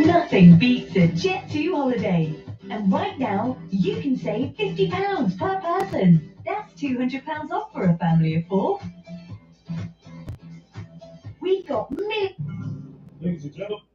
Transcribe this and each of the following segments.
Nothing beats a Jet2 holiday. And right now, you can save £50 per person. That's £200 off for a family of four. We've got millions. Ladies and gentlemen.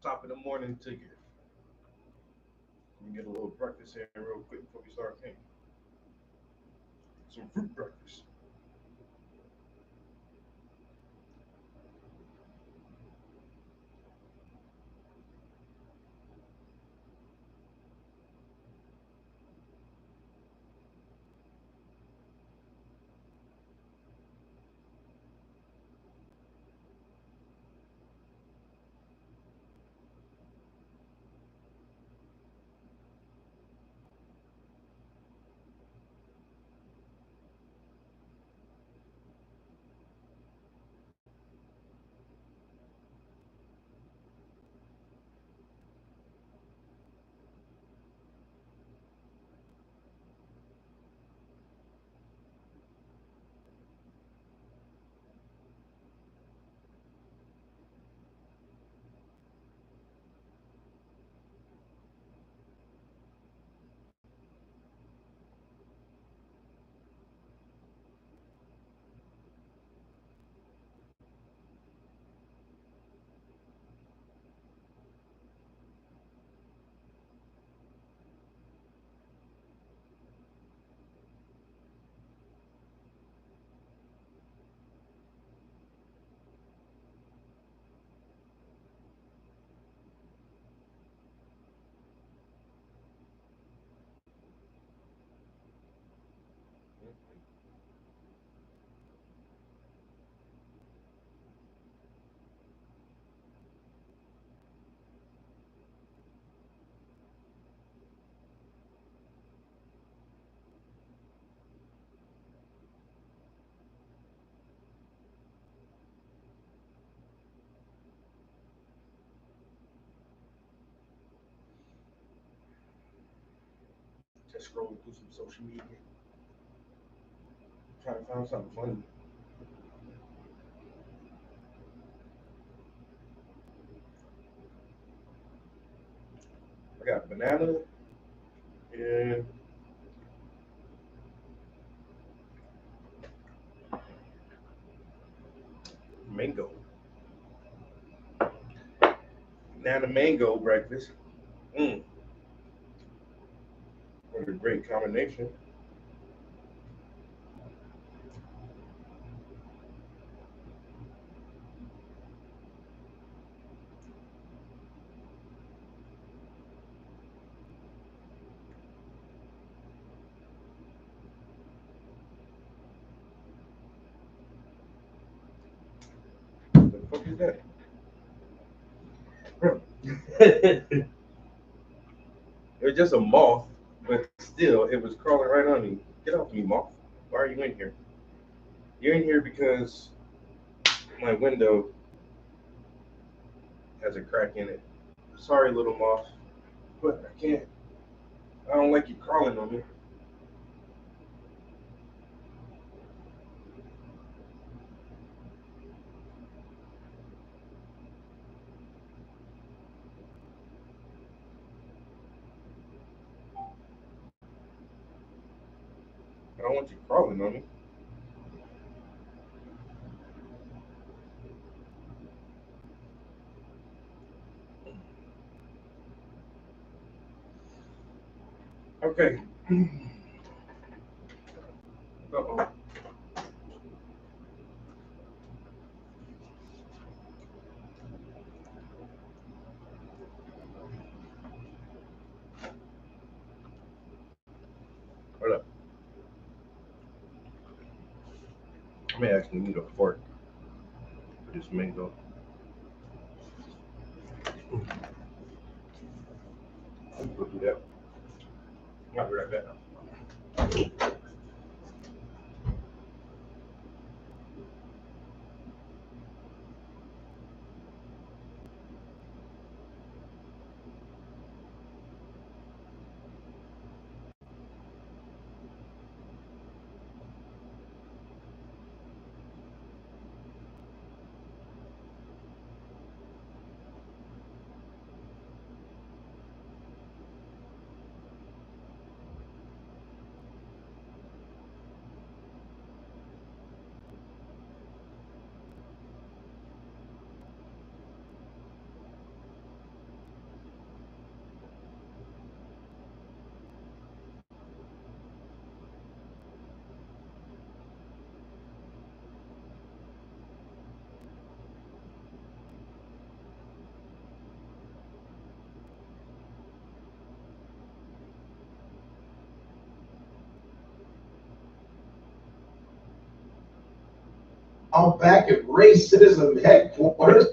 Top of the morning to you. Let me get a little breakfast in real quick before we start eating. Some fruit breakfast. Just scrolling through some social media, trying to find something funny. I got banana and mango. Banana mango breakfast. Mmm, what a great combination. What the fuck is that? Bro. It was just a moth, but still, it was crawling right on me. Get off me, moth. Why are you in here? You're in here because my window has a crack in it. Sorry, little moth, but I can't. I don't like you crawling on me. I don't want you crawling on me. Okay. Uh-oh. Hold up. I may actually need a fork for this mango. Go do that. I'll be right back. out back at racism headquarters,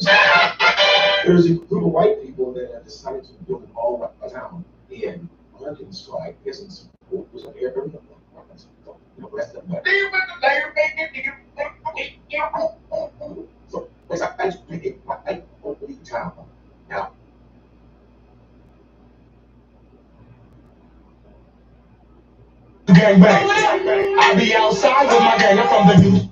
there's a group of white people that have decided to build an all-white town in Arkansas. I guess it's was an area. Rest of them. So it's actually a white-only town. Now, gang bang. I be outside with my gang. I'm from the new.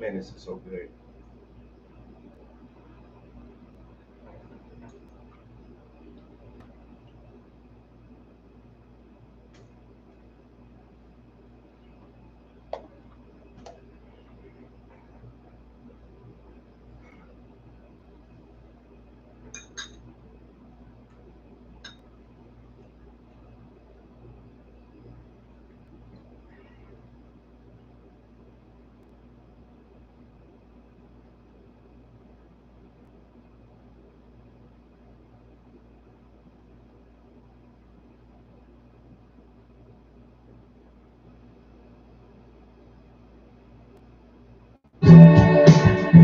Man, this is so good.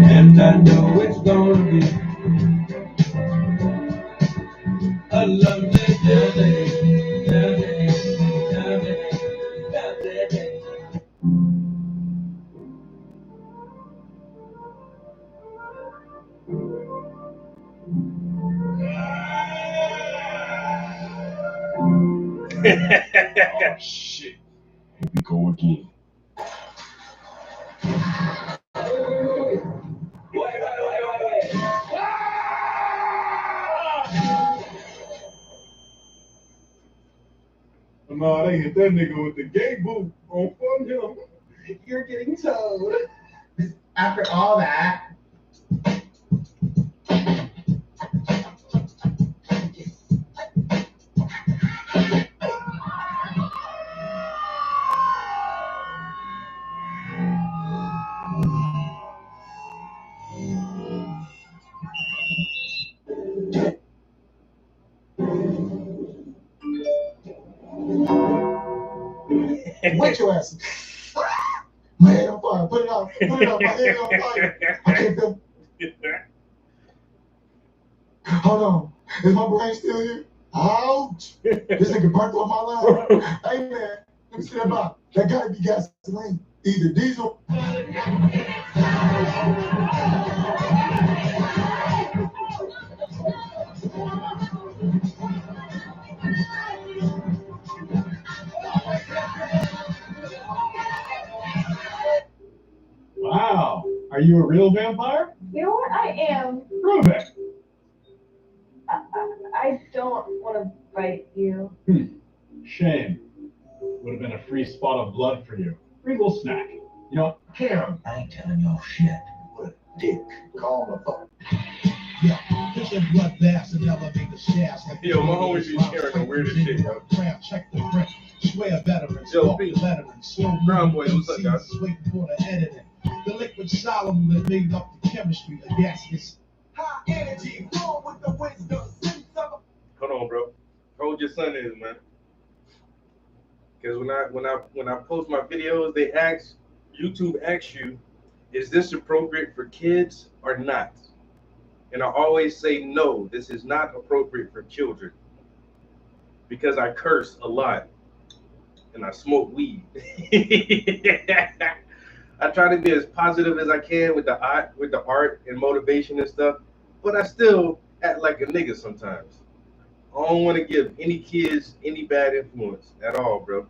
And I know it's gonna be a lovely day, lovely, lovely, lovely day. Oh shit. Here we go again. No, they hit that nigga with the gay boot on Fun Him. You're getting towed. After all that. Wet your ass. My head on fire. Put it out. Put it out. My head on fire. I can't feel. Hold on. Is my brain still here? Ouch. This nigga burnt on my line. Hey man, let me see that bottle. That gotta be gasoline. Either diesel. Wow. Are you a real vampire? You know what? I am. Prove it. I don't want to bite you. Shame. Would have been a free spot of blood for you. Free little snack. You know, Kim. I ain't telling y'all shit. What a dick. Call the phone. Yeah, push your blood baths and elevate the shafts. Like Yo, my homies be sharing the weirdest shit, yo. Check the print. Swear veterans. Yo, walk Pete. the veterans. Slow Brown boy, what's up, guys? MCs waiting for the editing. The liquid solemn that made up the chemistry. The gases. High energy, flow with the wisdom. Hold on, bro. How old your son is, man? Because when I post my videos, they ask, YouTube asks you, is this appropriate for kids or not? And I always say no, this is not appropriate for children. Because I curse a lot and I smoke weed. I try to be as positive as I can with the art and motivation and stuff, but I still act like a nigga sometimes. I don't want to give any kids any bad influence at all, bro.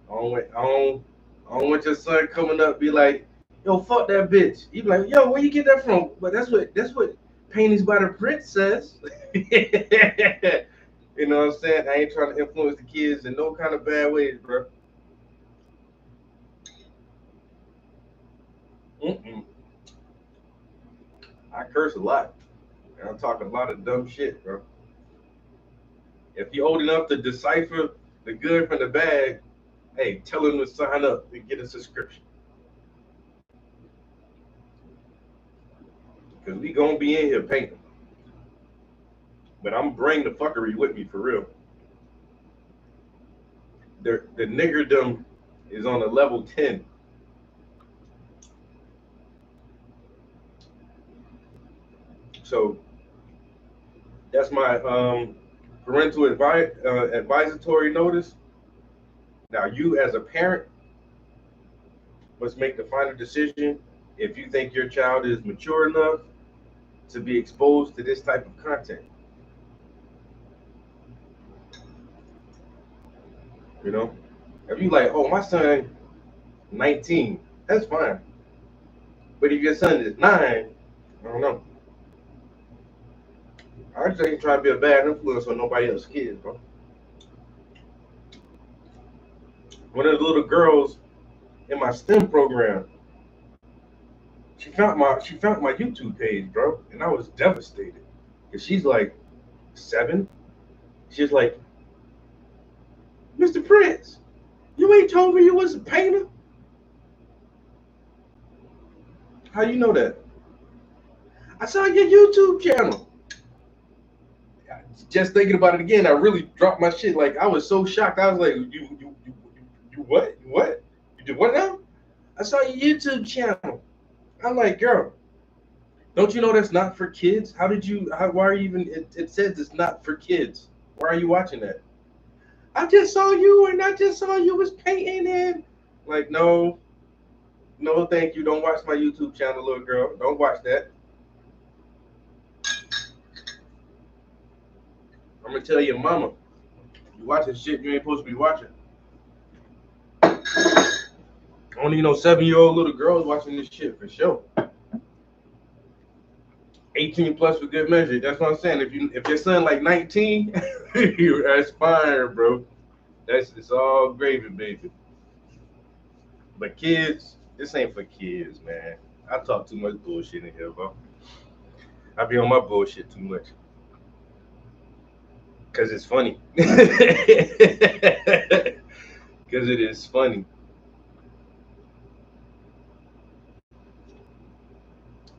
I don't want your son coming up be like, yo, fuck that bitch. You be like, yo, where you get that from? But that's what Paintings by the Prince says. You know what I'm saying? I ain't trying to influence the kids in no kind of bad ways, bro. Mm-mm. I curse a lot. And I'm talking a lot of dumb shit, bro. If you're old enough to decipher the good from the bad, hey, tell them to sign up and get a subscription. Because we going to be in here painting. But I'm bringing the fuckery with me for real. The niggerdom is on a level 10. So that's my parental advisory notice. Now you as a parent must make the final decision if you think your child is mature enough to be exposed to this type of content. You know, if you like, oh, my son 19, that's fine. But if your son is 9, I don't know. I just ain't trying to be a bad influence on nobody else's kids, bro. One of the little girls in my STEM program, she found my YouTube page, bro, and I was devastated. Cause she's like 7. She's like, Mr. Prince, you ain't told me you was a painter. How you know that? I saw your YouTube channel. Just thinking about it again, I really dropped my shit. Like I was so shocked. I was like, you what? What? You did what now? I saw your YouTube channel. I'm like, girl, don't you know that's not for kids? How did you? Why are you even? It says it's not for kids. Why are you watching that? I just saw you, and I just saw you was painting and like, no, no, thank you. Don't watch my YouTube channel, little girl. Don't watch that. I'm gonna tell your mama, you watching shit you ain't supposed to be watching. Only 7-year-old little girls watching this shit for sure. 18 plus for good measure. That's what I'm saying. If your son like 19, that's fine, bro. It's all gravy, baby. But kids, this ain't for kids, man. I talk too much bullshit in here, bro. I be on my bullshit too much. Cause it's funny. Cause it is funny.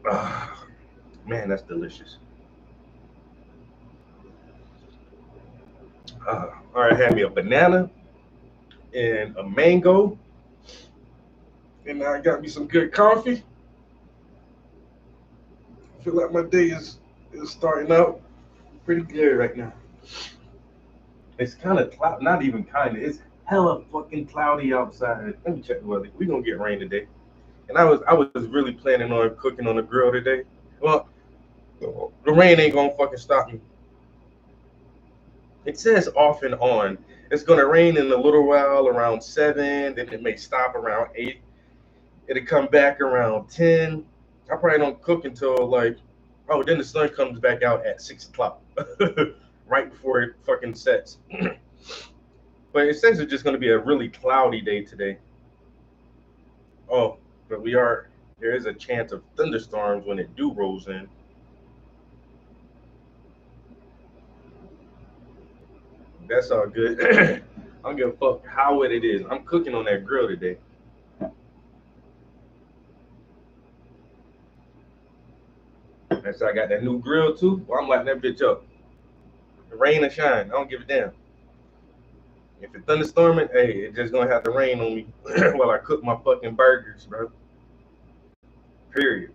Ah, man, that's delicious. All right, had me a banana and a mango, and now I got me some good coffee. I feel like my day is starting out pretty good right now. It's kind of cloud, not even kind of. It's hella fucking cloudy outside. Let me check the weather. We gonna get rain today. And I was really planning on cooking on the grill today. Well, the rain ain't gonna fucking stop me. It says off and on. It's gonna rain in a little while around 7, then it may stop around 8. It'll come back around 10. I probably don't cook until like, oh, then the sun comes back out at 6 o'clock, right before it fucking sets. But it says it's just gonna be a really cloudy day today. Oh, but there is a chance of thunderstorms when it do rolls in. That's all good. I don't give a fuck how wet it is. I'm cooking on that grill today. And so I got that new grill too. Well, I'm lighting that bitch up. Rain or shine, I don't give a damn. If it's thunderstorming, hey, it's just gonna have to rain on me while I cook my fucking burgers, bro. Period.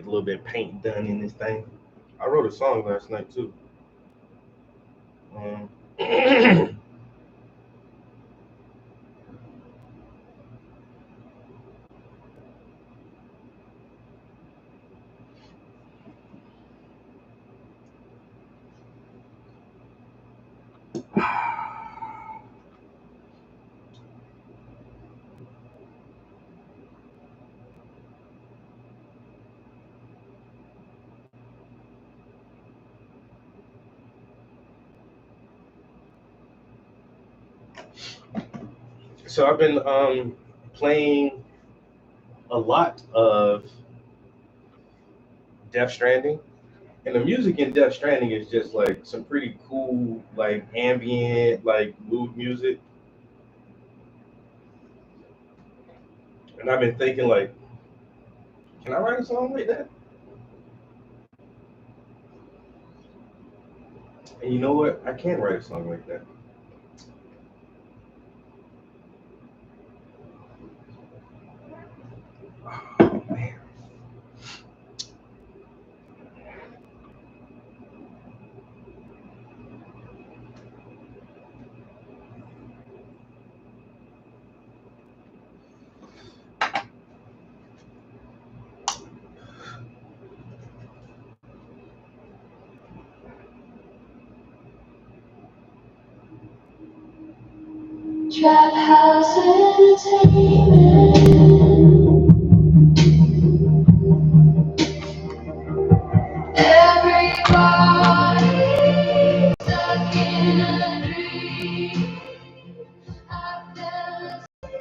a little bit of paint done in this thing. I wrote a song last night too. Um, so I've been playing a lot of Death Stranding. And the music in Death Stranding is just like some pretty cool, like ambient, like mood music. And I've been thinking, like, can I write a song like that? And you know what? I can write a song like that. Oh, man. Trap House Entertainment. Everybody stuck in a dream. I fell asleep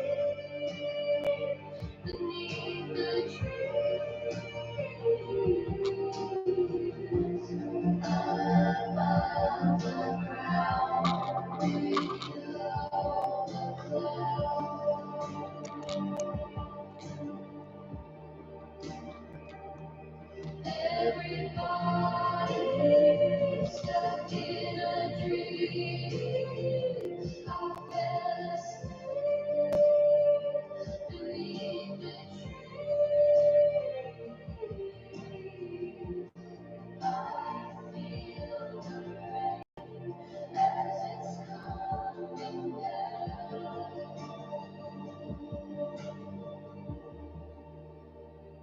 beneath the trees. Above the ground, below the everybody stuck in a dream. I fell asleep beneath the trees. I feel the rain as it's coming down.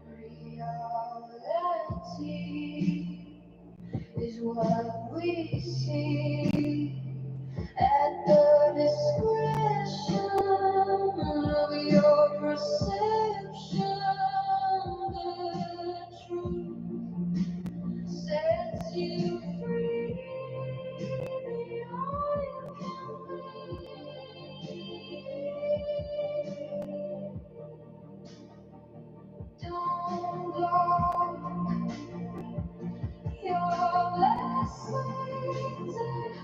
Reality is what we see at the discretion of your perception. The truth sets you free beyond your don't go. Your blessings and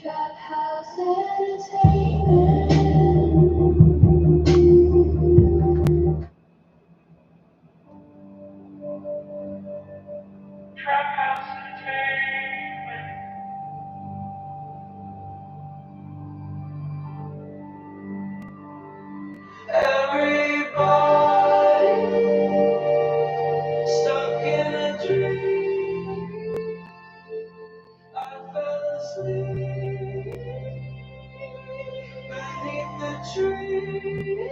Trap House Entertainment. Everybody stuck in a dream. I fell asleep beneath the tree.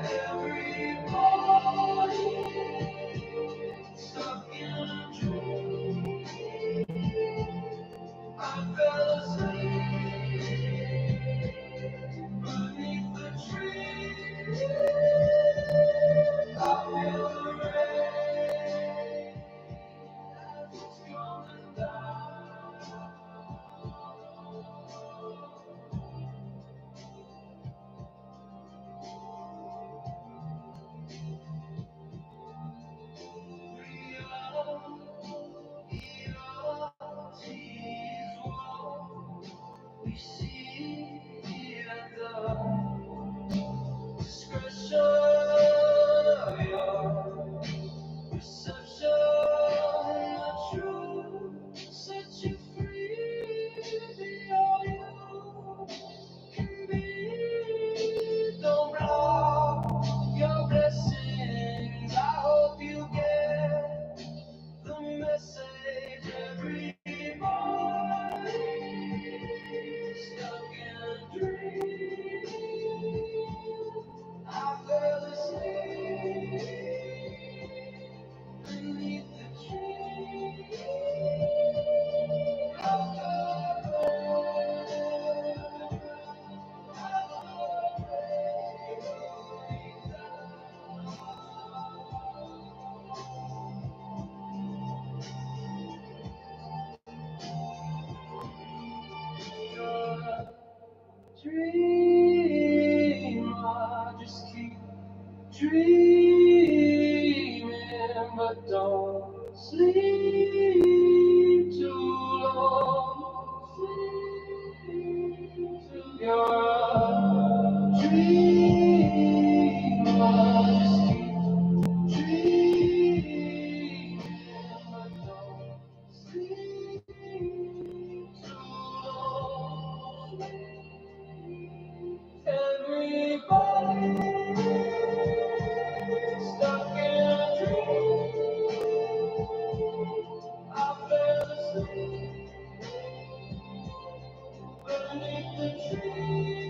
Everybody stuck in a dream. I fell asleep beneath the tree. I feel the rain as it's coming down. We see at the discretion of your perception. The truth set you free. Be all you can be. Don't block your blessings. I hope you get the message. Everybody stuck in a dream. I fell asleep beneath the tree. I fell dream, I just keep dreaming, but don't sleep too long. Sleep too your dream, I just keep dreaming, but don't sleep too long. Everybody stuck in a dream. I fell asleep beneath the tree.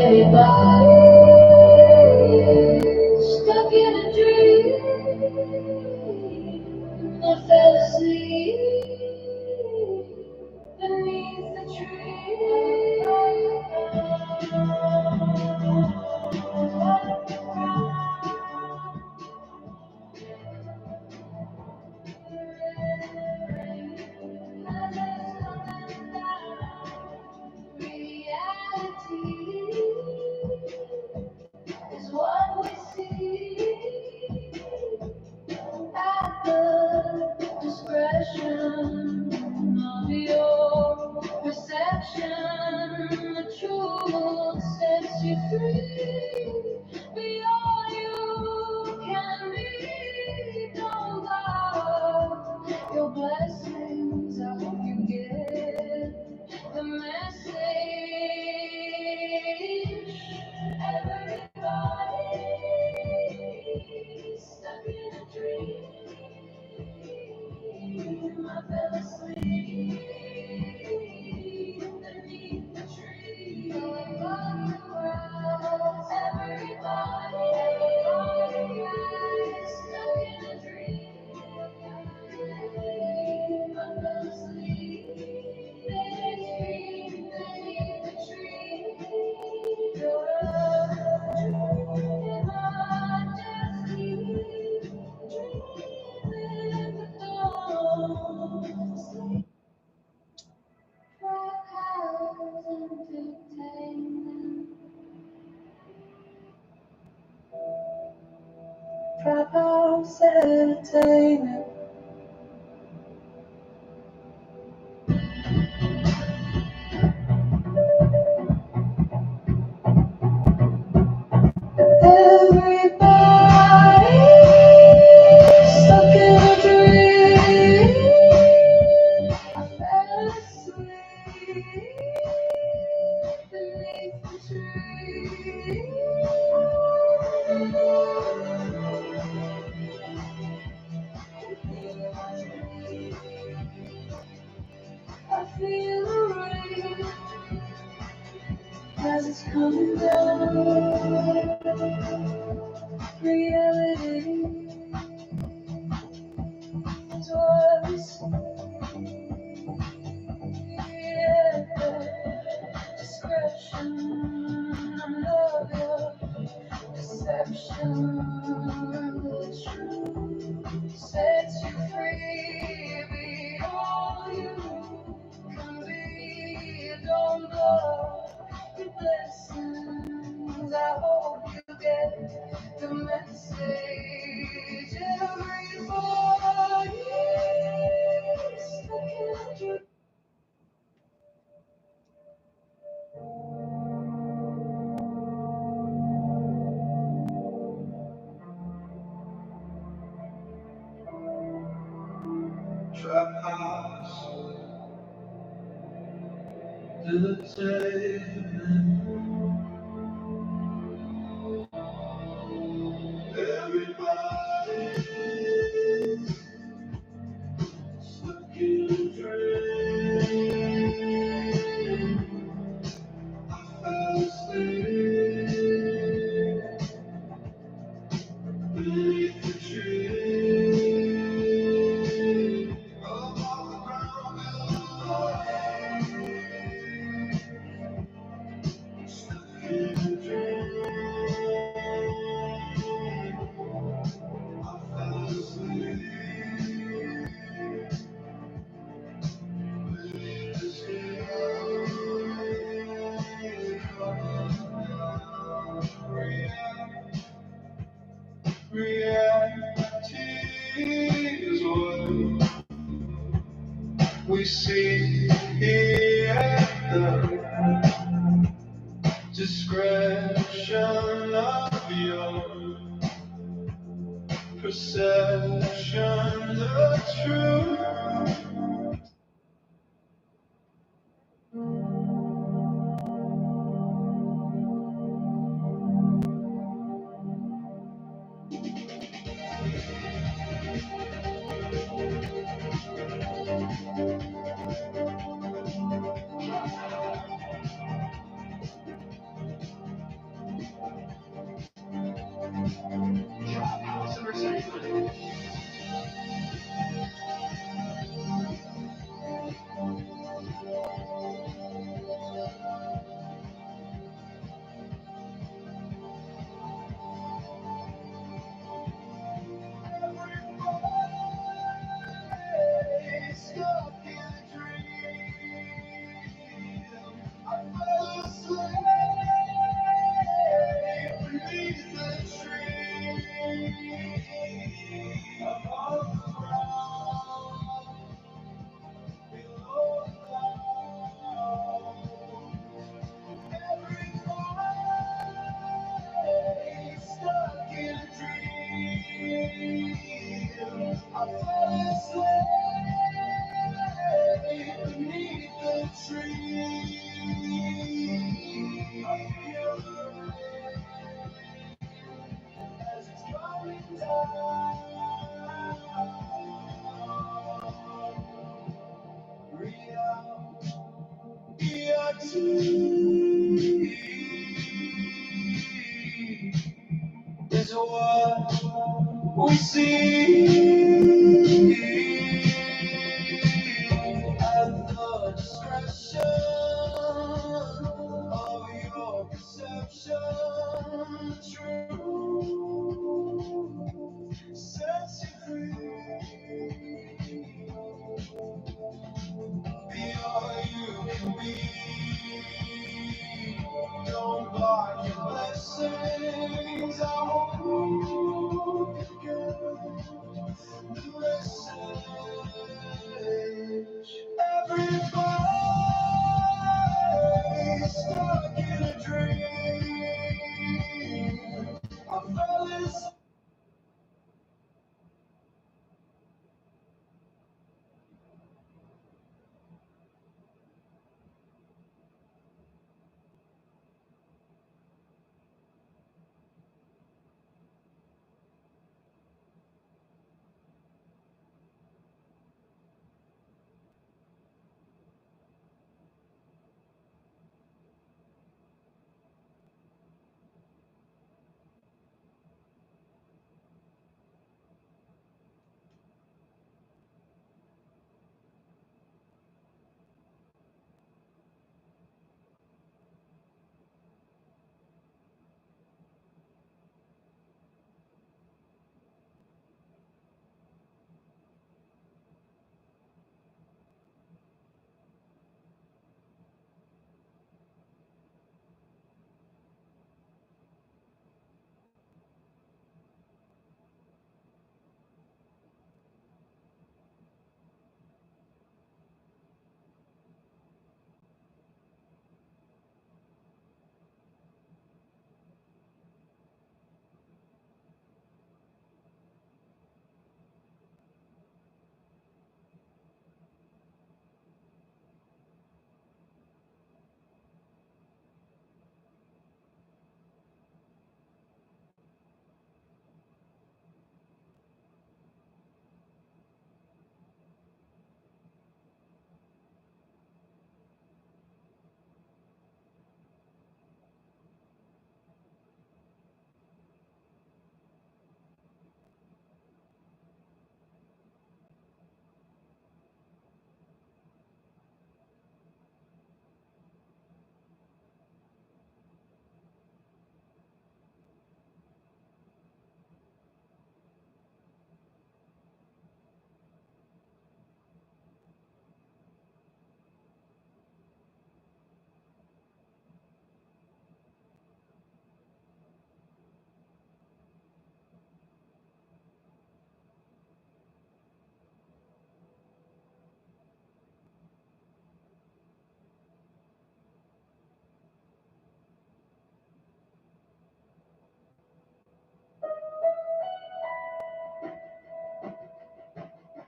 Everybody stuck in a dream. I fell asleep beneath the Reality is what we see at the discretion of your perception. The truth sets you free. Be all you can be. Don't guard your blessings. I hope you get the message. Everybody stuck in a dream. I fell asleep beneath the tree. Above the grass. Everybody stuck in a dream. I fell asleep beneath the tree. You're a dream majesty. Trap house entertainment. Everybody stuck in a dream. I fell asleep beneath the tree. I feel the rain as it's coming down. Reality is what we see. Discretion of your perception. The truth sets you free. Be all you can be. Don't go your blessings. I hope you get the message. Everybody stuck in a dream. Trap house, entertainment. Everybody stuck in a dream. I fell asleep beneath the tree. Above the ground below. Stuck in a dream. I fell asleep beneath the tree. Reality is what we see here at the discretion of your perception. The truth. Is what we see, at the discretion of your perception. Truth sets you free. Be all you can be. Don't block your blessings. I hope you get the message. Everybody stuck in a dream. I fell asleep.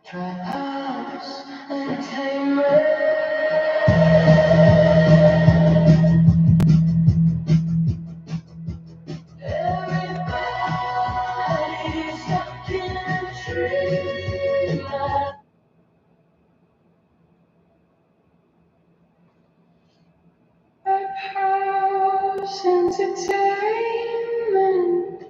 House Entertainment. Everybody's stuck in a dream. House Entertainment.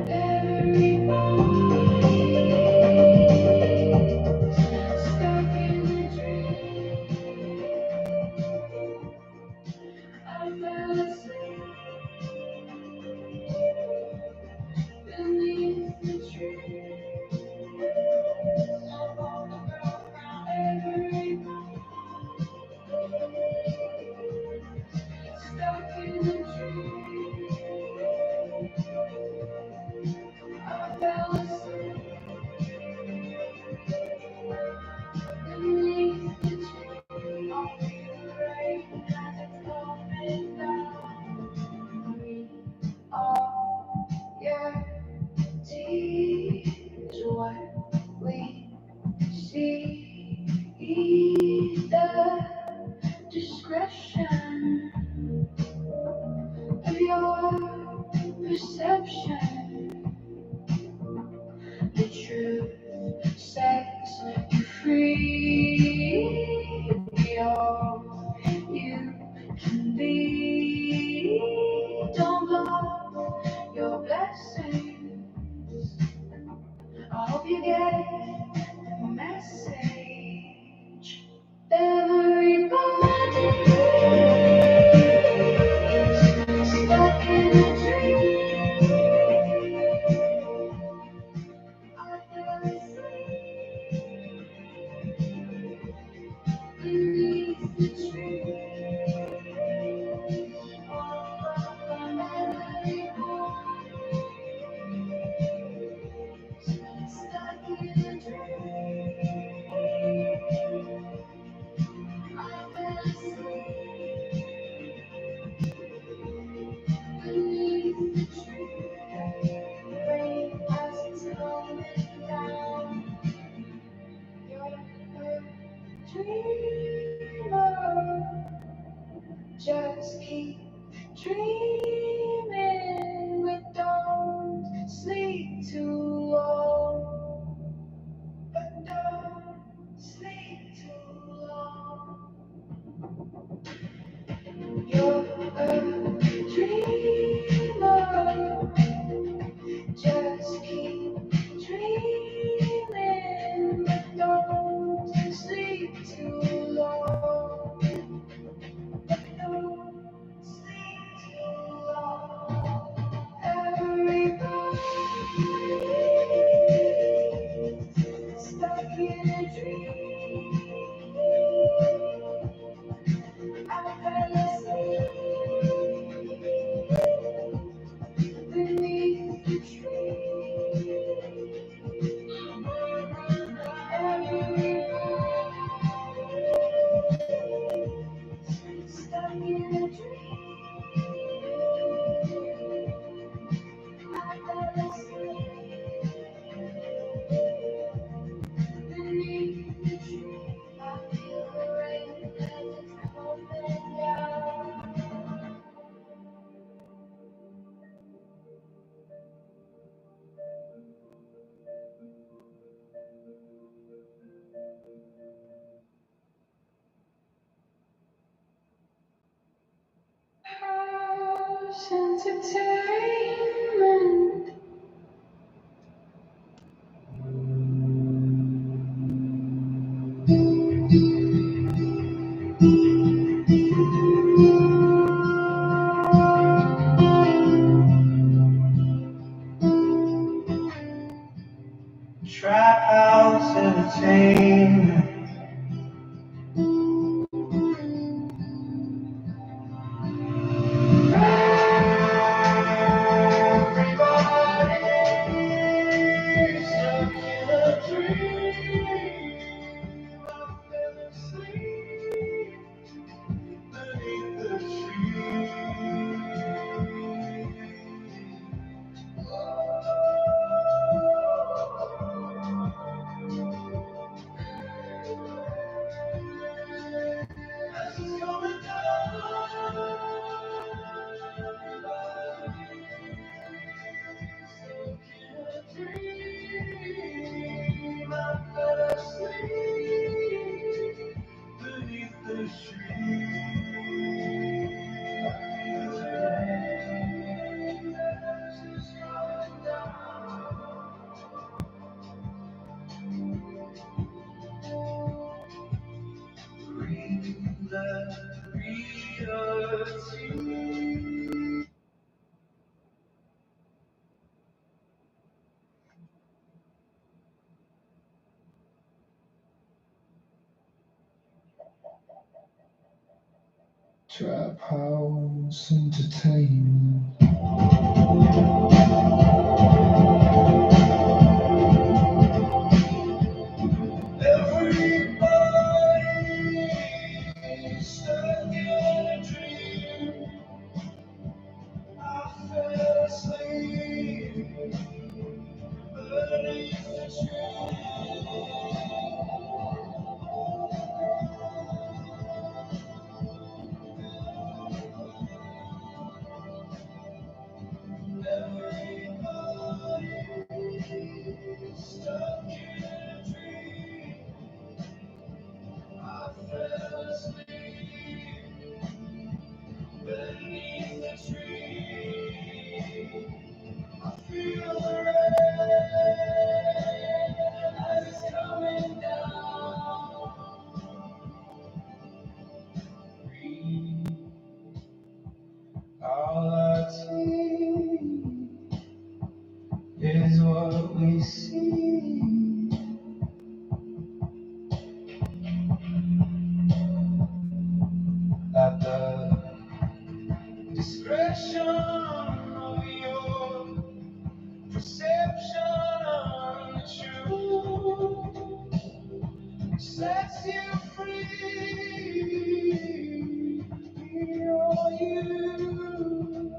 Everybody sleep too long, but don't sleep too long. You're a dreamer, just keep dreaming, but don't sleep too long. Don't sleep too long. Everybody's stuck in a dream. I fell asleep beneath the tree. Everybody's stuck in a dream. I fell asleep beneath the tree. I feel the rain as it's coming down. House entertainment. Trap house entertainment. Everybody's stuck in a dream. I fell asleep beneath the tree. As it's coming down, stuck in a dream. I fell asleep beneath the tree. I feel the rain as it's coming down. Read the reality. Trap house entertainment. Everybody's stuck in a dream. I fell asleep beneath the tree. Everybody's stuck in a dream. I fell asleep beneath the tree. I feel the rain as it's coming down. All I see is what we see. At the discretion of your perception of the truth sets you free. All you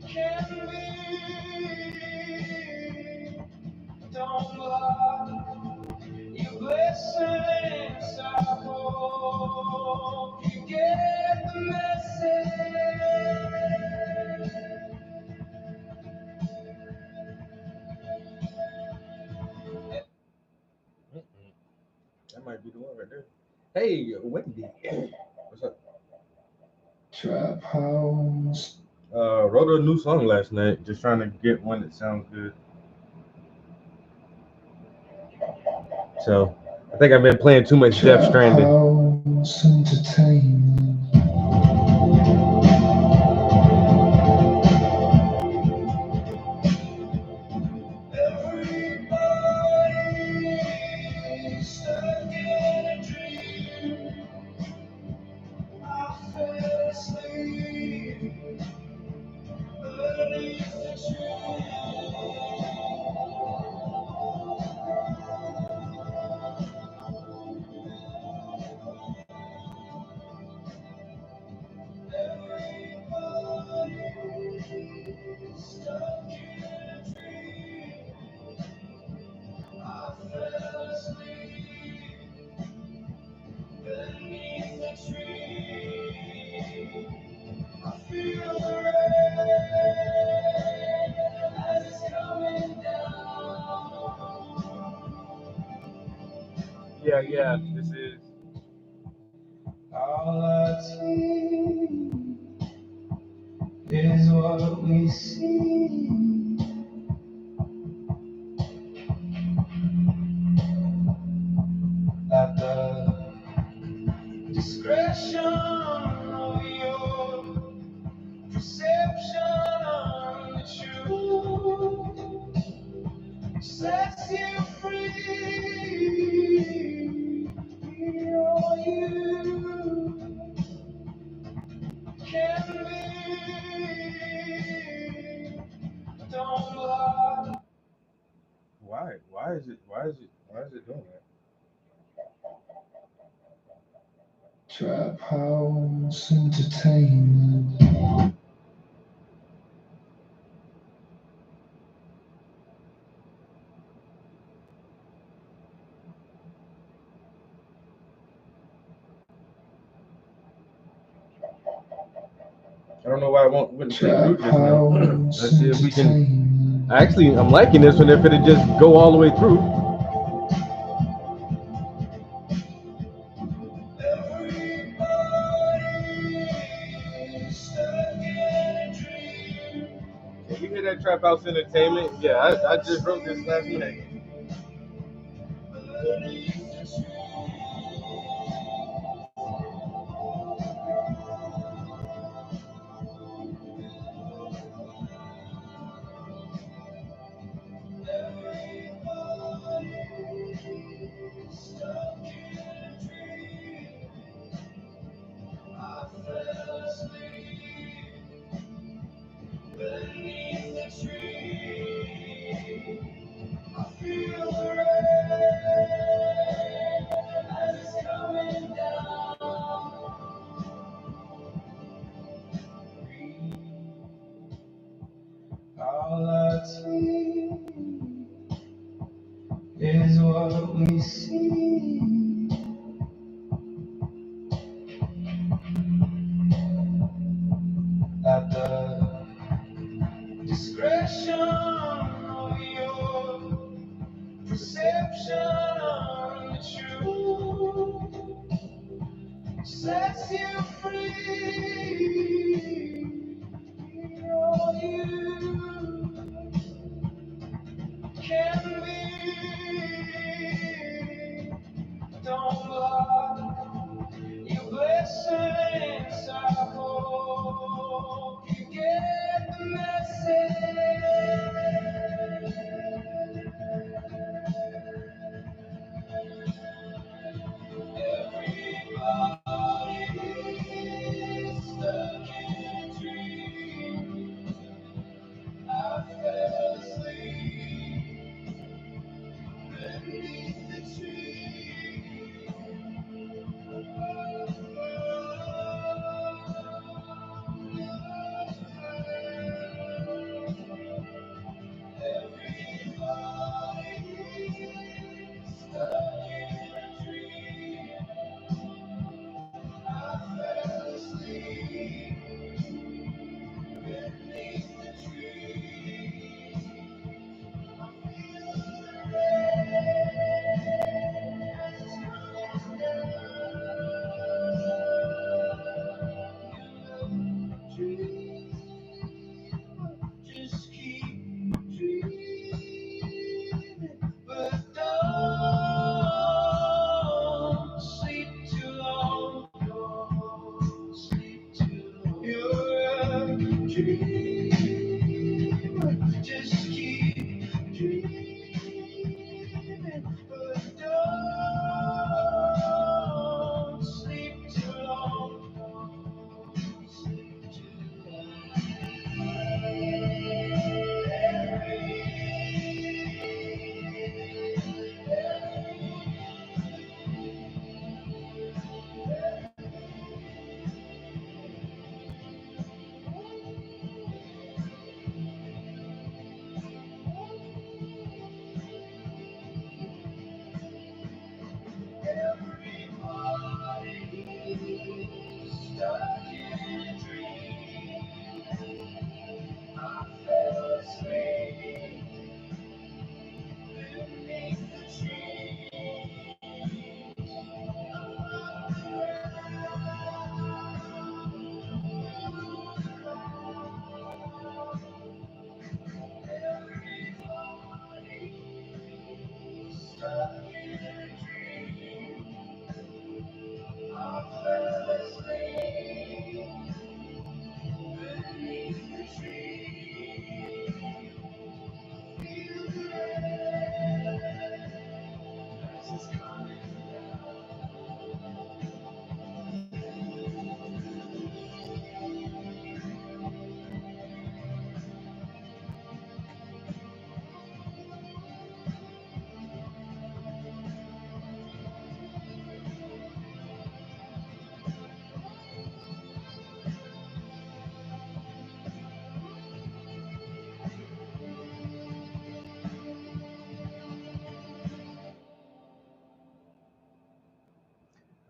can be. Don't block your blessings. I hope you get the message. might be the one right there. Hey, Wendy. What's up? Trap house. Wrote a new song last night. Just trying to get one that sounds good. So I think I've been playing too much Death Stranding. House entertainment. Everybody stuck in a dream. I fell asleep beneath the tree. Everybody stuck in a dream. I fell asleep beneath the tree. I feel the rain as it's coming down. Yeah. This is. All I see is what we see. At the discretion of your perception on the truth sets you free. All you can be. Don't lie. Why? Why is it doing that? Trap house entertainment. I don't know why it wouldn't play through Trap just now. house Let's see if we can. entertainment. Actually, I'm liking this one. If it'd just go all the way through. Everybody stuck in a dream. Can you hear that Trap House Entertainment? Yeah, I just wrote this last night. Beneath the tree. Everybody stuck in a dream. I fell asleep beneath the tree. I feel the rain as it's coming down. All I see is what we see. At the discretion of your perception on the truth sets you free. All you can be. Don't block your blessings. I hope you get the message. Everybody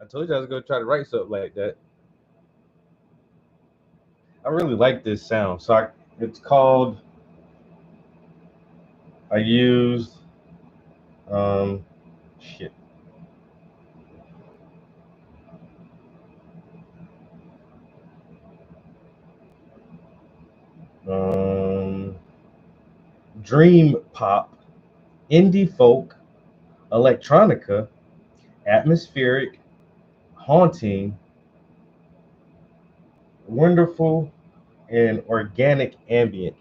I told you I was gonna try to write something like that. I really like this sound. It's called. I used shit. Um, Dream pop, indie folk, electronica, atmospheric, haunting, wonderful, and organic ambient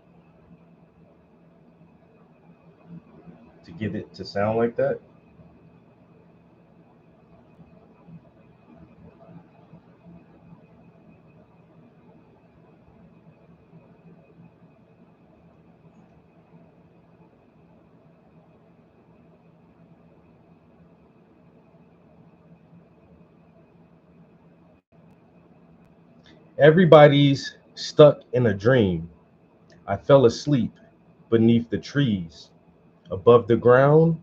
to get it to sound like that. Everybody's stuck in a dream. I fell asleep beneath the trees, above the ground,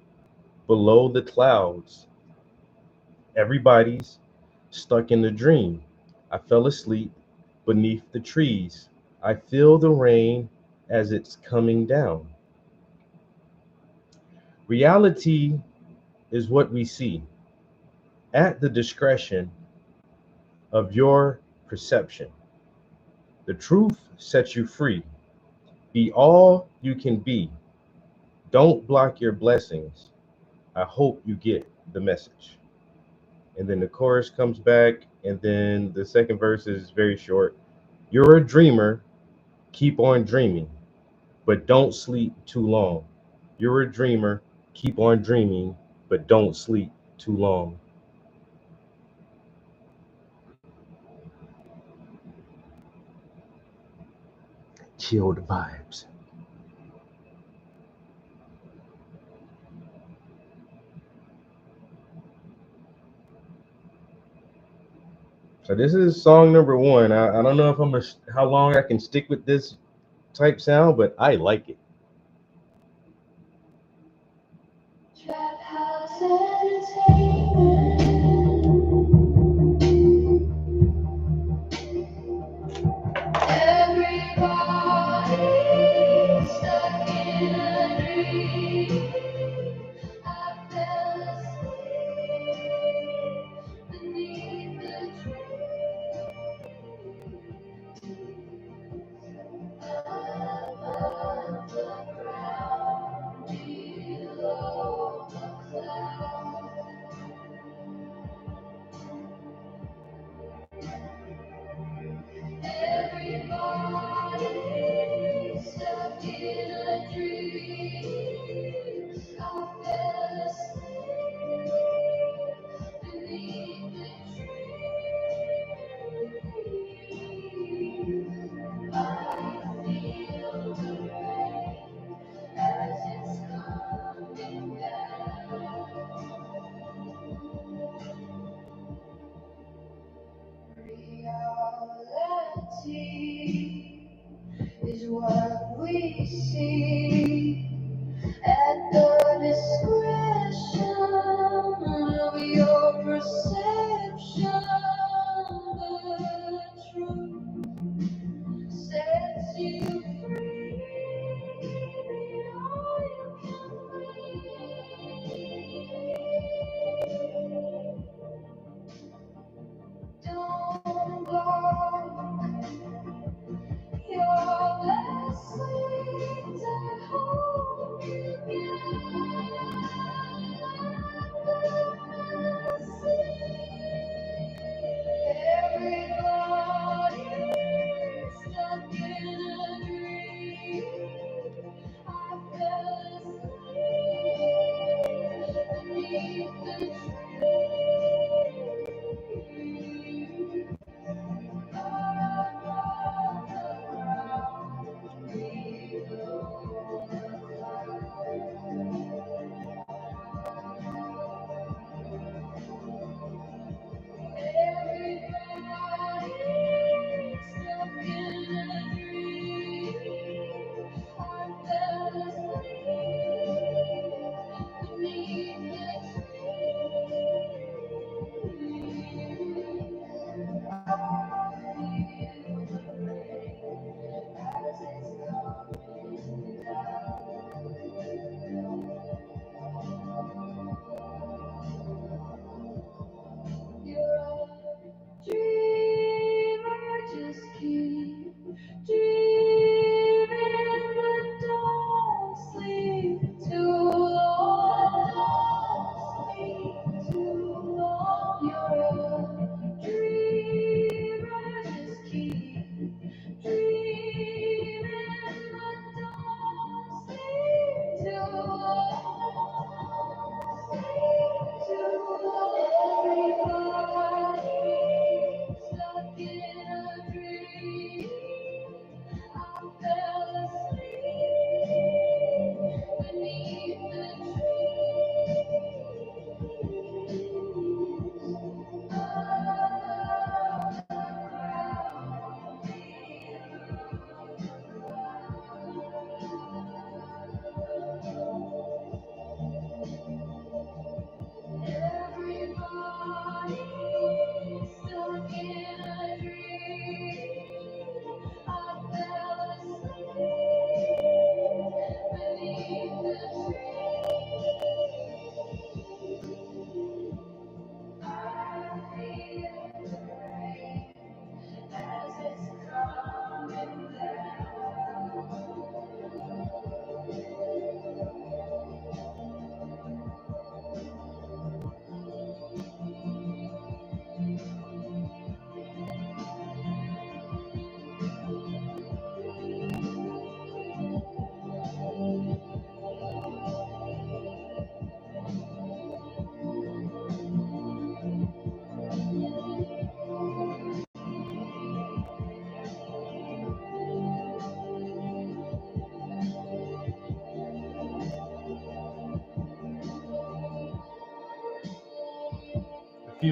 below the clouds. Everybody's stuck in a dream. I fell asleep beneath the trees. I feel the rain as it's coming down. Reality is what we see at the discretion of your perception. The truth sets you free. Be all you can be. Don't block your blessings. I hope you get the message. And then the chorus comes back, and then the second verse is very short. You're a dreamer, keep on dreaming, but don't sleep too long. You're a dreamer, keep on dreaming, but don't sleep too long. Chilled vibes. So this is song number one. I don't know if how long I can stick with this type sound, but I like it. Trap house entertainment. Everybody stuck in a dream. I fell asleep beneath the trees. Above the ground, below the clouds. Everybody stuck in a dream.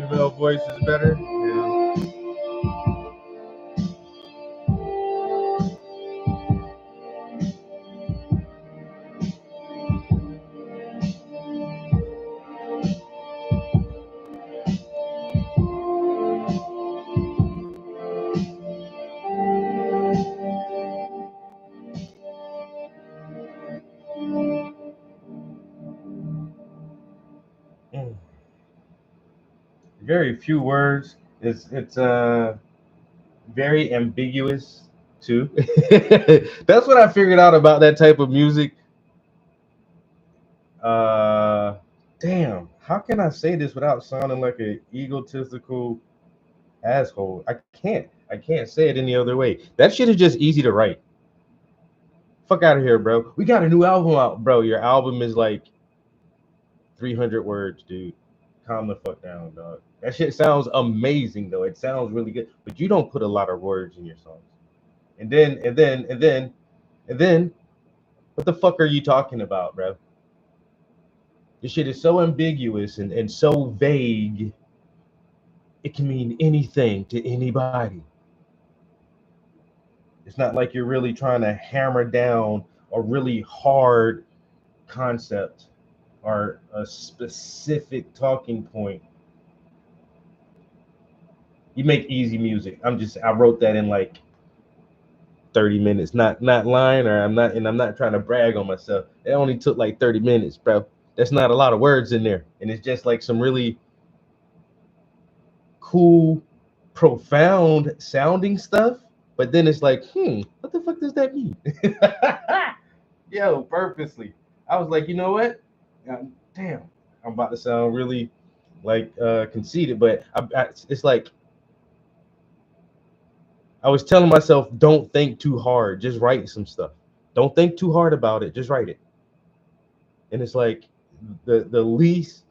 female voice is better. Yeah. Mm. Very few words. It's very ambiguous too. That's what I figured out about that type of music. Uh, damn, how can I say this without sounding like an egotistical asshole? I can't. I can't say it any other way. That shit is just easy to write. Fuck out of here, bro. We got a new album out, bro. Your album is like 300 words, dude. Calm the fuck down, dog. That shit sounds amazing, though. It sounds really good, but you don't put a lot of words in your songs. And then, what the fuck are you talking about, bro? This shit is so ambiguous and so vague. It can mean anything to anybody. It's not like you're really trying to hammer down a really hard concept or a specific talking point. You make easy music. I wrote that in like 30 minutes. Not lying, or I'm not trying to brag on myself. It only took like 30 minutes, bro. That's not a lot of words in there. And it's just like some really cool, profound sounding stuff. But then it's like, what the fuck does that mean? Yo, purposely. I was like, you know what? Damn, I'm about to sound really like conceited, but it's like I was telling myself, don't think too hard, just write some stuff. Don't think too hard about it, just write it. And it's like the least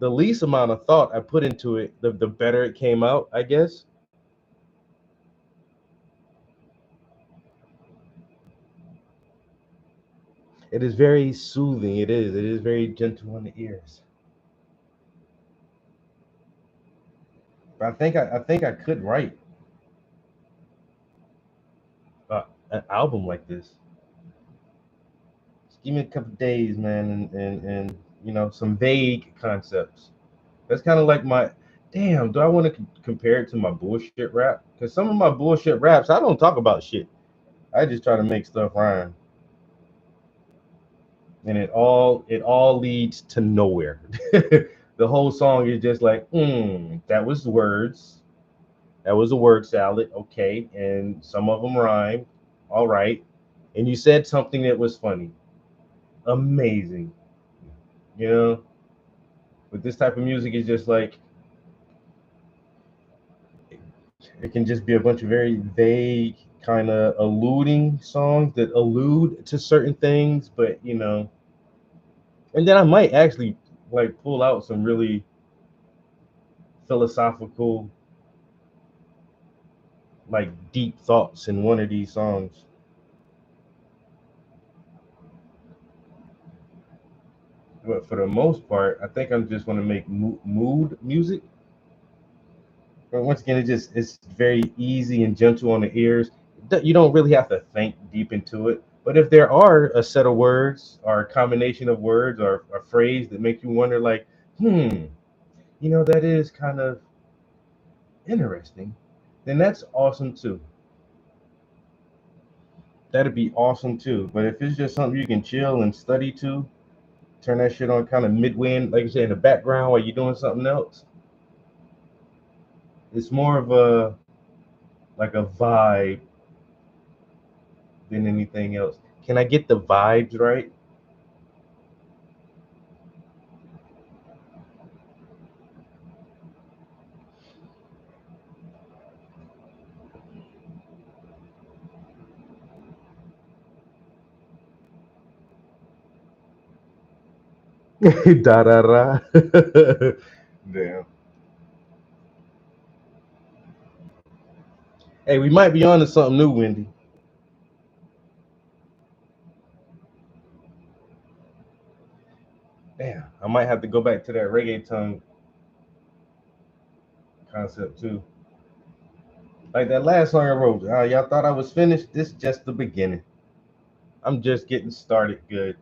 amount of thought I put into it, the better it came out, I guess. It is very soothing. It is. It is very gentle on the ears. But I think I could write an album like this. Just give me a couple days, man, and some vague concepts. That's kind of like my damn. Do I want to compare it to my bullshit rap? Because some of my bullshit raps, I don't talk about shit. I just try to make stuff rhyme, and it all leads to nowhere. The whole song is just like, that was words. That was a word salad, okay, and some of them rhymed, all right. And you said something that was funny, amazing, you know. But this type of music is just like it can just be a bunch of very vague, kind of alluding songs that allude to certain things, but and then I might actually like pull out some really philosophical, like deep thoughts in one of these songs. But for the most part, I think I'm just going to make mood music. But once again, it's very easy and gentle on the ears. You don't really have to think deep into it. But if there are a set of words or a combination of words or a phrase that make you wonder, like, that is kind of interesting, then that's awesome too. That'd be awesome too. But if it's just something you can chill and study to, turn that shit on kind of midway, like you say, in the background while you're doing something else. It's more of a like a vibe than anything else. Can I get the vibes right? Da da da. Damn. Hey, we might be on to something new, Wendy. Damn, I might have to go back to that reggaeton concept too. Like that last song I wrote. Y'all thought I was finished. This just the beginning. I'm just getting started. Good.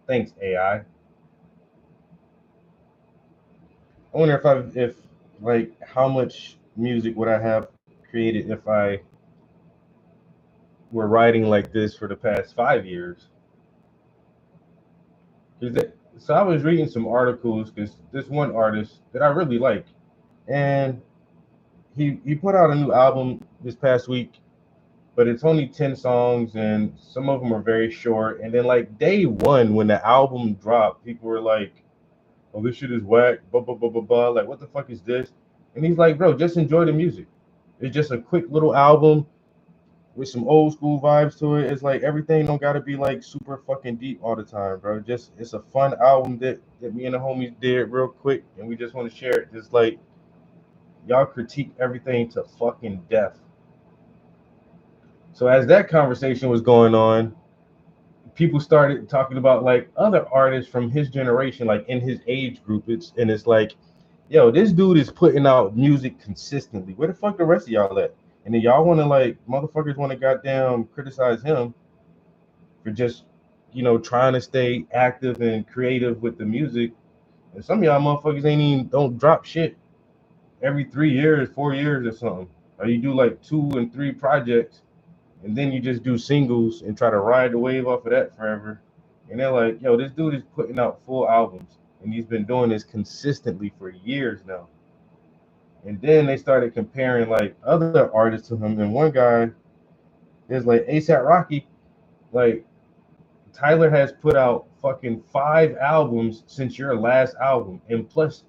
Thanks, AI. I wonder if like how much music would I have created if I were writing like this for the past 5 years. So I was reading some articles because this one artist that I really like, and he put out a new album this past week, but it's only 10 songs, and some of them are very short. And then like day one when the album dropped, people were like, "Oh, this shit is whack," blah blah blah blah blah. Like, what the fuck is this? And he's like, "Bro, just enjoy the music. It's just a quick little album with some old school vibes to it. It's like everything don't gotta be like super fucking deep all the time, bro. Just it's a fun album that me and the homies did real quick, and we just want to share it. Just like y'all critique everything to fucking death." So as that conversation was going on, people started talking about like other artists from his generation, like in his age group. It's like, yo, this dude is putting out music consistently. Where the fuck the rest of y'all at? And then y'all want to like motherfuckers want to goddamn criticize him for just trying to stay active and creative with the music. And some of y'all motherfuckers ain't even don't drop shit every 3 years, 4 years or something. Or you do like 2 and 3 projects, and then you just do singles and try to ride the wave off of that forever. And they're like, yo, this dude is putting out full albums, and he's been doing this consistently for years now. And then they started comparing like other artists to him, and one guy is like ASAP Rocky. Like Tyler has put out fucking 5 albums since your last album, and plus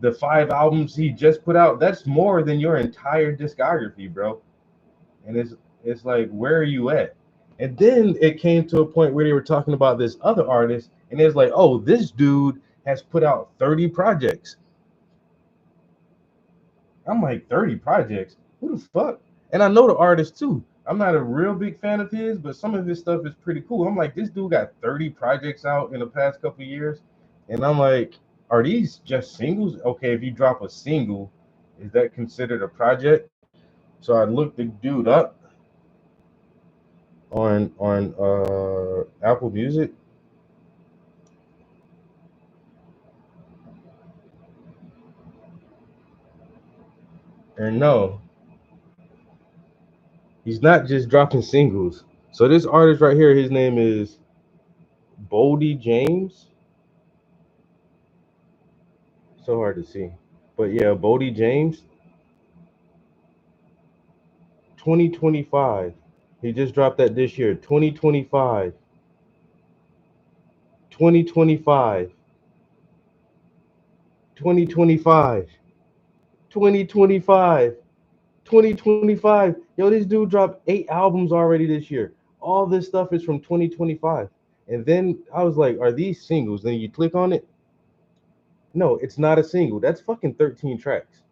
the 5 albums he just put out, that's more than your entire discography, bro. And it's like, where are you at? And then it came to a point where they were talking about this other artist, and it's like, oh, this dude has put out 30 projects. I'm like, 30 projects? Who the fuck? And I know the artist too. I'm not a real big fan of his, but some of his stuff is pretty cool. I'm like, this dude got 30 projects out in the past couple of years. And I'm like, are these just singles? Okay, if you drop a single, is that considered a project? So I looked the dude up on Apple Music. And no, he's not just dropping singles. So this artist right here, his name is Boldy James. So hard to see. But yeah, Boldy James, 2025. He just dropped that this year. 2025. 2025. 2025. 2025. 2025. Yo, this dude dropped 8 albums already this year. All this stuff is from 2025. And then I was like, are these singles? Then you click on it. No, it's not a single. That's fucking 13 tracks.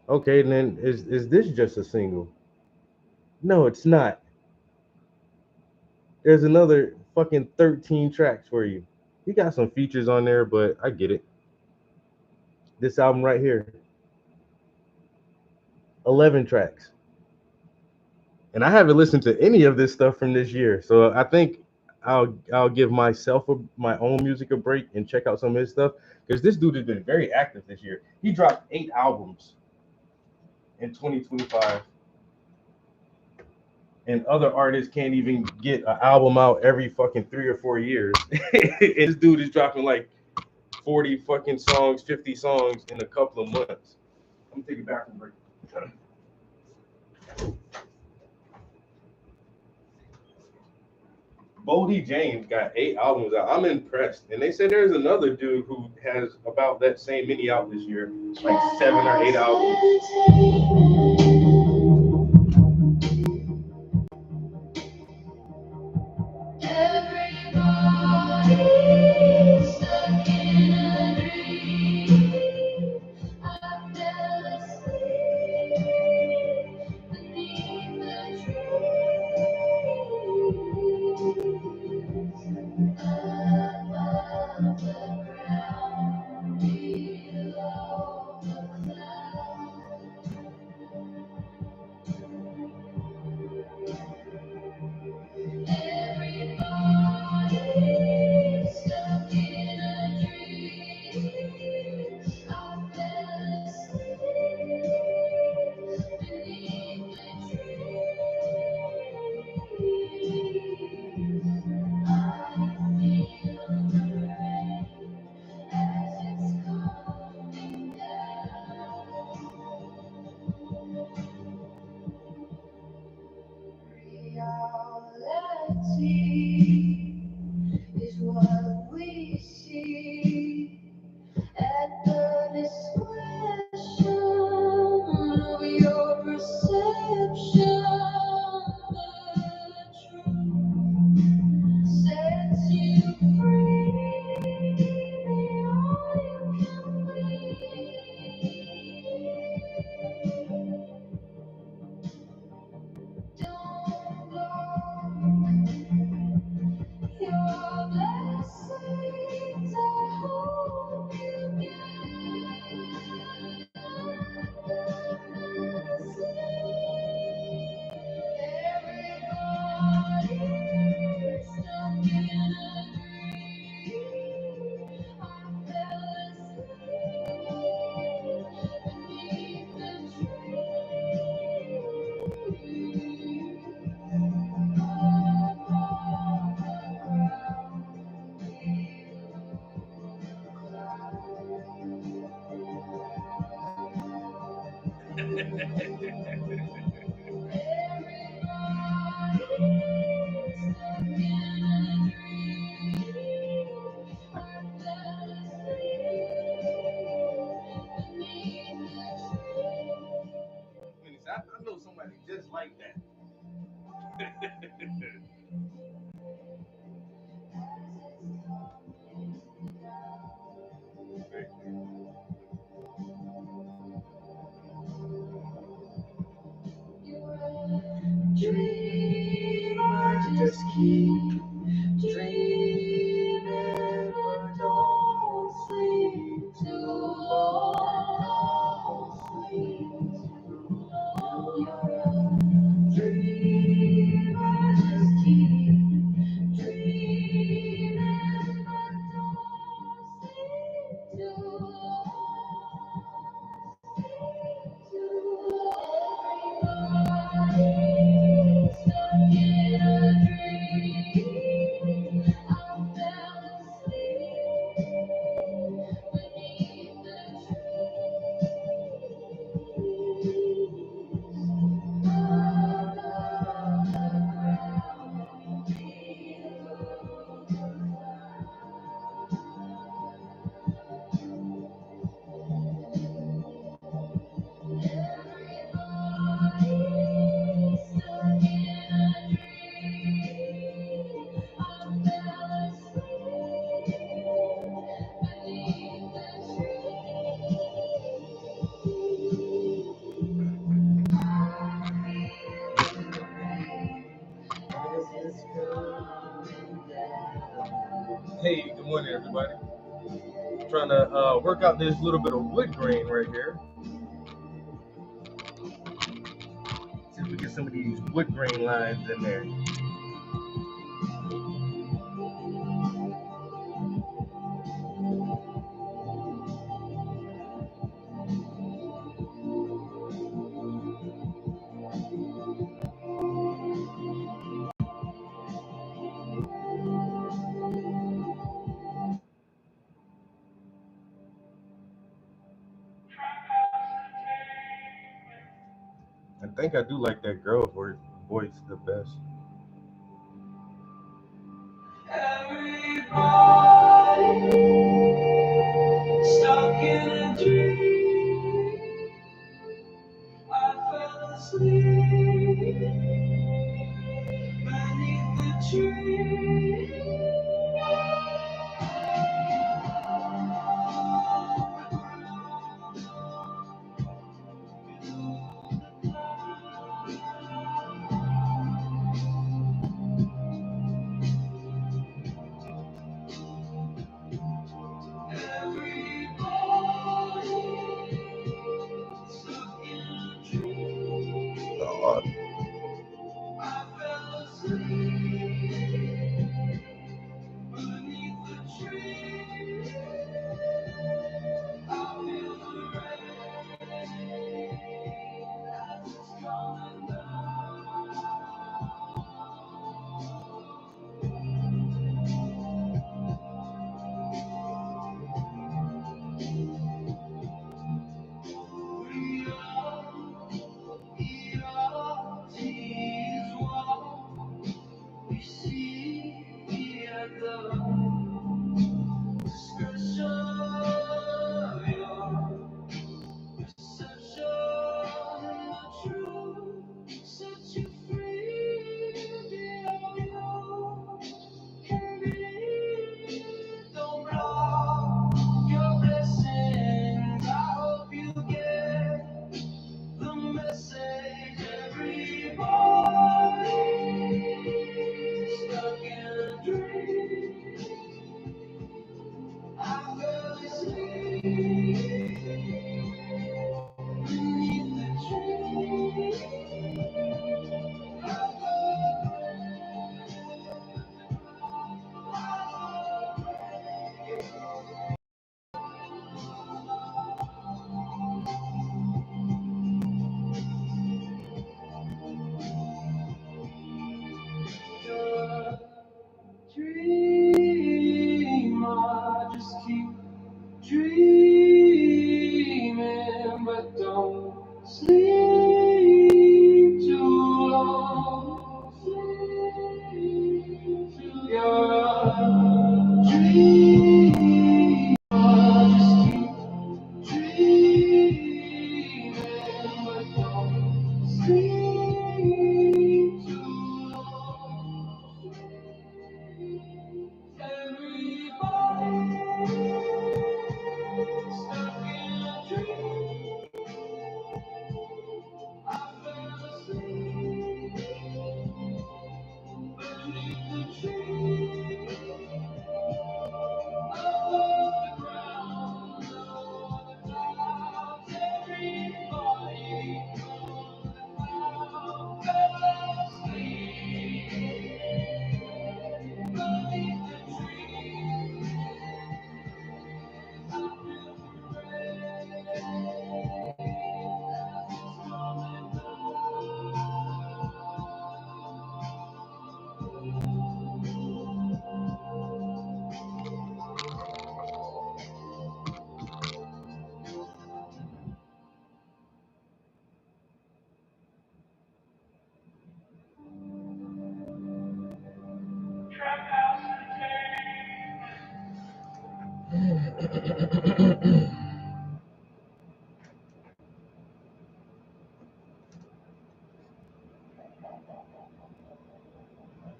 Okay, and then is this just a single? No, it's not. There's another fucking 13 tracks for you. He got some features on there, but I get it. This album right here, 11 tracks. And I haven't listened to any of this stuff from this year. So I think I'll give myself my own music a break and check out some of his stuff, because this dude has been very active this year. He dropped 8 albums in 2025. And other artists can't even get an album out every fucking 3 or 4 years. And this dude is dropping like 40 fucking songs, 50 songs in a couple of months. I'm taking a bathroom break. Boldy James got 8 albums out. I'm impressed. And they said there's another dude who has about that same many out this year, like 7 or 8 albums. Everybody's stuck in a dream. I fell asleep beneath the trees above the ground. I know somebody just like that. Dreamer, just keep dreaming, but don't sleep too long. Sleep too long. You're a dreamer, just keep dreaming, but don't sleep too long. Hey, good morning, everybody. Trying to work out this little bit of wood grain right here. See if we get some of these wood grain lines in there. I think I do like that girl's voice the best. Everybody stuck in a dream. I fell asleep beneath the tree. Oh, I fell asleep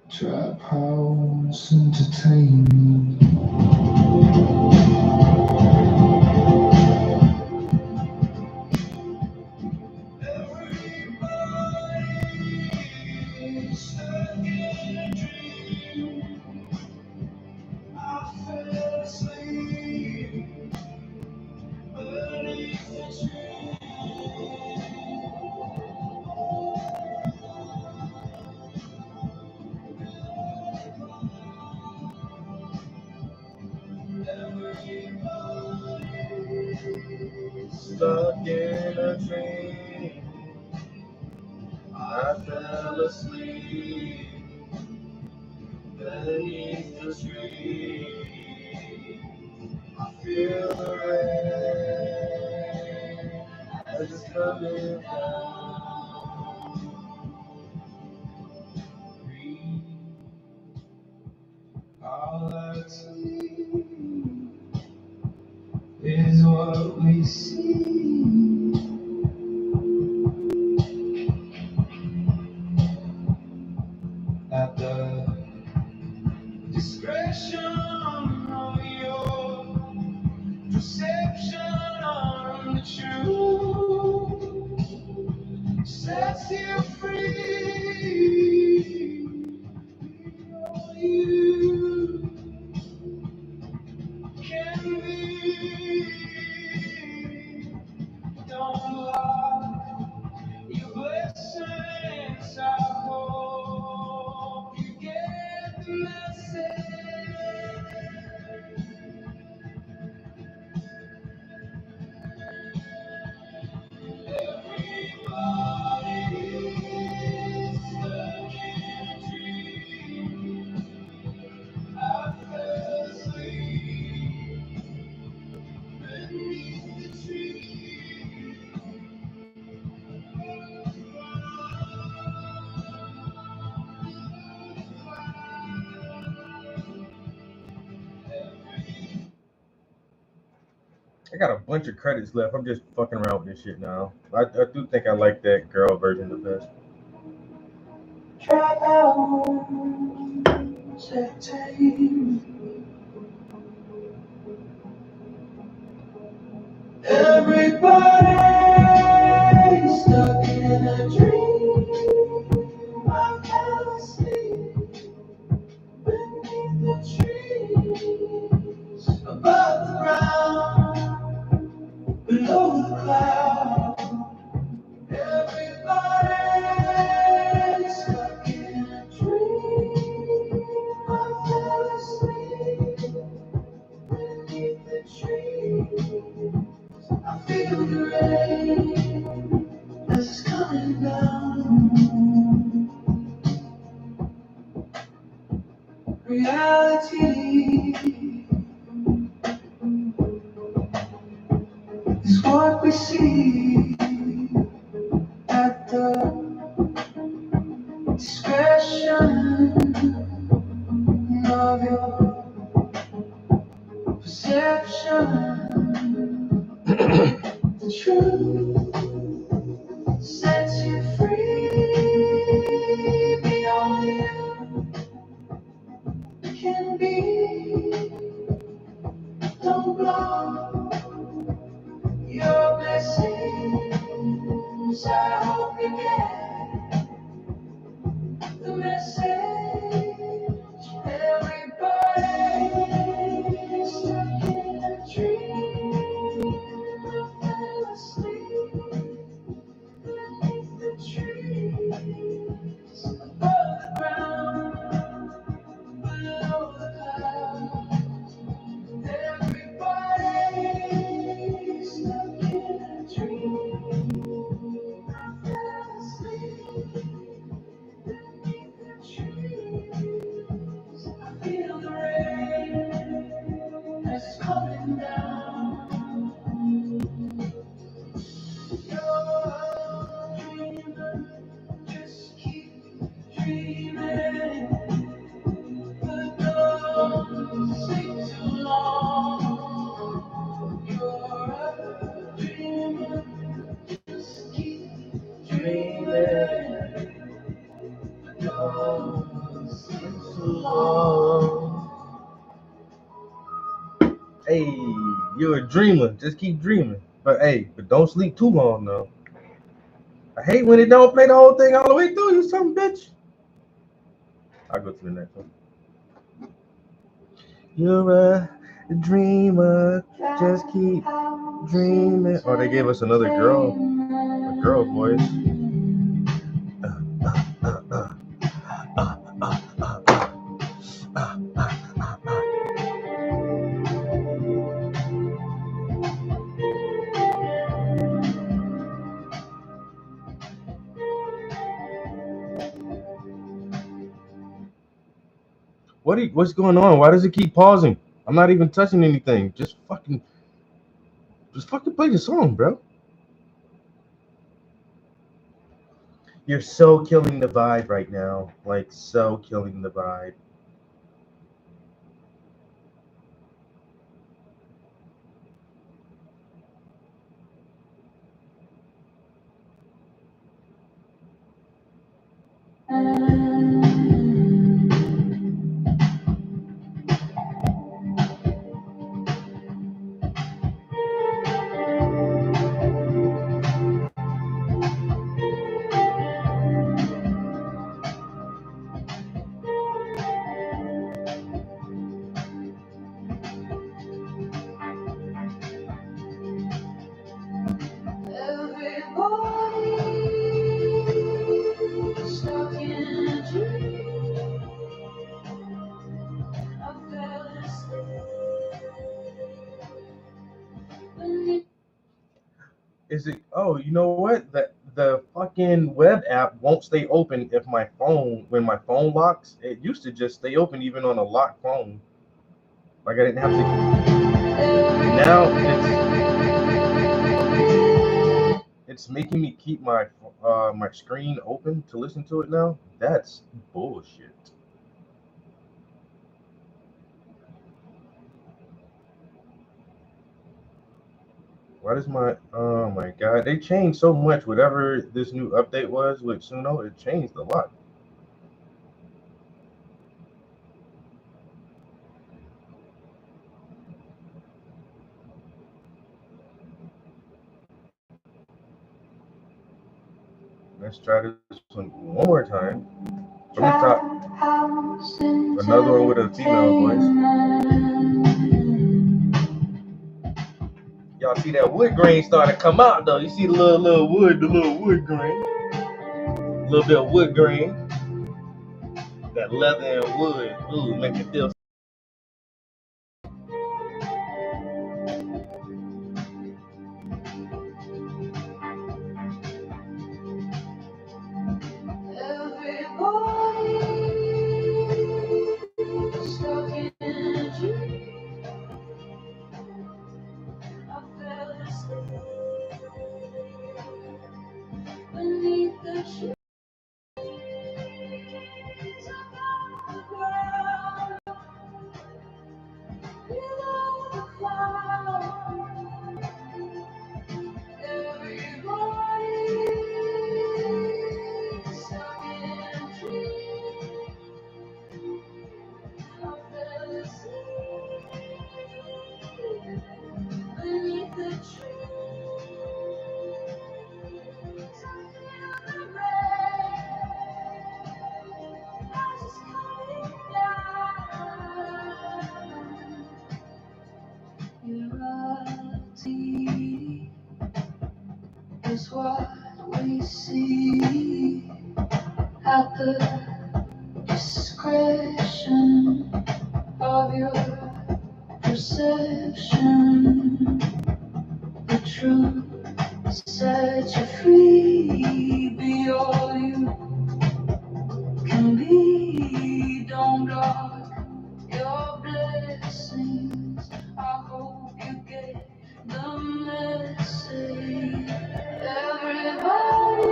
Trap House Entertainment. Stuck in a dream, I fell asleep beneath the tree. I feel the rain as it's coming down. All I see is what we see. At the discretion of your perception on the truth sets you free. You can be. Don't block your blessings. I hope you get the message. Everybody's stuck in a dream. I fell asleep beneath the tree. I got a bunch of credits left. I'm just fucking around with this shit now. I do think I like that girl version the best. Trap House Entertainment. Everybody's stuck in a dream. I fell asleep beneath the trees, above the ground, below the clouds. Everybody's stuck in a dream. I fell asleep beneath the trees. I feel the rain as it's coming down. Reality is what we see at the discretion of your perception. The truth sets you free. Beyond you can be. Don't block your blessings. I hope you get the message. Hey, you're a dreamer. Just keep dreaming. But hey, don't sleep too long though. I hate when it don't play the whole thing all the way through. You some bitch. I'll go to the next one. You're a dreamer. Just keep dreaming. Oh, they gave us another girl. A girl voice. What's going on? Why does it keep pausing? I'm not even touching anything. Just fucking play the song, bro. You're so killing the vibe right now. Like so killing the vibe. Everybody's stuck in a dream. I fell asleep. Is it? Oh, you know what? The fucking web app won't stay open if when my phone locks. It used to just stay open even on a locked phone. Like I didn't have to. Now it's making me keep my my screen open to listen to it now. That's bullshit. Why does oh my god, they changed so much. Whatever this new update was with Suno, it changed a lot. Let's try this one more time from the top. Another one with a female voice. Y'all see that wood grain starting to come out though. You see the little wood grain. A little bit of wood grain. That leather and wood. Ooh, make it feel. Everybody's stuck in a dream. I fell asleep beneath the trees above the ground, below the clouds. Everybody's stuck in a dream. I fell asleep beneath the trees. I feel the rain. I just coming down. Reality is what we see at the discretion of your perception. The truth set you free. Be all you can be. Don't block your blessings. I hope you get the message. Everybody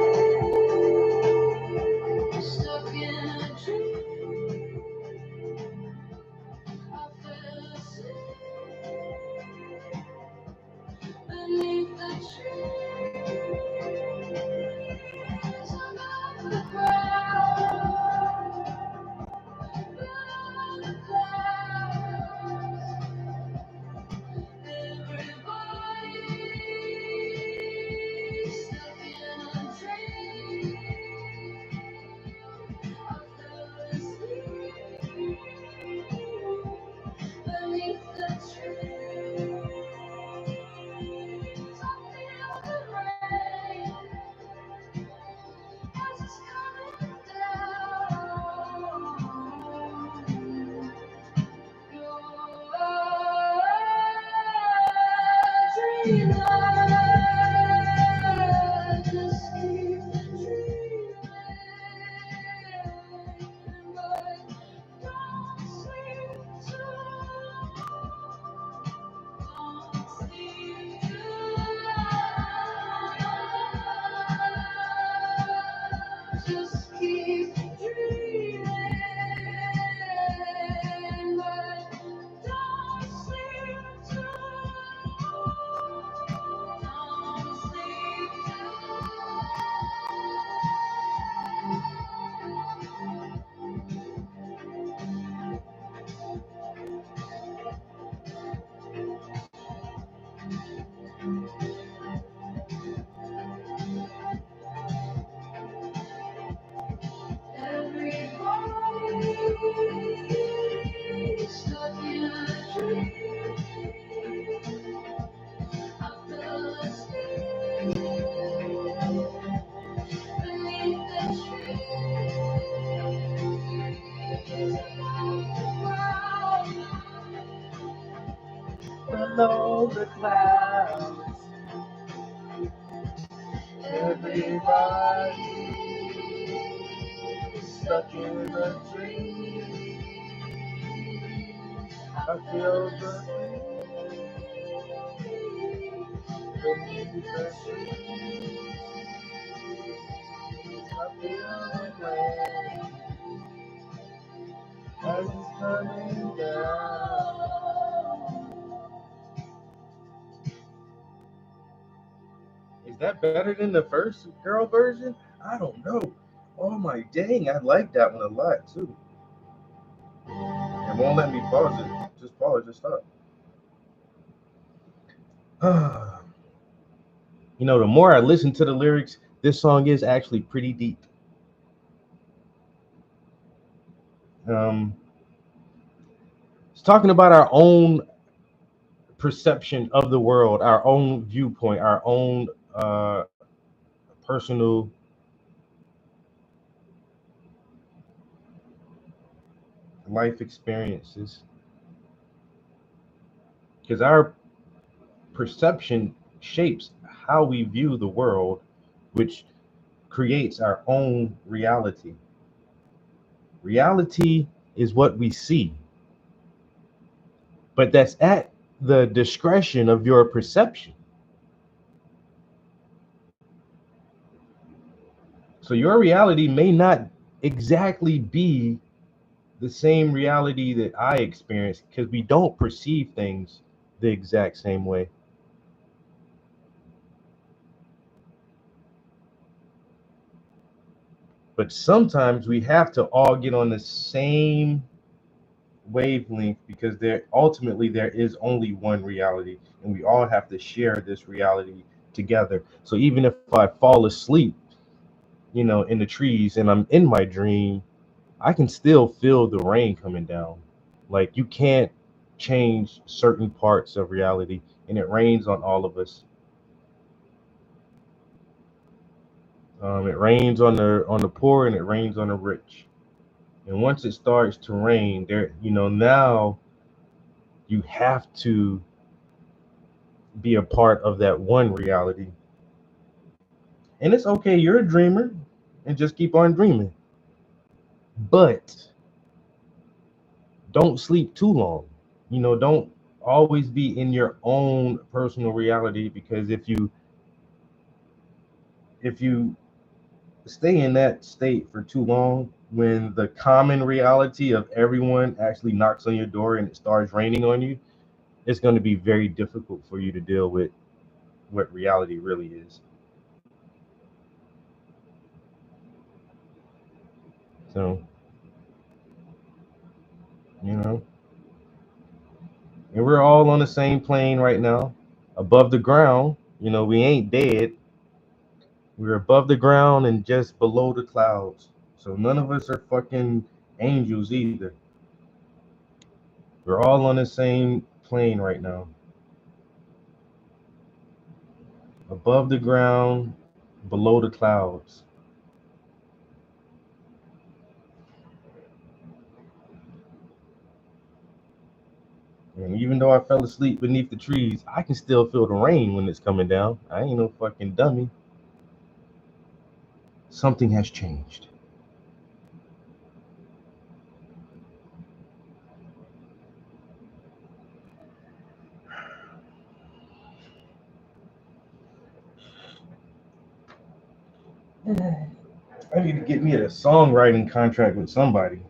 stuck in a dream. I fell asleep beneath the trees. below the clouds. Everybody stuck in a tree. I feel the beneath the tree. I feel the rain as it's coming down. Is that better than the first girl version? I don't know. Oh my dang, I like that one a lot too. It won't let me pause it. Just pause, just stop. You know, the more I listen to the lyrics, this song is actually pretty deep. It's talking about our own perception of the world, our own viewpoint, our own personal life experiences. Because our perception shapes how we view the world, which creates our own reality. Reality is what we see, but that's at the discretion of your perception. So your reality may not exactly be the same reality that I experience because we don't perceive things the exact same way. But sometimes we have to all get on the same wavelength because there is only one reality and we all have to share this reality together. So even if I fall asleep, you know, in the trees and I'm in my dream, I can still feel the rain coming down. Like you can't change certain parts of reality, and it rains on all of us. It rains on the poor and it rains on the rich. And once it starts to rain, there, you know, now you have to be a part of that one reality. And it's okay, you're a dreamer, and just keep on dreaming. But don't sleep too long. You know, don't always be in your own personal reality because if you stay in that state for too long, when the common reality of everyone actually knocks on your door and it starts raining on you, it's going to be very difficult for you to deal with what reality really is. So, you know, and we're all on the same plane right now, above the ground. You know, we ain't dead. We're above the ground and just below the clouds. So none of us are fucking angels either. We're all on the same plane right now. Above the ground, below the clouds. And even though I fell asleep beneath the trees, I can still feel the rain when it's coming down. I ain't no fucking dummy. Something has changed. I need to get me a songwriting contract with somebody.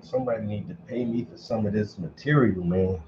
Somebody need to pay me for some of this material, man.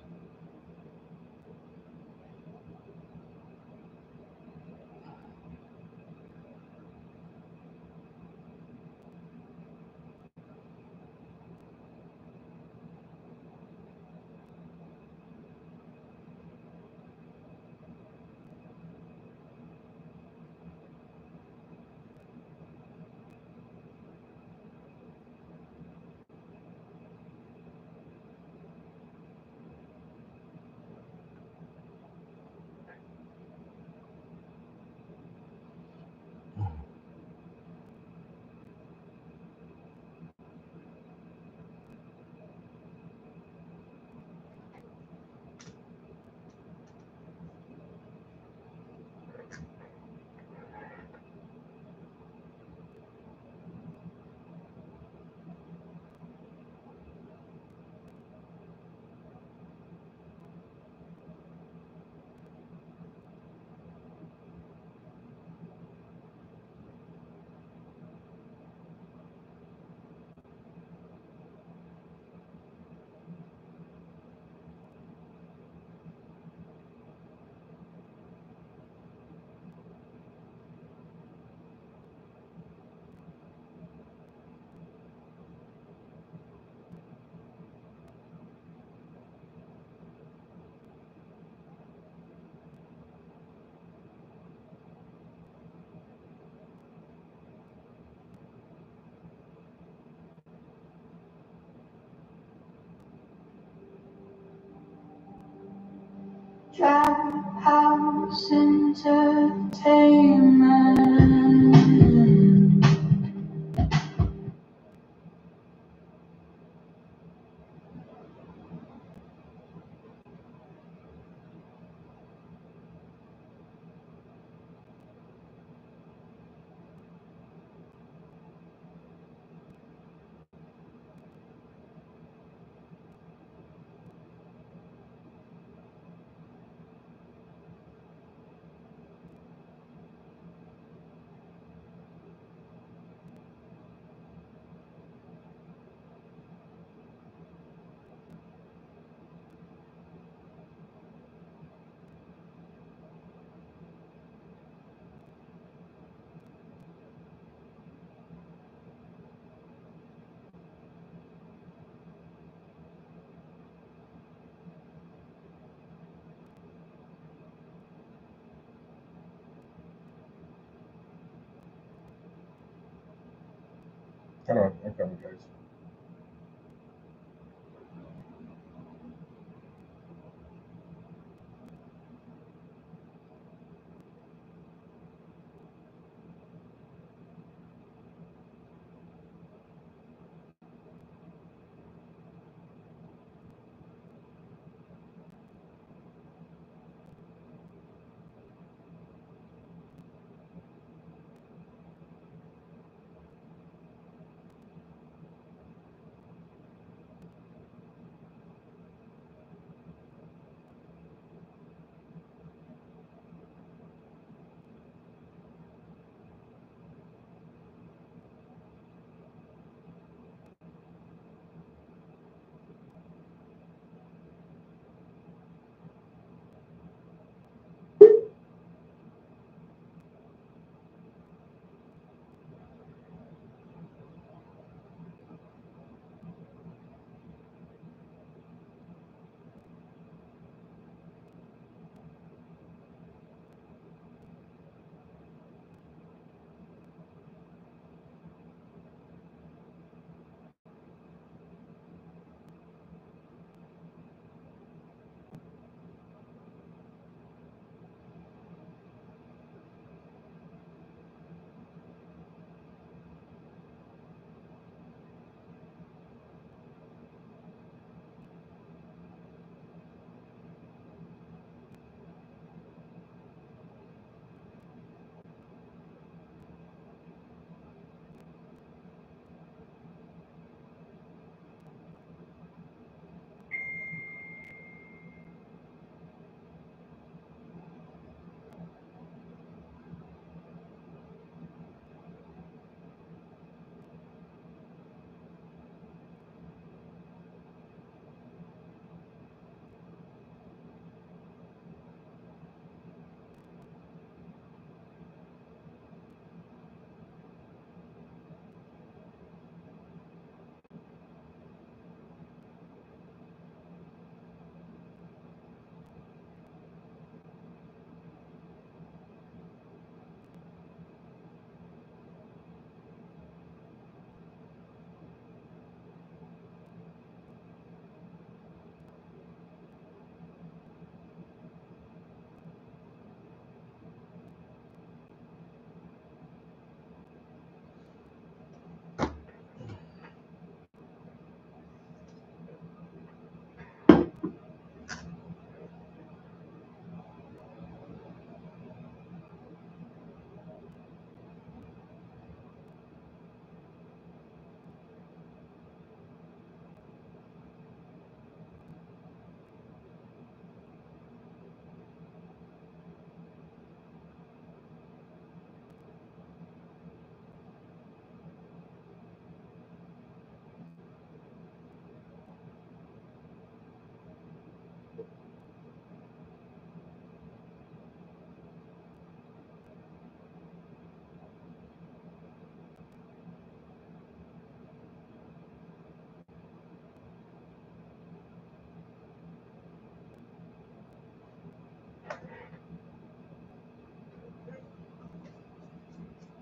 Flat House Entertainment. Hold on, I'm coming, guys.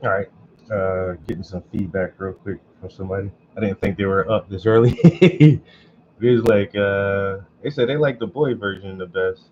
All right. Getting some feedback real quick from somebody. I didn't think they were up this early. It was like they said they like the boy version the best.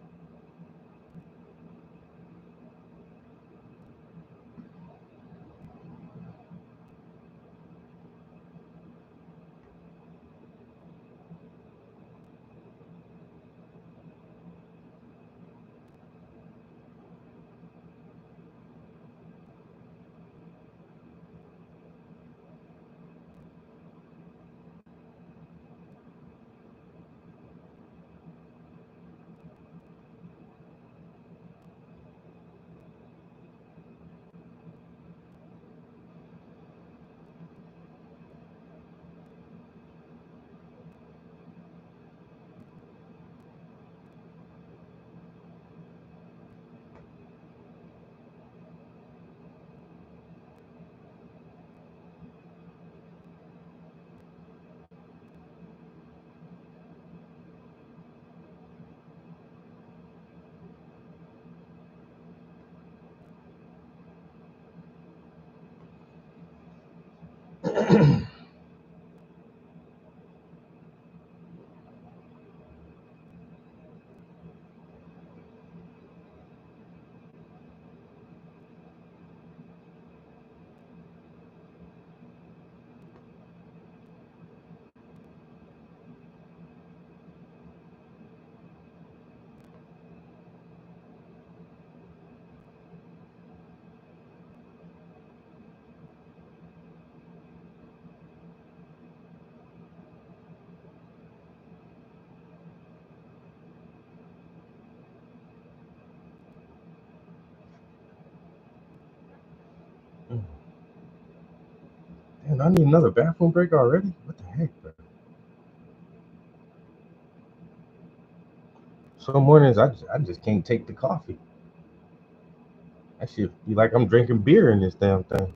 And I need another bathroom break already. What the heck, bro? Some mornings I just can't take the coffee. That shit be like I'm drinking beer in this damn thing.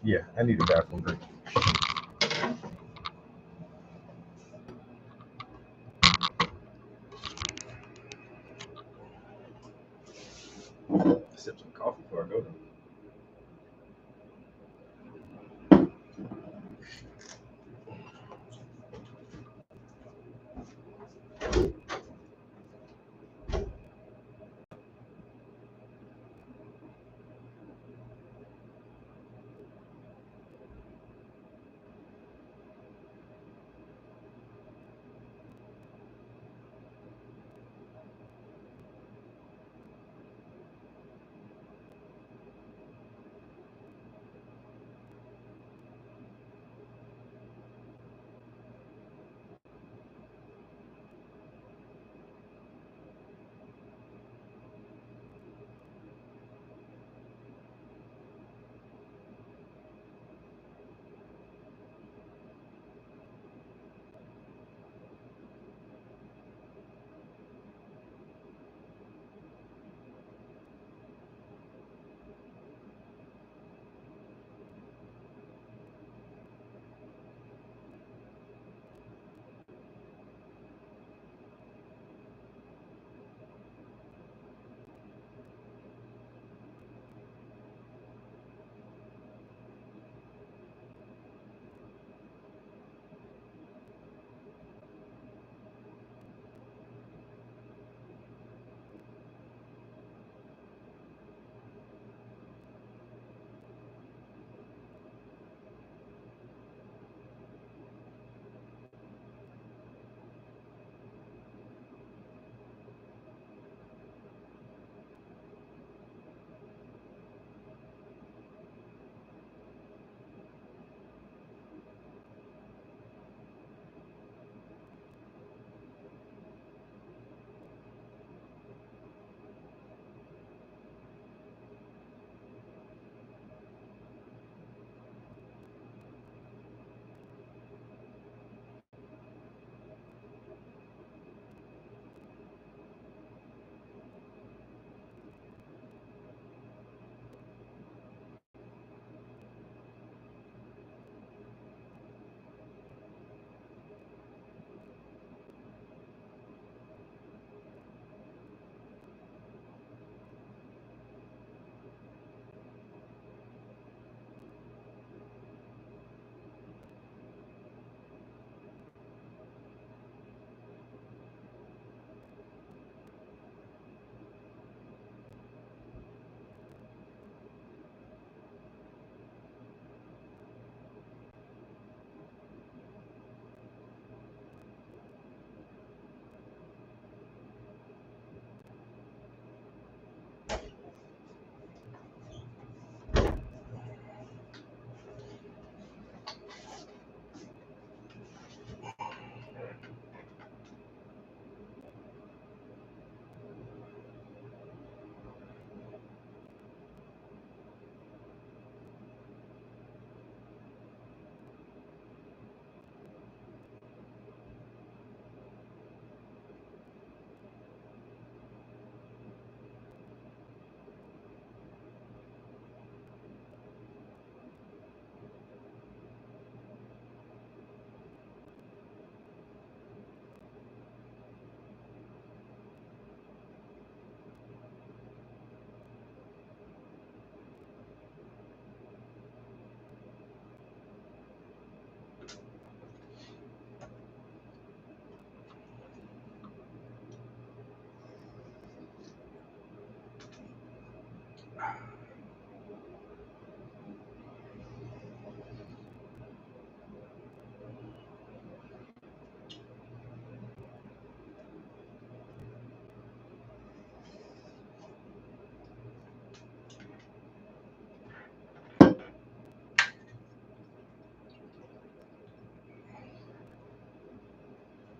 Yeah, I need a bathroom break. Sip some coffee before I go though.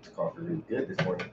This coffee really good this morning.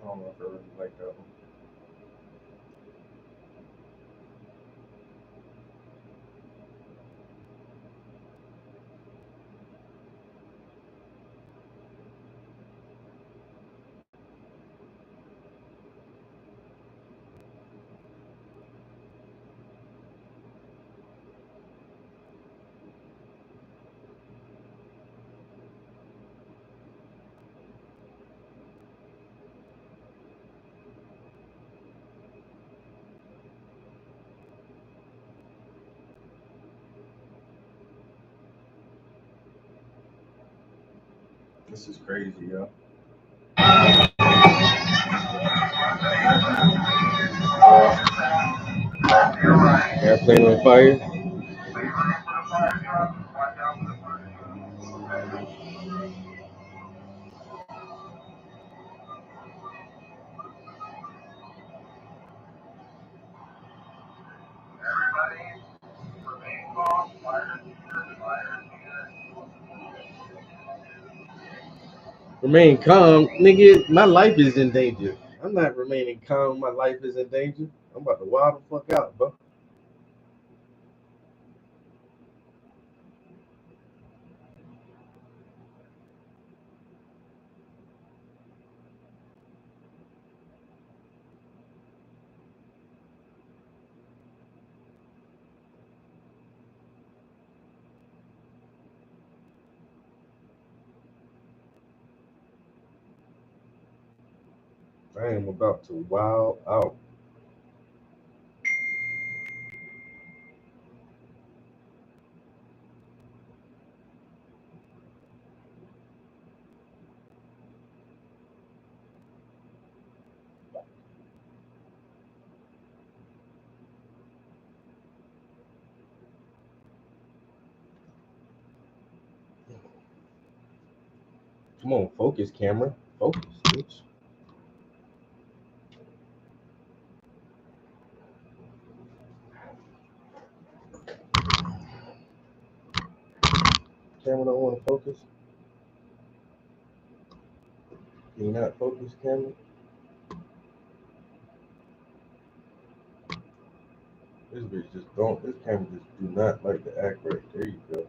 I don't know if I really like that one. This is crazy, yo. Airplane on fire. Remain calm, nigga. My life is in danger. I'm not remaining calm. My life is in danger. I'm about to wild the fuck out, bro. I am about to wild out. Come on, focus, camera. Focus, bitch. Camera don't want to focus. Can you not focus, camera? This bitch just don't. This camera just do not like to act right. There you go.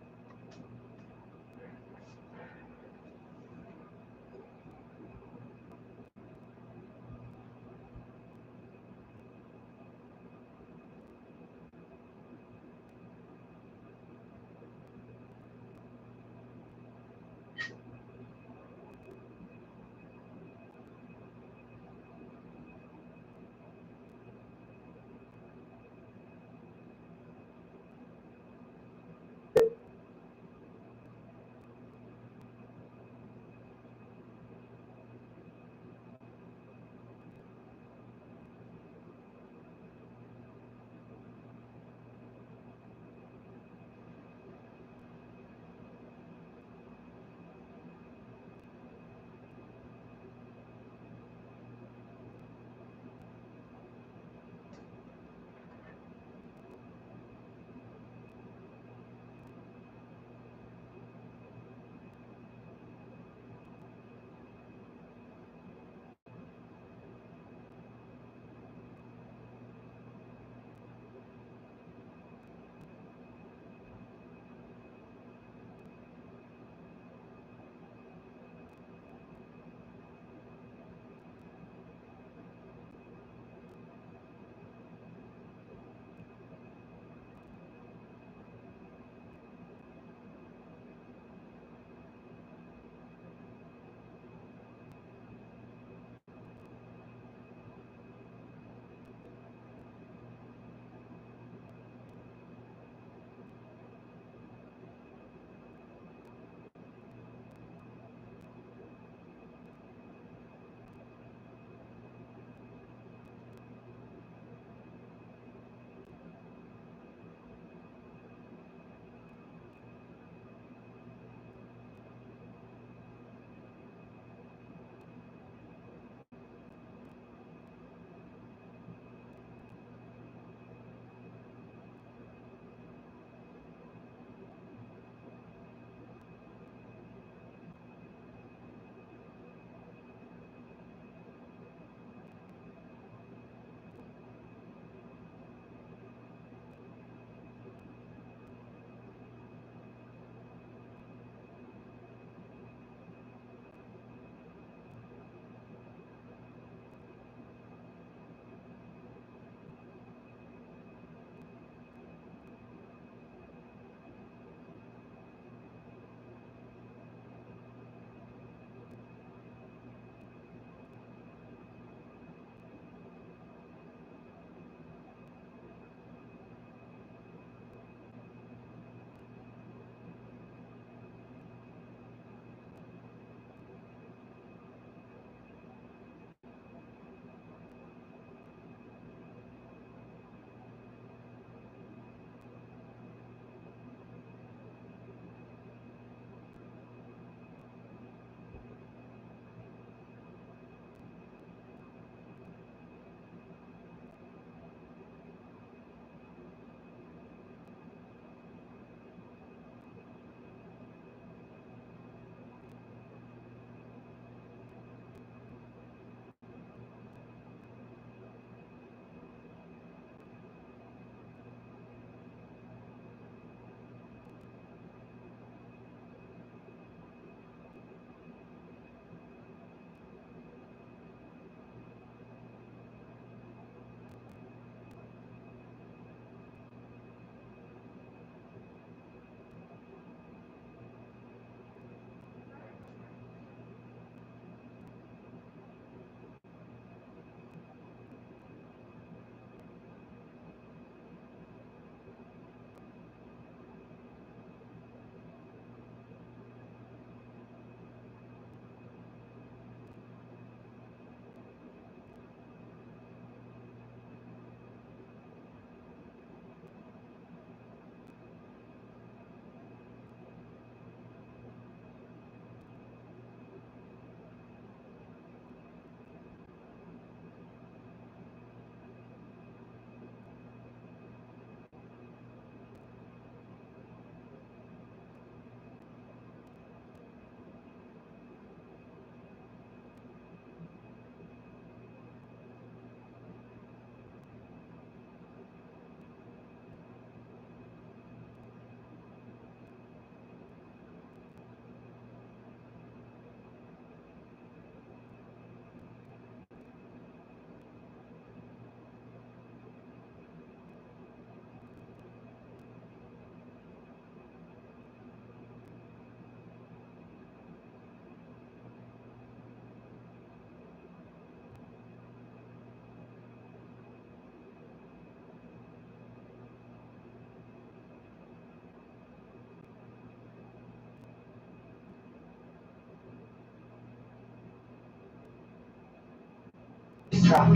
stop.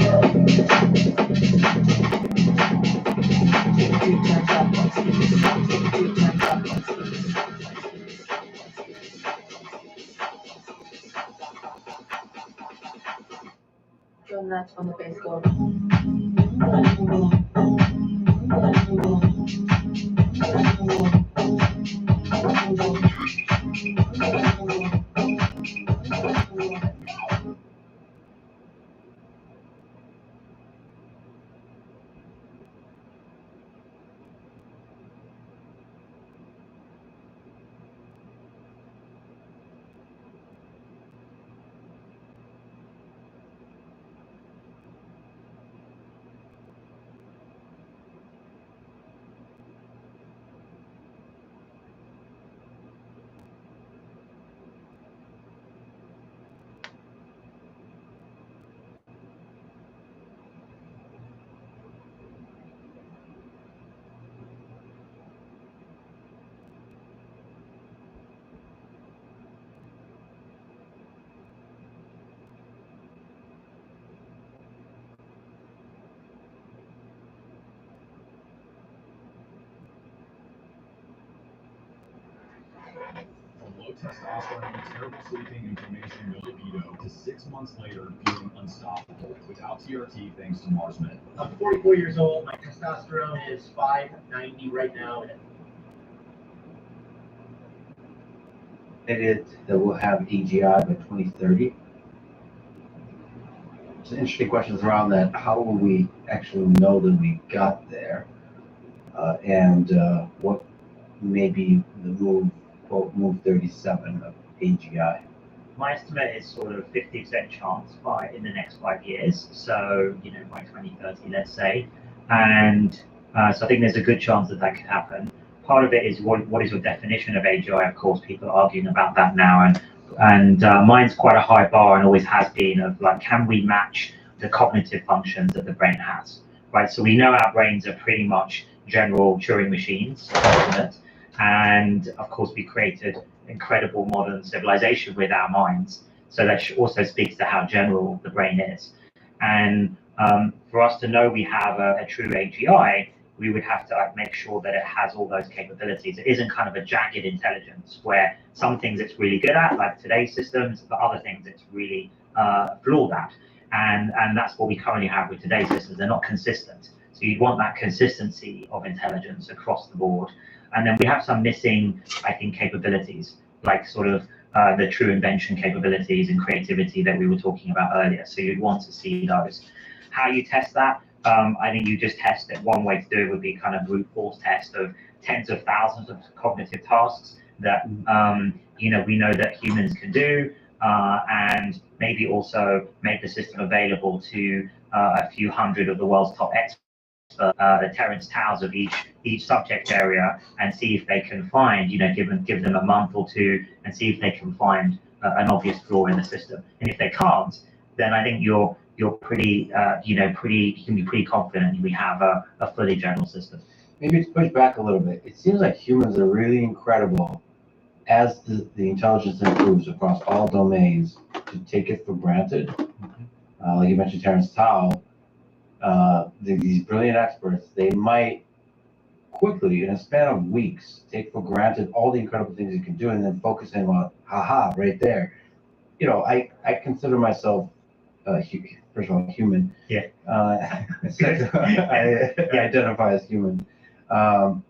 Take 2 turns up on speed, stop. Take 2 turns up on speed, stop. Go nuts on the bass go. From low testosterone, terrible sleeping, inflammation, no libido, to 6 months later feeling unstoppable without TRT thanks to Mars Med. I'm 44 years old. My testosterone is 590 right now. It that we'll have AGI by 2030. Some interesting questions around that. How will we actually know that we got there? And what may be the move 37 of AGI? My estimate is sort of 50% chance in the next 5 years. So, by 2030, let's say. And so I think there's a good chance that could happen. Part of it is what is your definition of AGI? Of course, people are arguing about that now. And mine's quite a high bar and always has been of like, can we match the cognitive functions that the brain has, right? So we know our brains are pretty much general Turing machines, and of course we created incredible modern civilization with our minds. So that also speaks to how general the brain is. And for us to know we have a true AGI, we would have to make sure that it has all those capabilities. It isn't kind of a jagged intelligence where some things it's really good at, like today's systems, but other things it's really flawed at. And that's what we currently have with today's systems. They're not consistent. So you'd want that consistency of intelligence across the board. And then we have some missing, I think, capabilities, like sort of the true invention capabilities and creativity that we were talking about earlier. So you'd want to see those. How you test that? I think you just test it. One way to do it would be kind of brute force test of tens of thousands of cognitive tasks that we know that humans can do, and maybe also make the system available to a few hundred of the world's top experts, the Terence Taos of each subject area, and see if they can find, give them a month or two and see if they can find an obvious flaw in the system. And if they can't, then I think you're pretty, you can be pretty confident we have a fully general system. Maybe to push back a little bit, it seems like humans are really incredible as the intelligence improves across all domains to take it for granted. Like you mentioned, Terence Tao, these brilliant experts, they might quickly, in a span of weeks, take for granted all the incredible things you can do and then focus in on, haha, right there. I consider myself first of all, human. Yeah. I identify as human. Some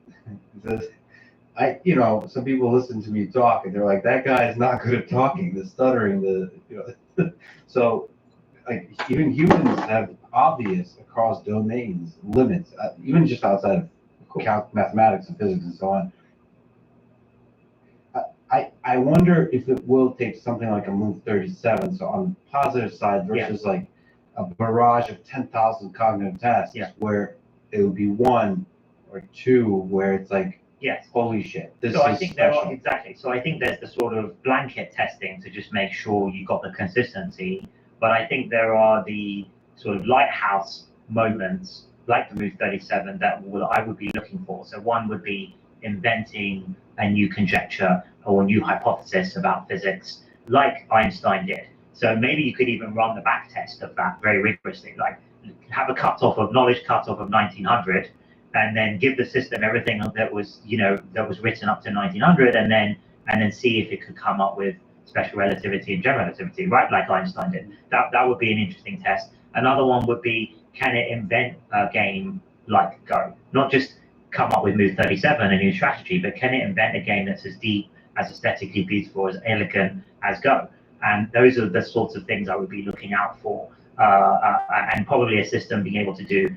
people listen to me talk and they're like, that guy is not good at talking, the stuttering, So, like, even humans have obvious across domains limits, even just outside of mathematics and physics and so on. I wonder if it will take something like a Move 37, so on the positive side versus like a barrage of 10,000 cognitive tasks, where it would be 1 or 2 where it's like, holy shit, this is I think special. exactly. So I think there's the sort of blanket testing to just make sure you got the consistency, but I think there are the sort of lighthouse moments like the Move 37 that I would be looking for. So one would be inventing a new conjecture or a new hypothesis about physics, like Einstein did. So maybe you could even run the back test of that very rigorously, like have a knowledge cutoff of 1900, and then give the system everything that was, that was written up to 1900, and then see if it could come up with special relativity and general relativity, right? Like Einstein did. That would be an interesting test. Another one would be, can it invent a game like Go? Not just come up with Move 37, a new strategy, but can it invent a game that's as deep, as aesthetically beautiful, as elegant as Go? And those are the sorts of things I would be looking out for, and probably a system being able to do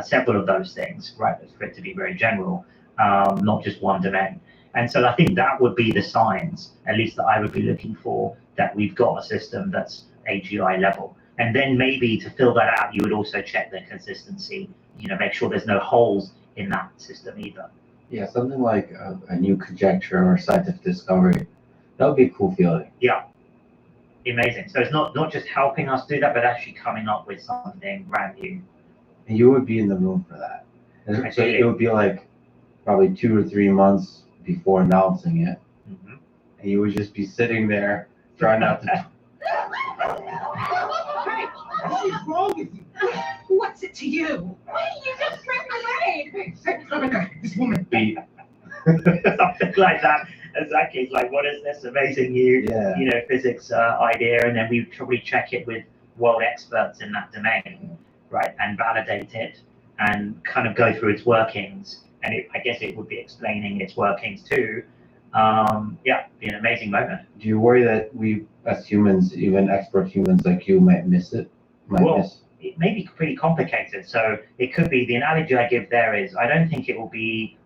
several of those things, right? For it to be very general, not just one domain. And so I think that would be the signs, at least that I would be looking for, that we've got a system that's AGI level. And then maybe to fill that out, you would also check the consistency, make sure there's no holes in that system either. Yeah, something like a new conjecture or scientific discovery. That would be a cool feeling. Yeah, amazing. So it's not just helping us do that, but actually coming up with something brand new. And you would be in the room for that. And so it would be like probably 2 or 3 months before announcing it. Mm-hmm. And you would just be sitting there trying not to. What is wrong with you? What's it to you? You just threatened the raid. This woman. Something like that. Exactly. It's like, what is this amazing new, physics idea? And then we probably check it with world experts in that domain, right? And validate it and kind of go through its workings. And I guess it would be explaining its workings too. Be an amazing moment. Do you worry that we, as humans, even expert humans like you, might miss it? It may be pretty complicated. So it could be, the analogy I give there is, I don't think it will be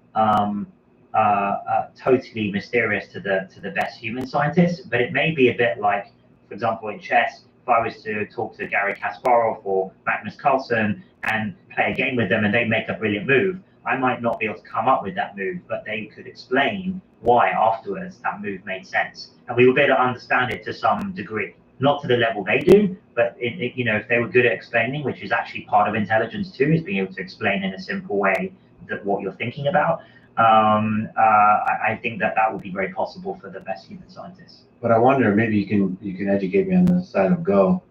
totally mysterious to the best human scientists, but it may be a bit like, for example, in chess, if I was to talk to Garry Kasparov or Magnus Carlsen and play a game with them and they make a brilliant move, I might not be able to come up with that move, but they could explain why afterwards that move made sense. And we would be able to understand it to some degree. Not to the level they do, but if they were good at explaining, which is actually part of intelligence too, is being able to explain in a simple way that what you're thinking about. I think that would be very possible for the best human scientists. But I wonder, maybe you can educate me on the side of Go.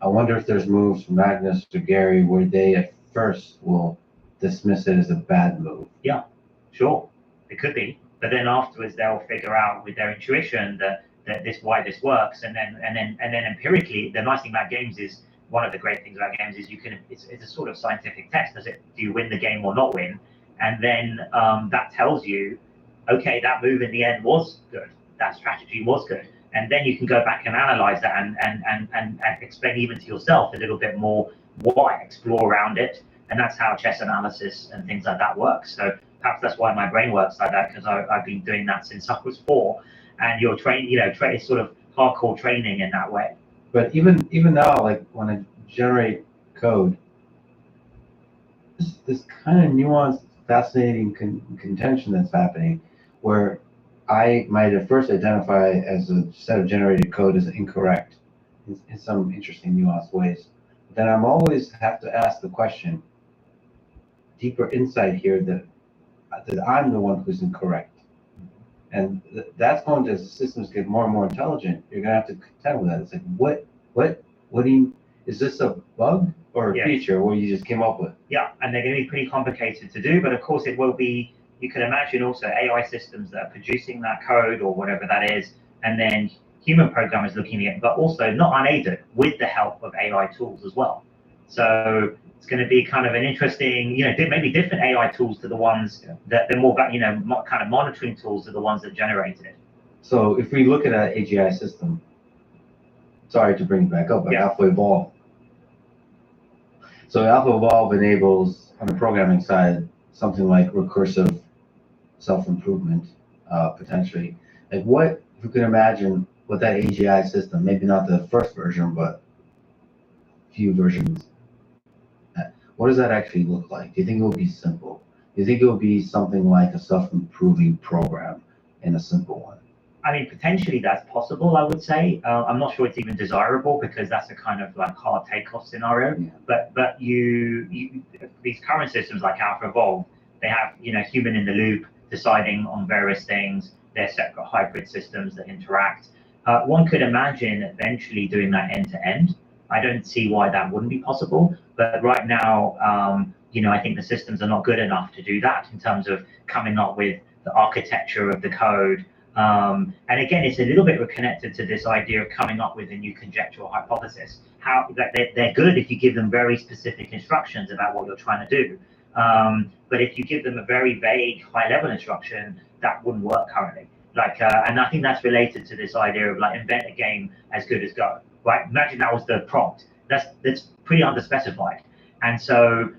I wonder if there's moves from Magnus to Gary where they at first will dismiss it as a bad move. Yeah, sure, it could be. But then afterwards they'll figure out with their intuition that why this works, and then empirically, the nice thing about games is, one of the great things about games is it's a sort of scientific test. Do you win the game or not win? And then that tells you, okay, that move in the end was good, that strategy was good, and then you can go back and analyze that and explain even to yourself a little bit more why, explore around it, and that's how chess analysis and things like that works. So perhaps that's why my brain works like that, because I've been doing that since I was 4. And you're trained, it's sort of hardcore training in that way. But even now, like when I generate code, this kind of nuanced, fascinating contention that's happening, where I might at first identify as a set of generated code as incorrect in some interesting, nuanced ways. But then I'm always have to ask the question, deeper insight here that I'm the one who's incorrect. And that's going to, as systems get more and more intelligent, you're going to have to contend with that. It's like, what do you, is this a bug or a feature what you just came up with? Yeah, and they're going to be pretty complicated to do, but of course it will be, you can imagine also AI systems that are producing that code or whatever that is, and then human programmers looking at it, but also not unaided with the help of AI tools as well. So it's going to be kind of an interesting, maybe different AI tools to the ones that they're more, kind of monitoring tools to the ones that generated it. So if we look at an AGI system, sorry to bring it back up, but AlphaEvolve. So AlphaEvolve enables, on the programming side, something like recursive self-improvement, potentially. Like what, if you can imagine what that AGI system, maybe not the first version, but a few versions, what does that actually look like? Do you think it will be simple? Do you think it will be something like a self-improving program in a simple one? I mean, potentially that's possible, I would say. I'm not sure it's even desirable because that's a kind of like hard takeoff scenario. Yeah. But these current systems like AlphaEvolve, they have, human in the loop deciding on various things. They're separate hybrid systems that interact. One could imagine eventually doing that end to end. I don't see why that wouldn't be possible, but right now, I think the systems are not good enough to do that in terms of coming up with the architecture of the code. And again, it's a little bit connected to this idea of coming up with a new conjectural hypothesis. How that they're good if you give them very specific instructions about what you're trying to do. But if you give them a very vague, high-level instruction, that wouldn't work currently. And I think that's related to this idea of invent a game as good as Go. Right? Imagine that was the prompt. That's pretty underspecified, and so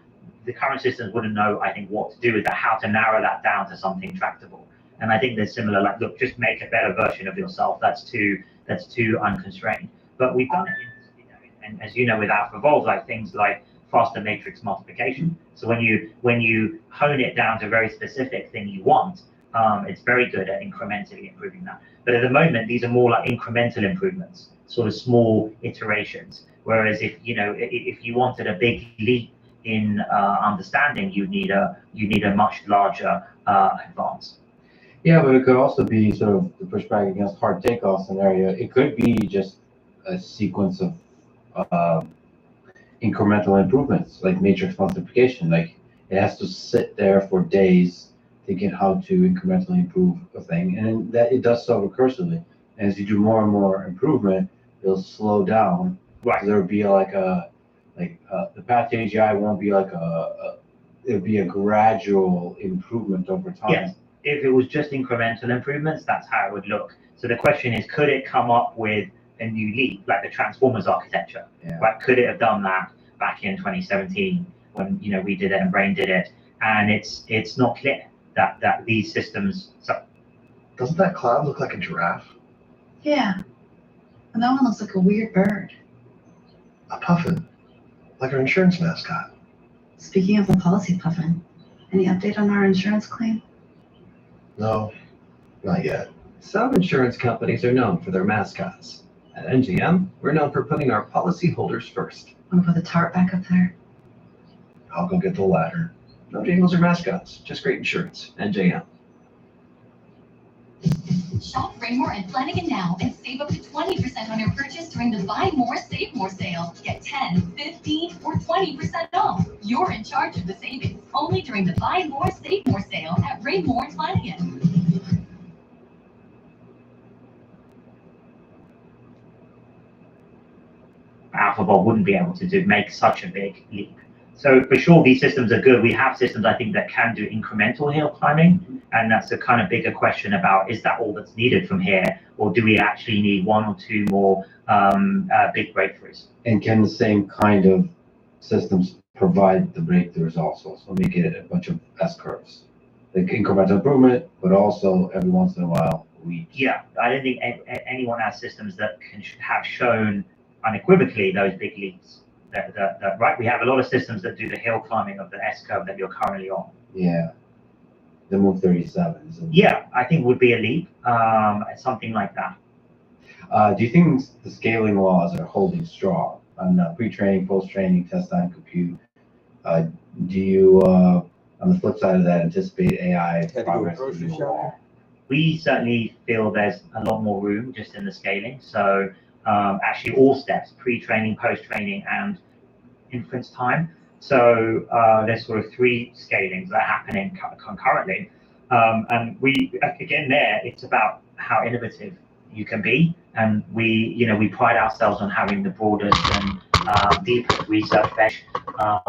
the current systems wouldn't know, I think, what to do with that, how to narrow that down to something tractable. And I think there's similar, look, just make a better version of yourself. That's too unconstrained. But we've done it, and as you know, with AlphaVold, things like faster matrix multiplication. So when you hone it down to a very specific thing you want, it's very good at incrementally improving that. But at the moment, these are more like incremental improvements, sort of small iterations. Whereas if you wanted a big leap in understanding, you need a much larger advance. Yeah, but it could also be sort of the pushback against hard takeoff scenario. It could be just a sequence of incremental improvements, like matrix multiplication. Like it has to sit there for days thinking how to incrementally improve a thing, and that it does so recursively. And as you do more and more improvement, it'll slow down. Right. So there would be the path to AGI won't be it'll be a gradual improvement over time. Yes. If it was just incremental improvements, that's how it would look. So the question is, could it come up with a new leap, like the Transformers architecture? Yeah. Right? Could it have done that back in 2017 when we did it and Brain did it? And it's not clear that these systems. So, doesn't that cloud look like a giraffe? Yeah. And that one looks like a weird bird. A puffin, like our insurance mascot. Speaking of the policy puffin, any update on our insurance claim? No, not yet. Some insurance companies are known for their mascots. At NGM, we're known for putting our policyholders first. Want to put the tarp back up there? I'll go get the ladder. No jingles or mascots, just great insurance. NJM. Shop Raymore and Flanagan now and save up to 20% on your purchase during the Buy More, Save More sale. Get 10, 15, or 20% off. You're in charge of the savings. Only during the Buy More, Save More sale at Raymore and Flanagan. AlphaVold wouldn't be able to make such a big leap. So for sure, these systems are good. We have systems, I think, that can do incremental hill climbing, and that's a kind of bigger question about, is that all that's needed from here, or do we actually need one or two more big breakthroughs? And can the same kind of systems provide the breakthroughs also? So make it a bunch of S-curves, like incremental improvement, but also every once in a while leaps. Yeah, I don't think anyone has systems that can have shown unequivocally those big leaps. Right, we have a lot of systems that do the hill climbing of the S-curve that you're currently on. Yeah, the Move 37. Yeah, I think would be a leap, something like that. Do you think the scaling laws are holding strong on pre-training, post-training, test time, compute? Do you, on the flip side of that, anticipate AI progress? We certainly feel there's a lot more room just in the scaling. So actually all steps, pre-training, post-training, and inference time. So there's sort of three scalings that are happening concurrently. And it's about how innovative you can be. And we pride ourselves on having the broadest and deepest research bench.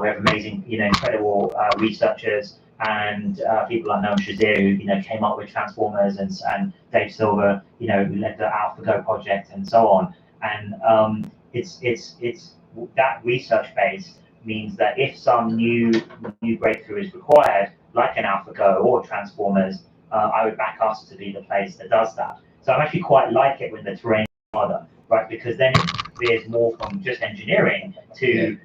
We have amazing, incredible researchers and people like Noam Shazir, who came up with Transformers, and Dave Silver, who led the AlphaGo project, and so on. And it's that research base means that if some new breakthrough is required, like an AlphaGo or Transformers, I would back us to be the place that does that. So I actually quite like it when the terrain is harder, right? Because then it veers more from just engineering to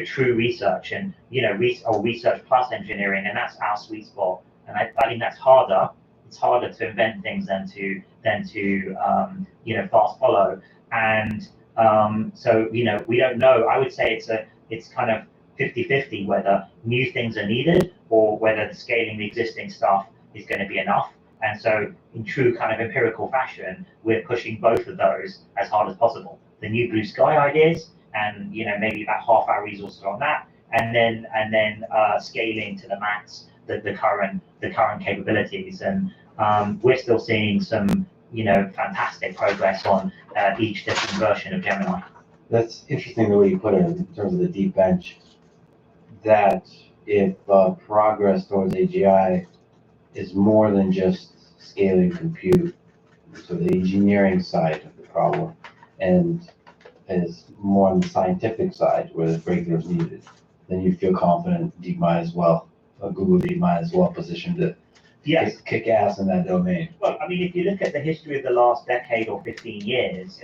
true research, and research plus engineering, and that's our sweet spot. And I think that's harder. It's harder to invent things than to fast follow. And so we don't know. I would say it's kind of 50-50 whether new things are needed or whether scaling the existing stuff is going to be enough. And so in true kind of empirical fashion, we're pushing both of those as hard as possible. The new blue sky ideas, and maybe about half our resources on that, and then scaling to the max the current capabilities. And we're still seeing some fantastic progress on each different version of Gemini. That's interesting the way you put it in terms of the deep bench. That if progress towards AGI is more than just scaling compute, so the engineering side of the problem, and is more on the scientific side where the breakthrough is needed, then you feel confident DeepMind as well, Google DeepMind is well positioned to kick ass in that domain. Well, I mean, if you look at the history of the last decade or 15 years,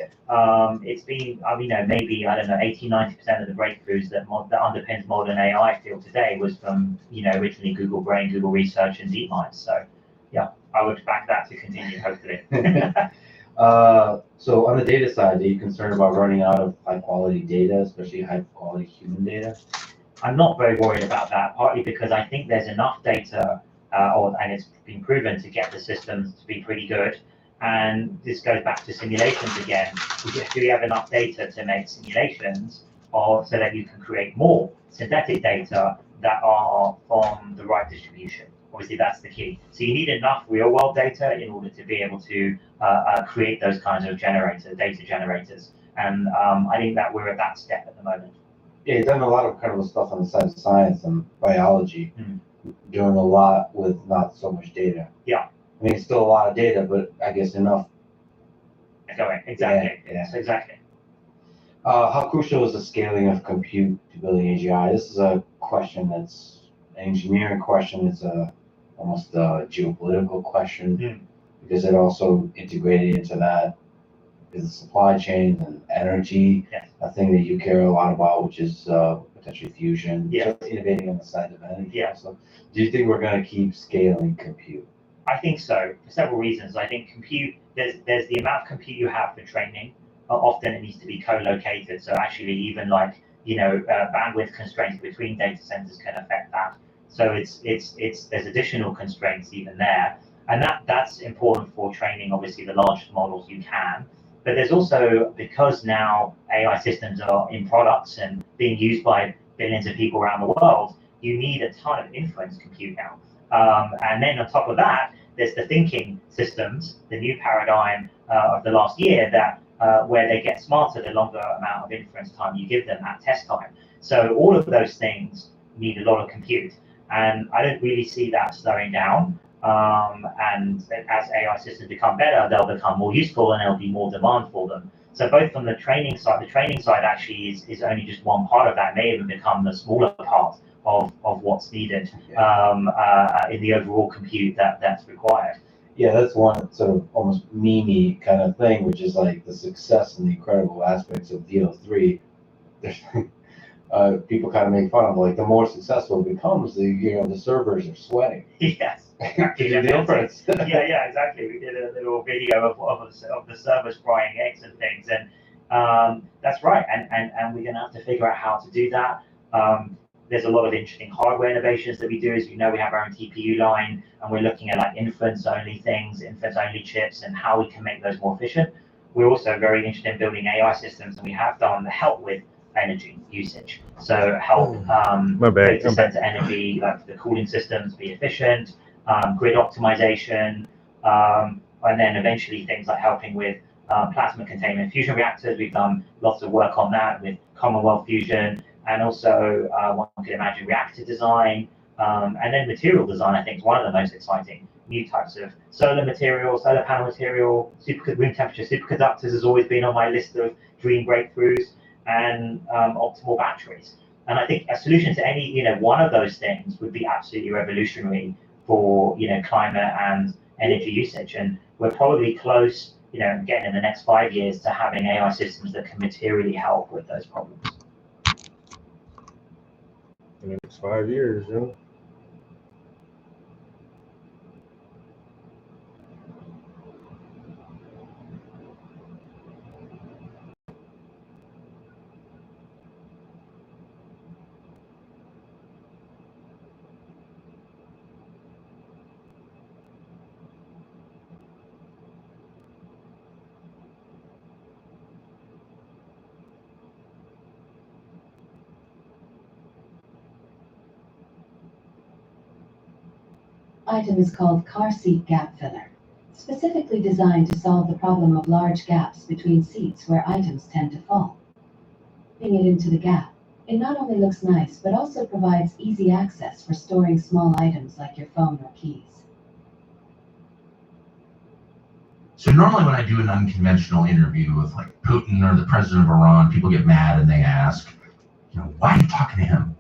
it's been, maybe, I don't know, 80-90% of the breakthroughs that underpins modern AI field today was from, originally Google Brain, Google Research, and DeepMind. So, yeah, I would back that to continue, hopefully. So on the data side, are you concerned about running out of high quality data, especially high quality human data? I'm not very worried about that, partly because I think there's enough data, and it's been proven to get the systems to be pretty good. And this goes back to simulations again. Do you have enough data to make simulations, or so that you can create more synthetic data that are from the right distribution? Obviously, that's the key. So you need enough real-world data in order to be able to create those kinds of data generators. And I think that we're at that step at the moment. Yeah, you've done a lot of incredible stuff on the side of science and biology, doing a lot with not so much data. Yeah. I mean, it's still a lot of data, but I guess enough. Exactly. Yeah. Exactly. How crucial is the scaling of compute to building AGI? This is a question that's an engineering question. It's almost a geopolitical question because it also integrated into that is the supply chain and energy, a thing that you care a lot about, which is potentially fusion. Yeah. So it's innovating on the side of energy. Yeah. So do you think we're going to keep scaling compute? I think so, for several reasons. I think compute, there's the amount of compute you have for training. Often it needs to be co-located. So actually even bandwidth constraints between data centers can affect that. So there's additional constraints even there. And that's important for training, obviously, the largest models you can. But there's also, because now AI systems are in products and being used by billions of people around the world, you need a ton of inference compute now. And then on top of that, there's the thinking systems, the new paradigm of the last year that where they get smarter the longer amount of inference time you give them at test time. So all of those things need a lot of compute. And I don't really see that slowing down. And as AI systems become better, they'll become more useful and there'll be more demand for them. So both from the training side actually is only just one part of that, may even become the smaller part of what's needed in the overall compute that's required. Yeah, that's one sort of almost meme-y kind of thing, which is like the success and the incredible aspects of DL3. People kind of make fun of, like, the more successful it becomes, the servers are sweating. Yes. Exactly. The inference. yeah, exactly. We did a little video of the servers frying eggs and things, and that's right. And we're going to have to figure out how to do that. There's a lot of interesting hardware innovations that we do. As you know, we have our own TPU line, and we're looking at like inference-only things, inference-only chips, and how we can make those more efficient. We're also very interested in building AI systems, and we have done the help with energy usage. So help data center energy, like the cooling systems, be efficient, grid optimization, and then eventually things like helping with plasma containment fusion reactors. We've done lots of work on that with Commonwealth Fusion, and also one could imagine reactor design, and then material design. I think is one of the most exciting new types of solar material, solar panel material. Room temperature superconductors has always been on my list of dream breakthroughs, and optimal batteries. And I think a solution to any one of those things would be absolutely revolutionary for climate and energy usage. And we're probably close, again in the next 5 years, to having AI systems that can materially help with those problems. In the next 5 years, item is called car seat gap filler, specifically designed to solve the problem of large gaps between seats where items tend to fall. Putting it into the gap, it not only looks nice, but also provides easy access for storing small items like your phone or keys. So normally when I do an unconventional interview with like Putin or the president of Iran, people get mad and they ask, why are you talking to him?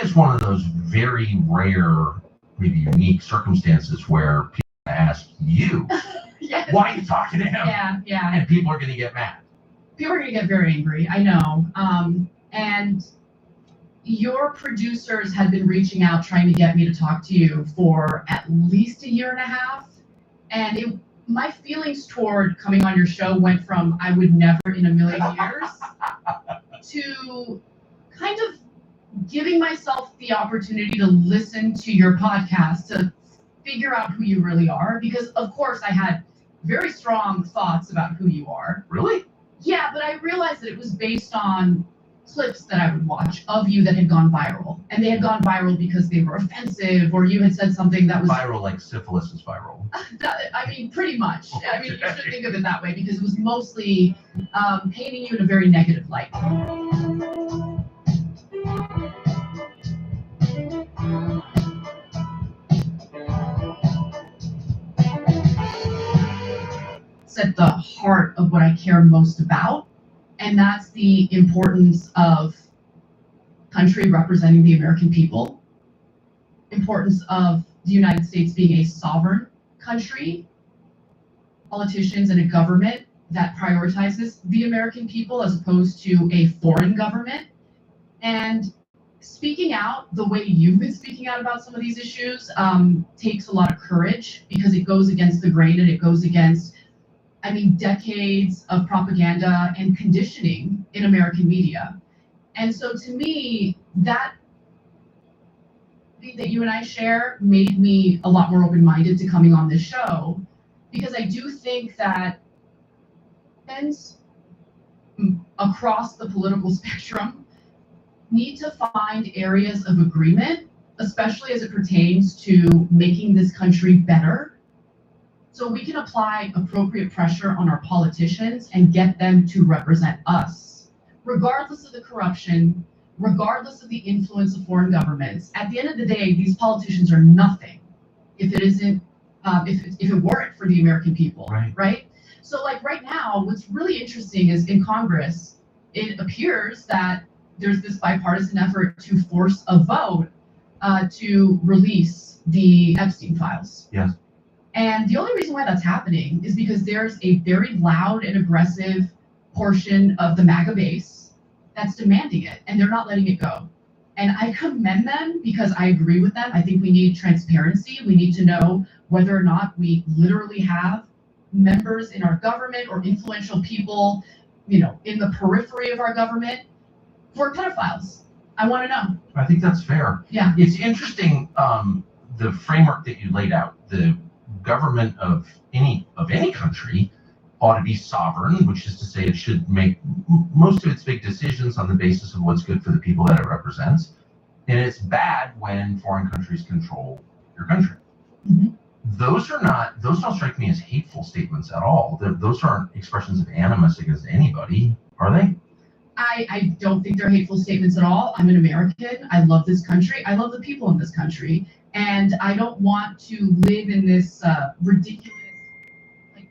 It's one of those very rare, maybe unique circumstances where people ask you, Yes. why are you talking to him? Yeah. And people are going to get mad. People are going to get very angry, I know. And your producers had been reaching out trying to get me to talk to you for at least a year and a half. And my feelings toward coming on your show went from I would never in a million years to kind of giving myself the opportunity to listen to your podcast to figure out who you really are. Because, of course, I had very strong thoughts about who you are. Really? Yeah, but I realized that it was based on clips that I would watch of you that had gone viral. And they had gone viral because they were offensive, or you had said something that was viral, like syphilis is viral. I mean, pretty much. I mean, you should think of it that way because it was mostly painting you in a very negative light. It's at the heart of what I care most about, and that's the importance of country representing the American people, importance of the United States being a sovereign country, politicians and a government that prioritizes the American people as opposed to a foreign government, and speaking out the way you've been speaking out about some of these issues takes a lot of courage because it goes against the grain and it goes against, I mean, decades of propaganda and conditioning in American media. And so to me, that you and I share made me a lot more open-minded to coming on this show, because I do think that friends across the political spectrum need to find areas of agreement, especially as it pertains to making this country better, so we can apply appropriate pressure on our politicians and get them to represent us, regardless of the corruption, regardless of the influence of foreign governments. At the end of the day, these politicians are nothing if it isn't, if it weren't for the American people, right? So like right now, what's really interesting is in Congress, it appears that there's this bipartisan effort to force a vote to release the Epstein files. Yes. And the only reason why that's happening is because there's a very loud and aggressive portion of the MAGA base that's demanding it, and they're not letting it go. And I commend them because I agree with them. I think we need transparency. We need to know whether or not we literally have members in our government or influential people, in the periphery of our government who are pedophiles. I want to know. I think that's fair. Yeah. It's interesting, the framework that you laid out. The government of any country ought to be sovereign, which is to say it should make most of its big decisions on the basis of what's good for the people that it represents. And it's bad when foreign countries control your country. Mm-hmm. Those don't strike me as hateful statements at all. Those aren't expressions of animus against anybody, are they? I don't think they're hateful statements at all. I'm an American. I love this country. I love the people in this country. And I don't want to live in this ridiculous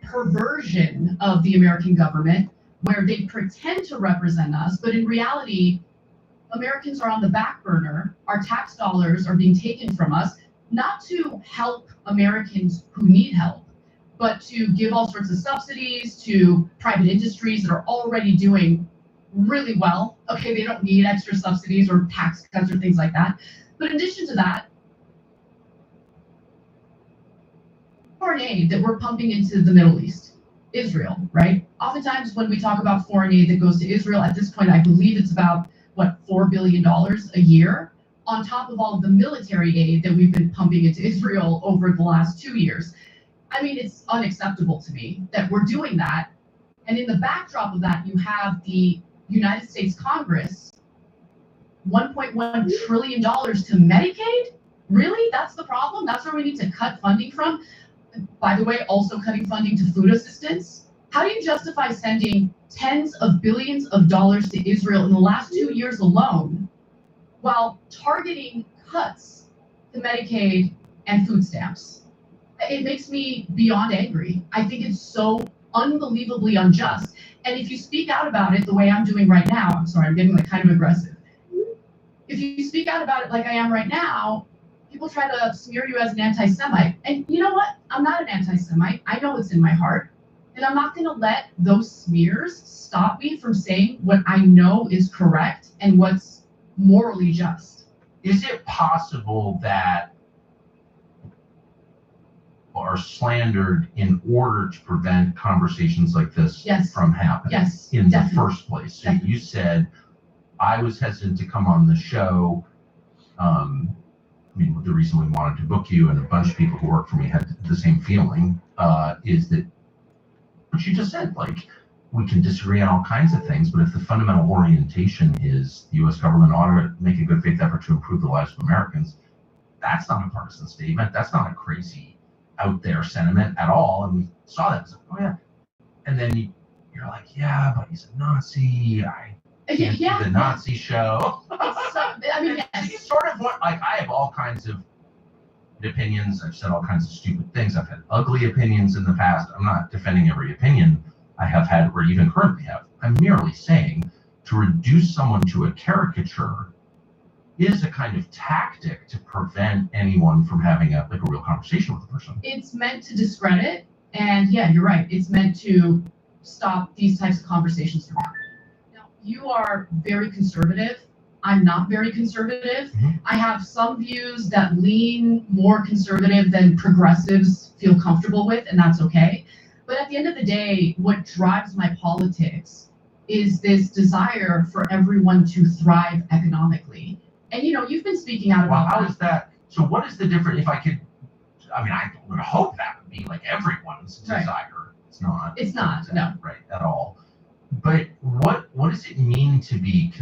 perversion of the American government where they pretend to represent us, but in reality, Americans are on the back burner. Our tax dollars are being taken from us, not to help Americans who need help, but to give all sorts of subsidies to private industries that are already doing really well. Okay, they don't need extra subsidies or tax cuts or things like that. But in addition to that, foreign aid that we're pumping into the Middle East, Israel, right? Oftentimes when we talk about foreign aid that goes to Israel, at this point, I believe it's about, $4 billion a year, on top of all of the military aid that we've been pumping into Israel over the last 2 years. I mean, it's unacceptable to me that we're doing that. And in the backdrop of that, you have the United States Congress, $1.1 trillion to Medicaid. Really? That's the problem? That's where we need to cut funding from? By the way, also cutting funding to food assistance. How do you justify sending tens of billions of dollars to Israel in the last 2 years alone while targeting cuts to Medicaid and food stamps? It makes me beyond angry. I think it's so unbelievably unjust. And if you speak out about it the way I'm doing right now, I'm sorry, I'm getting like kind of aggressive. If you speak out about it like I am right now, people try to smear you as an anti-Semite. And you know what? I'm not an anti-Semite. I know it's in my heart. And I'm not going to let those smears stop me from saying what I know is correct and what's morally just. Is it possible that are slandered in order to prevent conversations like this from happening in the first place? So you said, I was hesitant to come on the show. I mean, the reason we wanted to book you and a bunch of people who work for me had the same feeling, is that what you just said, like, we can disagree on all kinds of things, but if the fundamental orientation is the U.S. government ought to make a good faith effort to improve the lives of Americans, that's not a partisan statement. That's not a crazy out there sentiment at all. And we saw that. It's like, oh yeah. And then you're like, yeah, but he's a Nazi. I can't do the Nazi show. I mean, it's sort of what, like, I have all kinds of opinions. I've said all kinds of stupid things. I've had ugly opinions in the past. I'm not defending every opinion I have had or even currently have. I'm merely saying to reduce someone to a caricature is a kind of tactic to prevent anyone from having a real conversation with the person. It's meant to discredit, and yeah, you're right. It's meant to stop these types of conversations from happening. Now, you are very conservative. I'm not very conservative. I have some views that lean more conservative than progressives feel comfortable with, and that's okay. But at the end of the day, what drives my politics is this desire for everyone to thrive economically. And you've been speaking out about how is that? So what is the difference? If I could, I mean, I would hope that would be like everyone's desire. It's not. It's not, no. Right, at all. But what does it mean to be,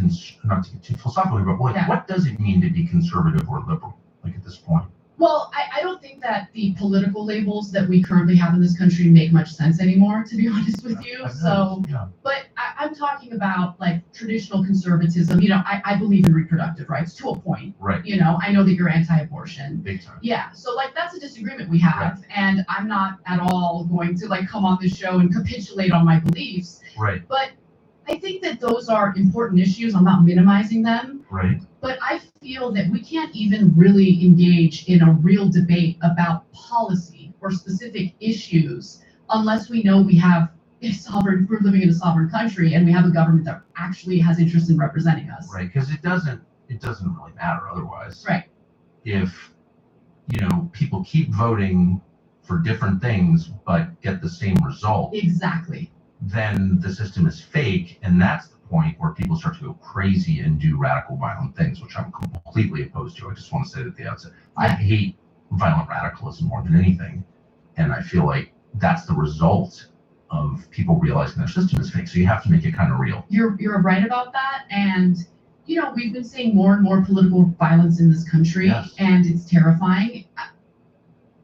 not to get too philosophical, but what does it mean to be conservative or liberal, like at this point? Well, I don't think that the political labels that we currently have in this country make much sense anymore, to be honest with you. But I'm talking about like traditional conservatism. I believe in reproductive rights to a point. Right. I know that you're anti-abortion. Big time. Yeah. So like that's a disagreement we have, and I'm not at all going to like come on this show and capitulate on my beliefs. Right. But I think that those are important issues. I'm not minimizing them. Right. But I feel that we can't even really engage in a real debate about policy or specific issues unless we know we have we're living in a sovereign country and we have a government that actually has interest in representing us. Right, because it doesn't really matter otherwise. Right. If, people keep voting for different things but get the same result. Exactly. Then the system is fake, and that's the point where people start to go crazy and do radical violent things, which I'm completely opposed to. I just want to say that at the outset. I hate violent radicalism more than anything, and I feel like that's the result of people realizing their system is fake. So you have to make it kind of real. You're right about that, and we've been seeing more and more political violence in this country, and it's terrifying.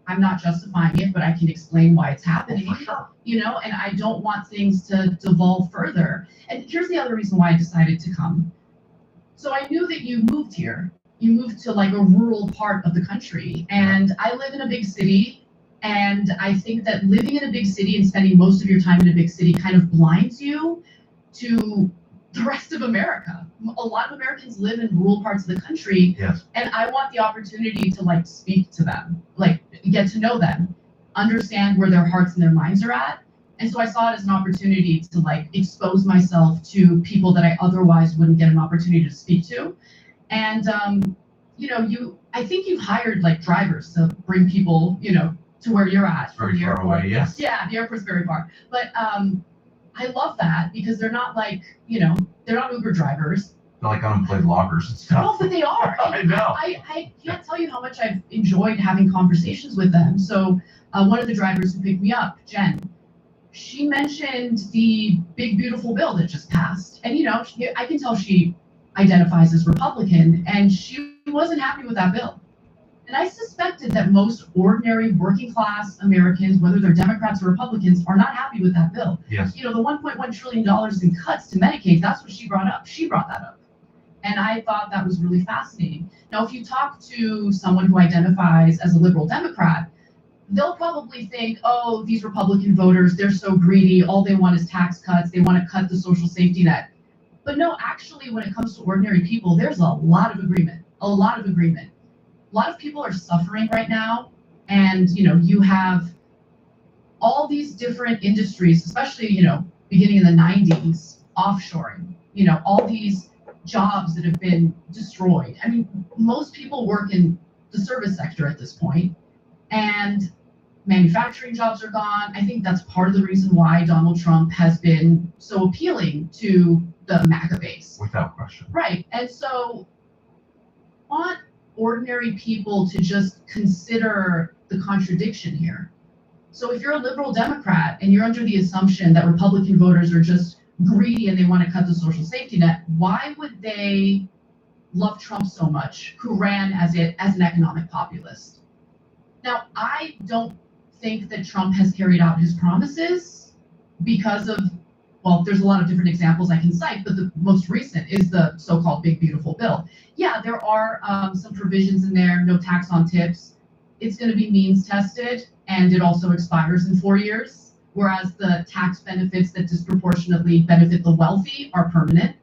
I'm not justifying it, but I can explain why it's happening. Oh, for sure. And I don't want things to devolve further. And here's the other reason why I decided to come. So I knew that you moved here. You moved to like a rural part of the country, and I live in a big city. And I think that living in a big city and spending most of your time in a big city kind of blinds you to the rest of America. A lot of Americans live in rural parts of the country. Yes. And I want the opportunity to like speak to them, like get to know them, understand where their hearts and their minds are at. And so I saw it as an opportunity to like expose myself to people that I otherwise wouldn't get an opportunity to speak to. And, I think you've hired like drivers to bring people, to where you're at. It's very far away, yes. Yeah, the airport's very far. But I love that because they're not like, they're not Uber drivers. They're like unemployed loggers and stuff. No, but they are. I know. I can't tell you how much I've enjoyed having conversations with them. So one of the drivers who picked me up, Jen, she mentioned the big, beautiful bill that just passed. And, I can tell she identifies as Republican, and she wasn't happy with that bill. And I suspected that most ordinary working class Americans, whether they're Democrats or Republicans, are not happy with that bill. Yes. You know, the $1.1 trillion in cuts to Medicaid, that's what she brought up. She brought that up. And I thought that was really fascinating. Now, if you talk to someone who identifies as a liberal Democrat, they'll probably think, oh, these Republican voters, they're so greedy. All they want is tax cuts. They want to cut the social safety net. But no, actually, when it comes to ordinary people, there's a lot of agreement, a lot of agreement. A lot of people are suffering right now. And, you know, you have all these different industries, especially, you know, beginning in the 90s, offshoring, you know, all these jobs that have been destroyed. I mean, most people work in the service sector at this point, and manufacturing jobs are gone. I think that's part of the reason why Donald Trump has been so appealing to the MAGA base. Without question. Right. And so I want ordinary people to just consider the contradiction here. So if you're a liberal Democrat and you're under the assumption that Republican voters are just greedy and they want to cut the social safety net, why would they love Trump so much, who ran as an economic populist? Now, I don't think that Trump has carried out his promises because of, well, there's a lot of different examples I can cite, but the most recent is the so-called Big Beautiful Bill. Yeah, there are some provisions in there, no tax on tips. It's going to be means tested, and it also expires in 4 years, whereas the tax benefits that disproportionately benefit the wealthy are permanent.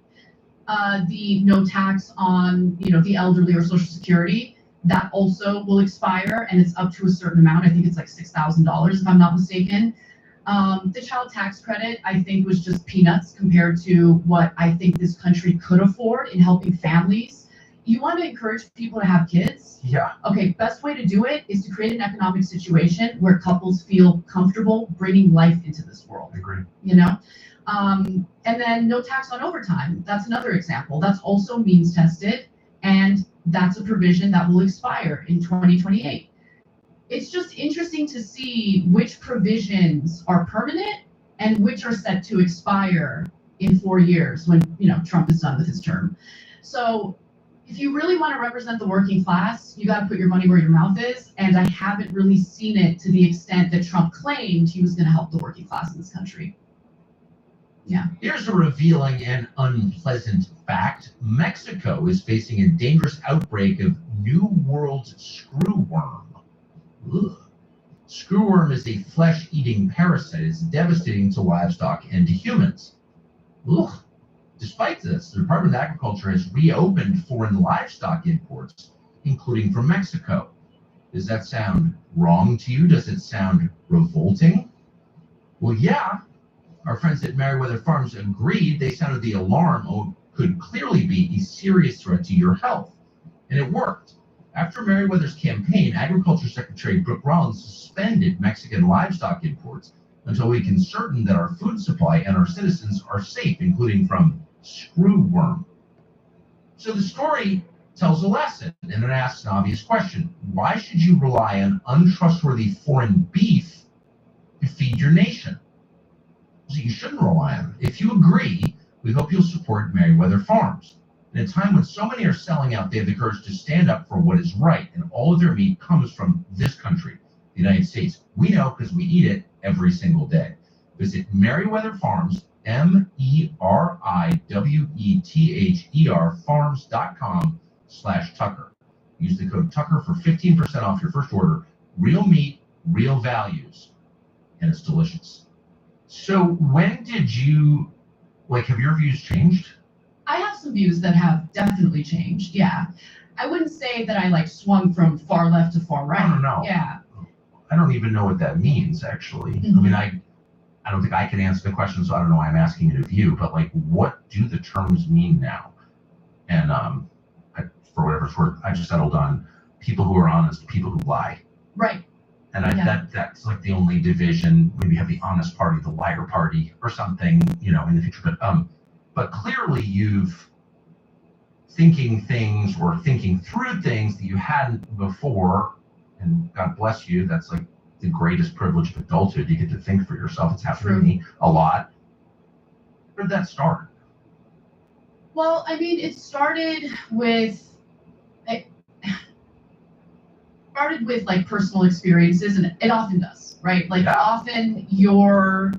The no tax on, you know, the elderly or Social Security, that also will expire, and it's up to a certain amount. I think it's like $6,000 if I'm not mistaken. The child tax credit, I think, was just peanuts compared to what I think this country could afford in helping families. You want to encourage people to have kids? Yeah. Okay, best way to do it is to create an economic situation where couples feel comfortable bringing life into this world. I agree. You know? And then no tax on overtime. That's another example. That's also means tested, and that's a provision that will expire in 2028. It's just interesting to see which provisions are permanent and which are set to expire in 4 years when, you know, Trump is done with his term. So if you really want to represent the working class, you got to put your money where your mouth is. And I haven't really seen it to the extent that Trump claimed he was going to help the working class in this country. Yeah. Here's a revealing and unpleasant fact. Mexico is facing a dangerous outbreak of New World screwworm. Ugh. Screwworm is a flesh-eating parasite. It's devastating to livestock and to humans. Ugh. Despite this, the Department of Agriculture has reopened foreign livestock imports, including from Mexico. Does that sound wrong to you? Does it sound revolting? Well, yeah. Our friends at Merriweather Farms agreed. They sounded the alarm could clearly be a serious threat to your health. And it worked. After Merriweather's campaign, Agriculture Secretary Brooke Rollins suspended Mexican livestock imports until we can certain that our food supply and our citizens are safe, including from screwworm. So the story tells a lesson, and it asks an obvious question. Why should you rely on untrustworthy foreign beef to feed your nation? So you shouldn't rely on it. If you agree, we hope you'll support Merriweather Farms. In a time when so many are selling out, they have the courage to stand up for what is right, and all of their meat comes from this country, the United States. We know because we eat it every single day. Visit Merriweather Farms, MERIWETHER farms.com/Tucker. Use the code Tucker for 15% off your first order. Real meat, real values, and it's delicious. So when did you, have your views changed? I have some views that have definitely changed, yeah. I wouldn't say that I swung from far left to far right. No. Yeah. I don't even know what that means, actually. Mm-hmm. I mean, I don't think I can answer the question, so I don't know why I'm asking you to view, but what do the terms mean now? And for whatever it's worth, I just settled on people who are honest, people who lie. Right. And that's the only division. Maybe you have the honest party, the liar party, or something, in the future. But clearly you've thinking through things that you hadn't before, and God bless you, that's the greatest privilege of adulthood. You get to think for yourself. It's happened to me a lot. Where did that start? Well, I mean, it started with, started with like personal experiences, and it often does, right? Like often your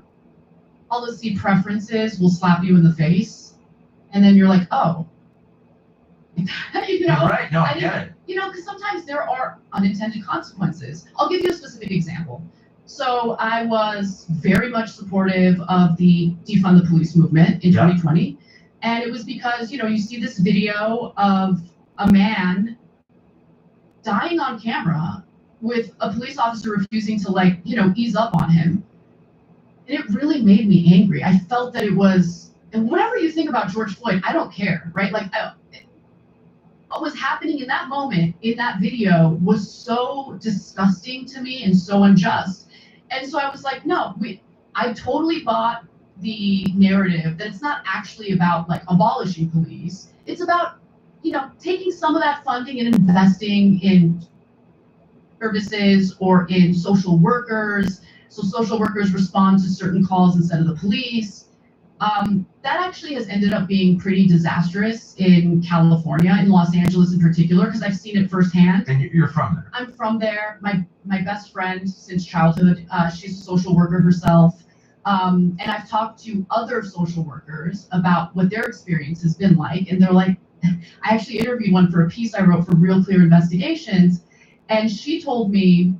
policy preferences will slap you in the face, and then you're like, oh, you know, Right, no, I get it. You know, because sometimes there are unintended consequences. I'll give you a specific example. So I was very much supportive of the defund the police movement in 2020. And it was because, you know, you see this video of a man dying on camera with a police officer refusing to, like, you know, ease up on him. And it really made me angry. I felt that it was, and whatever you think about George Floyd, I don't care, right? Like, what was happening in that moment, in that video, was so disgusting to me and so unjust. And so I was like, no, I totally bought the narrative that it's not actually about like abolishing police. It's about, you know, taking some of that funding and investing in services or in social workers. So social workers respond to certain calls instead of the police. That actually has ended up being pretty disastrous in California, in Los Angeles in particular, because I've seen it firsthand. And you're from there? I'm from there. My best friend since childhood, she's a social worker herself. And I've talked to other social workers about what their experience has been like. And they're like, I actually interviewed one for a piece I wrote for Real Clear Investigations. And she told me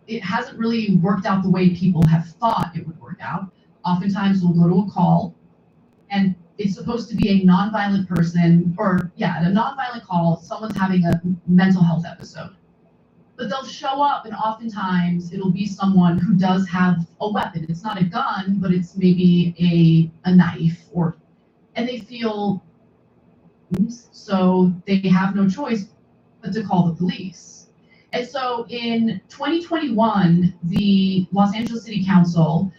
it hasn't really worked out the way people have thought it would work out. Oftentimes we'll go to a call and it's supposed to be a nonviolent person, or a nonviolent call, someone's having a mental health episode. But they'll show up and oftentimes it'll be someone who does have a weapon. It's not a gun, but it's maybe a knife, and they feel, so they have no choice but to call the police. And so in 2021, the Los Angeles City Council,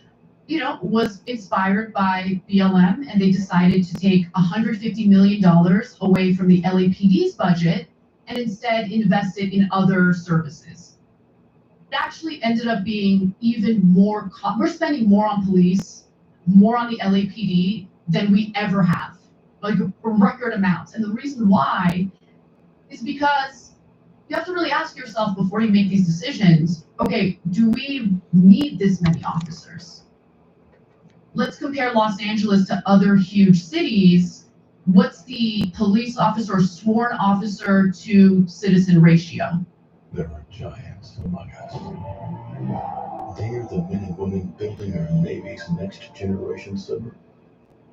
was inspired by BLM, and they decided to take $150 million away from the LAPD's budget and instead invest it in other services. It actually ended up being even more, we're spending more on police, more on the LAPD than we ever have, like record amounts. And the reason why is because you have to really ask yourself before you make these decisions, okay, do we need this many officers? Let's compare Los Angeles to other huge cities. What's the police officer or sworn officer to citizen ratio? There are giants among us. They are the men and women building our Navy's next generation submarine.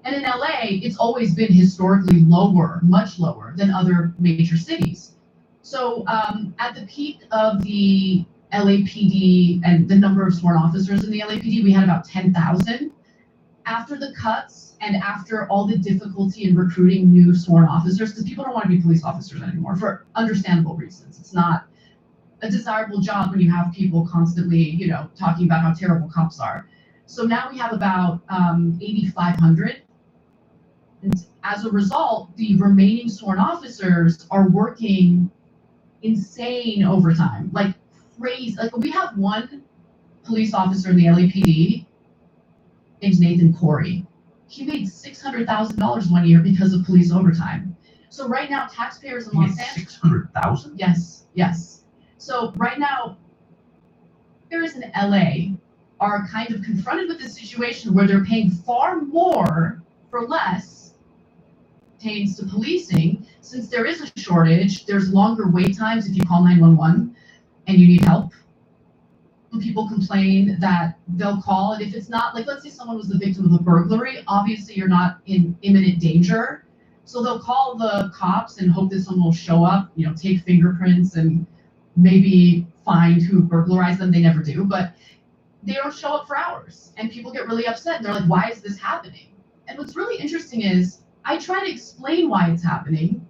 And in LA, it's always been historically lower, much lower than other major cities. So at the peak of the LAPD and the number of sworn officers in the LAPD, we had about 10,000. After the cuts and after all the difficulty in recruiting new sworn officers, because people don't want to be police officers anymore for understandable reasons. It's not a desirable job when you have people constantly, talking about how terrible cops are. So now we have about 8,500. And as a result, the remaining sworn officers are working insane overtime, like crazy. Like we have one police officer in the LAPD named Nathan Corey. He made $600,000 one year because of police overtime. So right now, taxpayers in Los Angeles. $600,000? Yes. So right now, taxpayers in LA are kind of confronted with this situation where they're paying far more for less pertains to policing. Since there is a shortage, there's longer wait times if you call 911 and you need help. People complain that they'll call, and if it's not, like, let's say someone was the victim of a burglary, obviously you're not in imminent danger, so they'll call the cops and hope that someone will show up, take fingerprints and maybe find who burglarized them. They never do, but they don't show up for hours, and people get really upset, and they're like, why is this happening? And what's really interesting is I try to explain why it's happening,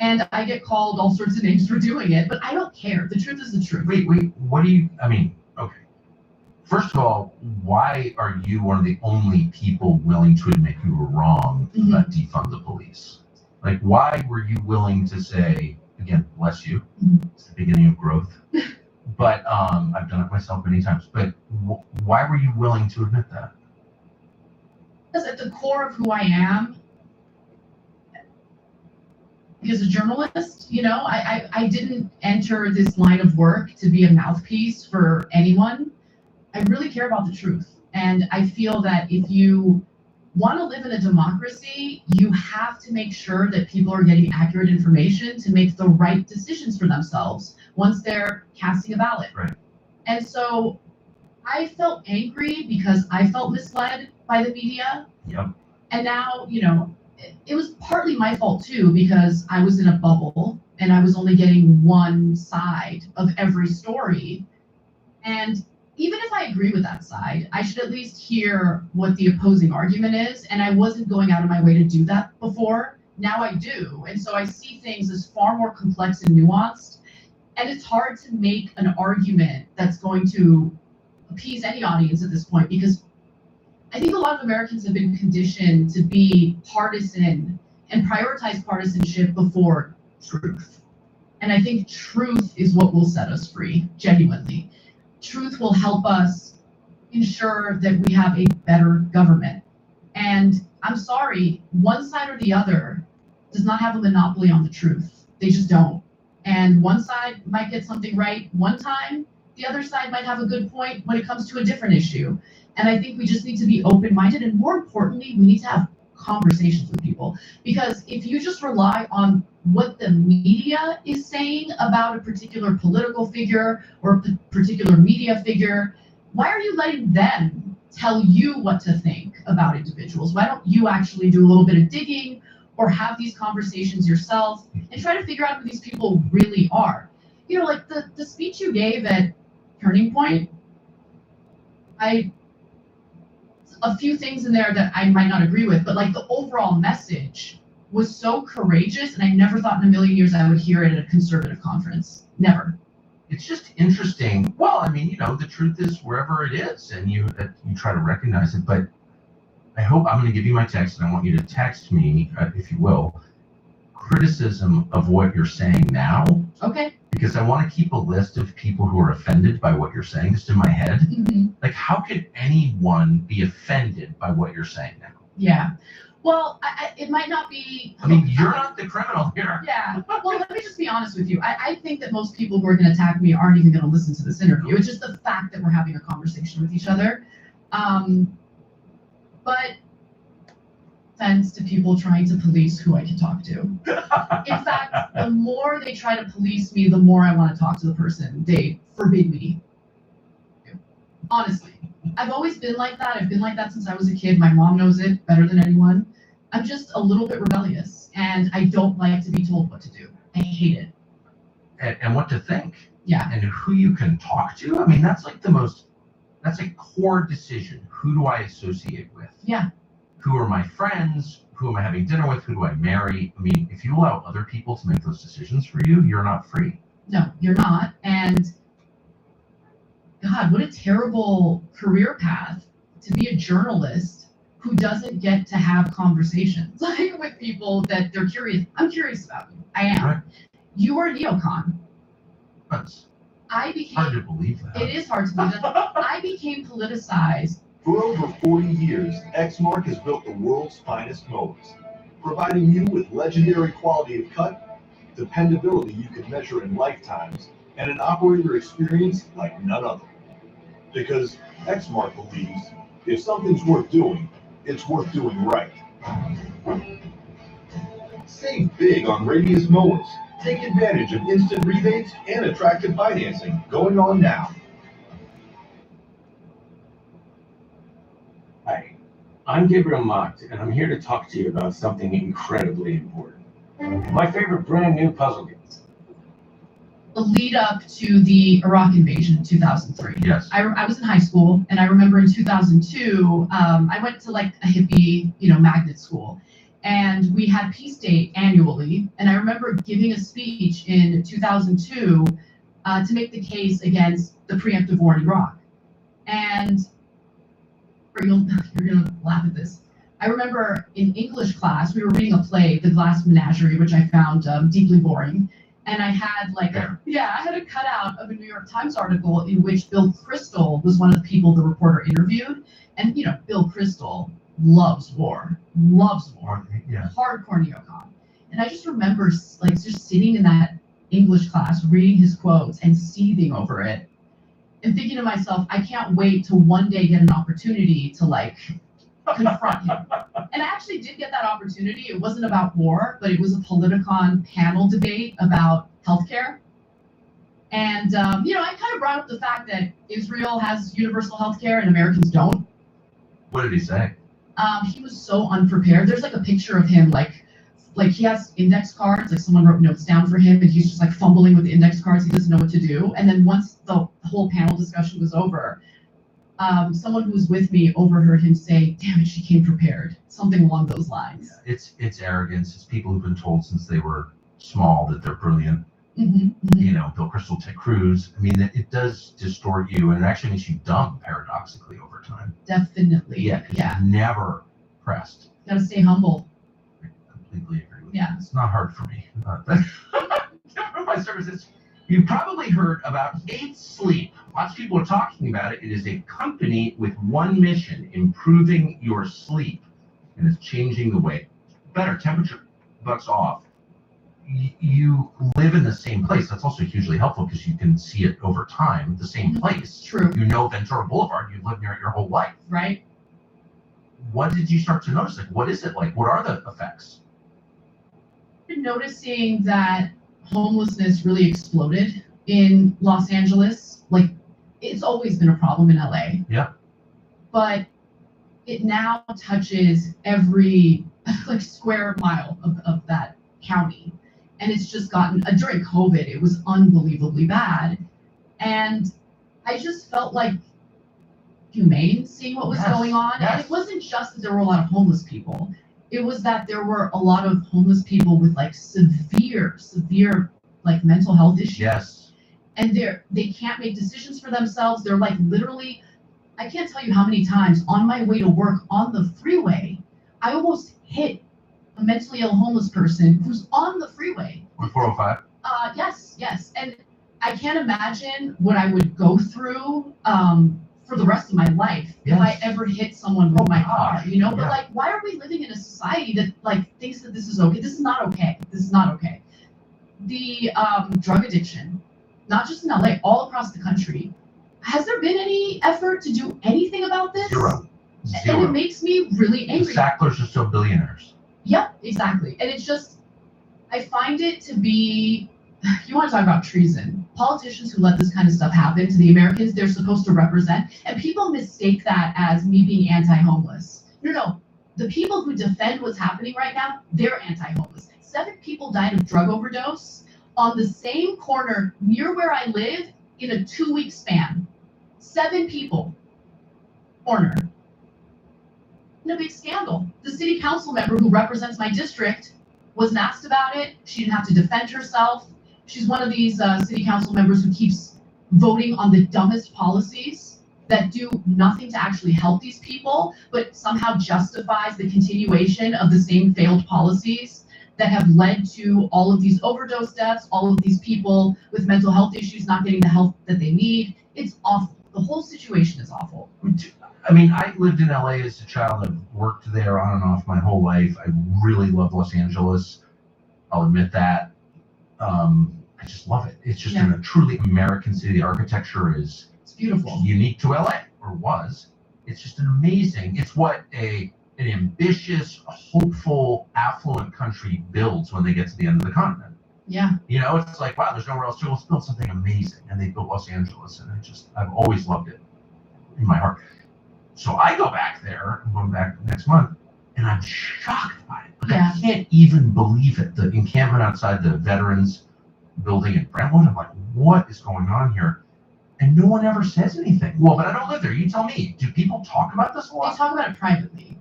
and I get called all sorts of names for doing it, but I don't care. The truth is the truth. Wait, what do you, okay. First of all, why are you one of the only people willing to admit you were wrong about defund the police? Like, why were you willing to say, again, bless you, it's the beginning of growth, but I've done it myself many times, but why were you willing to admit that? Because at the core of who I am, as a journalist, I didn't enter this line of work to be a mouthpiece for anyone. I really care about the truth. And I feel that if you want to live in a democracy, you have to make sure that people are getting accurate information to make the right decisions for themselves once they're casting a ballot. Right. And so I felt angry because I felt misled by the media. Yep. And now, it was partly my fault too, because I was in a bubble and I was only getting one side of every story. And even if I agree with that side, I should at least hear what the opposing argument is. And I wasn't going out of my way to do that before. Now I do. And so I see things as far more complex and nuanced. And it's hard to make an argument that's going to appease any audience at this point, because I think a lot of Americans have been conditioned to be partisan and prioritize partisanship before truth. And I think truth is what will set us free, genuinely. Truth will help us ensure that we have a better government. And I'm sorry, one side or the other does not have a monopoly on the truth. They just don't. And one side might get something right one time, the other side might have a good point when it comes to a different issue. And I think we just need to be open-minded, and more importantly, we need to have conversations with people. Because if you just rely on what the media is saying about a particular political figure or a particular media figure, why are you letting them tell you what to think about individuals? Why don't you actually do a little bit of digging or have these conversations yourself and try to figure out who these people really are? Like the speech you gave at Turning Point, a few things in there that I might not agree with, but like the overall message was so courageous, and I never thought in a million years I would hear it at a conservative conference. Never. It's just interesting. Well, I mean, the truth is wherever it is, and you try to recognize it. But I hope I'm going to give you my text, and I want you to text me, if you will, criticism of what you're saying now. Okay. Because I want to keep a list of people who are offended by what you're saying, just in my head. Mm-hmm. Like, how could anyone be offended by what you're saying now? Yeah. Well, it might not be. I mean, you're not the criminal here. Yeah. Well, let me just be honest with you. I think that most people who are going to attack me aren't even going to listen to this interview. It's just the fact that we're having a conversation with each other. But offense to people trying to police who I can talk to. In fact, the more they try to police me, the more I want to talk to the person. They forbid me. Honestly. I've always been like that. I've been like that since I was a kid. My mom knows it better than anyone. I'm just a little bit rebellious, and I don't like to be told what to do. I hate it. And what to think. Yeah. And who you can talk to. I mean, that's like that's a core decision. Who do I associate with? Yeah. Who are my friends? Who am I having dinner with? Who do I marry? I mean, if you allow other people to make those decisions for you, you're not free. No, you're not. And God, what a terrible career path to be a journalist who doesn't get to have conversations like with people that they're curious. I'm curious about you. I am. Right. You were a neocon. That's I became. hard to believe that. It is hard to believe that. I became politicized. For over 40 years, Exmark has built the world's finest mowers, providing you with legendary quality of cut, dependability you could measure in lifetimes, and an operator experience like none other. Because Exmark believes if something's worth doing, it's worth doing right. Save big on Radius mowers. Take advantage of instant rebates and attractive financing going on now. Hi, I'm Gabriel Mott, and I'm here to talk to you about something incredibly important. My favorite brand new puzzle game. The lead up to the Iraq invasion in 2003. Yes. I was in high school, and I remember in 2002, I went to like a hippie, magnet school, and we had Peace Day annually. And I remember giving a speech in 2002 to make the case against the preemptive war in Iraq. And you're gonna laugh at this. I remember in English class, we were reading a play, The Glass Menagerie, which I found deeply boring. And I had I had a cutout of a New York Times article in which Bill Kristol was one of the people the reporter interviewed. And, Bill Kristol loves war. Yeah. Hardcore neocon. And I just remember like just sitting in that English class, reading his quotes and seething over it and thinking to myself, I can't wait to one day get an opportunity to like confront him. And I actually did get that opportunity. It wasn't about war, but it was a Politicon panel debate about healthcare. And, you know, I kind of brought up the fact that Israel has universal healthcare and Americans don't. What did he say? He was so unprepared. There's like a picture of him, like he has index cards, like someone wrote notes down for him, and he's just like fumbling with the index cards. He doesn't know what to do. And then once the whole panel discussion was over, someone who was with me overheard him say, "Damn it, she came prepared." Something along those lines. Yeah, it's arrogance. It's people who've been told since they were small that they're brilliant. You know, Bill Crystal, Ted Cruz. I mean, it does distort you, and it actually makes you dumb, paradoxically, over time. Definitely. Yeah, 'cause you're never pressed. Gotta stay humble. Completely agree with you. It's not hard for me. My services. You've probably heard about 8 Sleep. Lots of people are talking about it. It is a company with one mission: improving your sleep, and it's changing the way. Better temperature, bucks off. You live in the same place. That's also hugely helpful because you can see it over time. The same place. True. You know Ventura Boulevard. You've lived near it your whole life. Right. What did you start to notice? Like, what is it like? What are the effects? I've been noticing that homelessness really exploded in Los Angeles. Like, it's always been a problem in LA. Yeah. But it now touches every like square mile of that county. And it's just gotten, during COVID, it was unbelievably bad. And I just felt like humane seeing what was going on. Yes. And it wasn't just that there were a lot of homeless people. It was that there were a lot of homeless people with like severe like mental health issues. Yes. And they can't make decisions for themselves. They're like literally, I can't tell you how many times on my way to work on the freeway, I almost hit a mentally ill homeless person who's on the freeway. On 405? Yes. And I can't imagine what I would go through for the rest of my life if I ever hit someone with my car, you know? But like, why are we living in a society that like thinks that this is okay? This is not okay. This is not okay. The drug addiction, not just in LA, all across the country. Has there been any effort to do anything about this? Zero. And it makes me really angry. The Sacklers are still billionaires. Yep, exactly. And it's just, I find it to be, you want to talk about treason. Politicians who let this kind of stuff happen to the Americans they're supposed to represent, and people mistake that as me being anti-homeless. No. The people who defend what's happening right now, they're anti-homeless. 7 people died of drug overdose on the same corner near where I live in a 2-week span. 7 people. Corner. No big scandal. The city council member who represents my district wasn't asked about it. She didn't have to defend herself. She's one of these city council members who keeps voting on the dumbest policies that do nothing to actually help these people, but somehow justifies the continuation of the same failed policies that have led to all of these overdose deaths, all of these people with mental health issues not getting the help that they need. It's awful. The whole situation is awful. I mean, I lived in LA as a child. I've worked there on and off my whole life. I really love Los Angeles. I'll admit that. I just love it. It's just a truly American city. The architecture is beautiful, unique to LA, or was. It's just an amazing. It's what an ambitious, hopeful, affluent country builds when they get to the end of the continent. Yeah. You know, it's like, wow, there's nowhere else to go. Let's build something amazing. And they built Los Angeles, and I've always loved it in my heart. So I go back there, I'm going back next month, and I'm shocked by it. Like, I can't even believe it. The encampment outside the Veterans Building in Brentwood, I'm like, what is going on here? And no one ever says anything. Well, but I don't live there. You tell me. Do people talk about this a lot? They talk about it privately.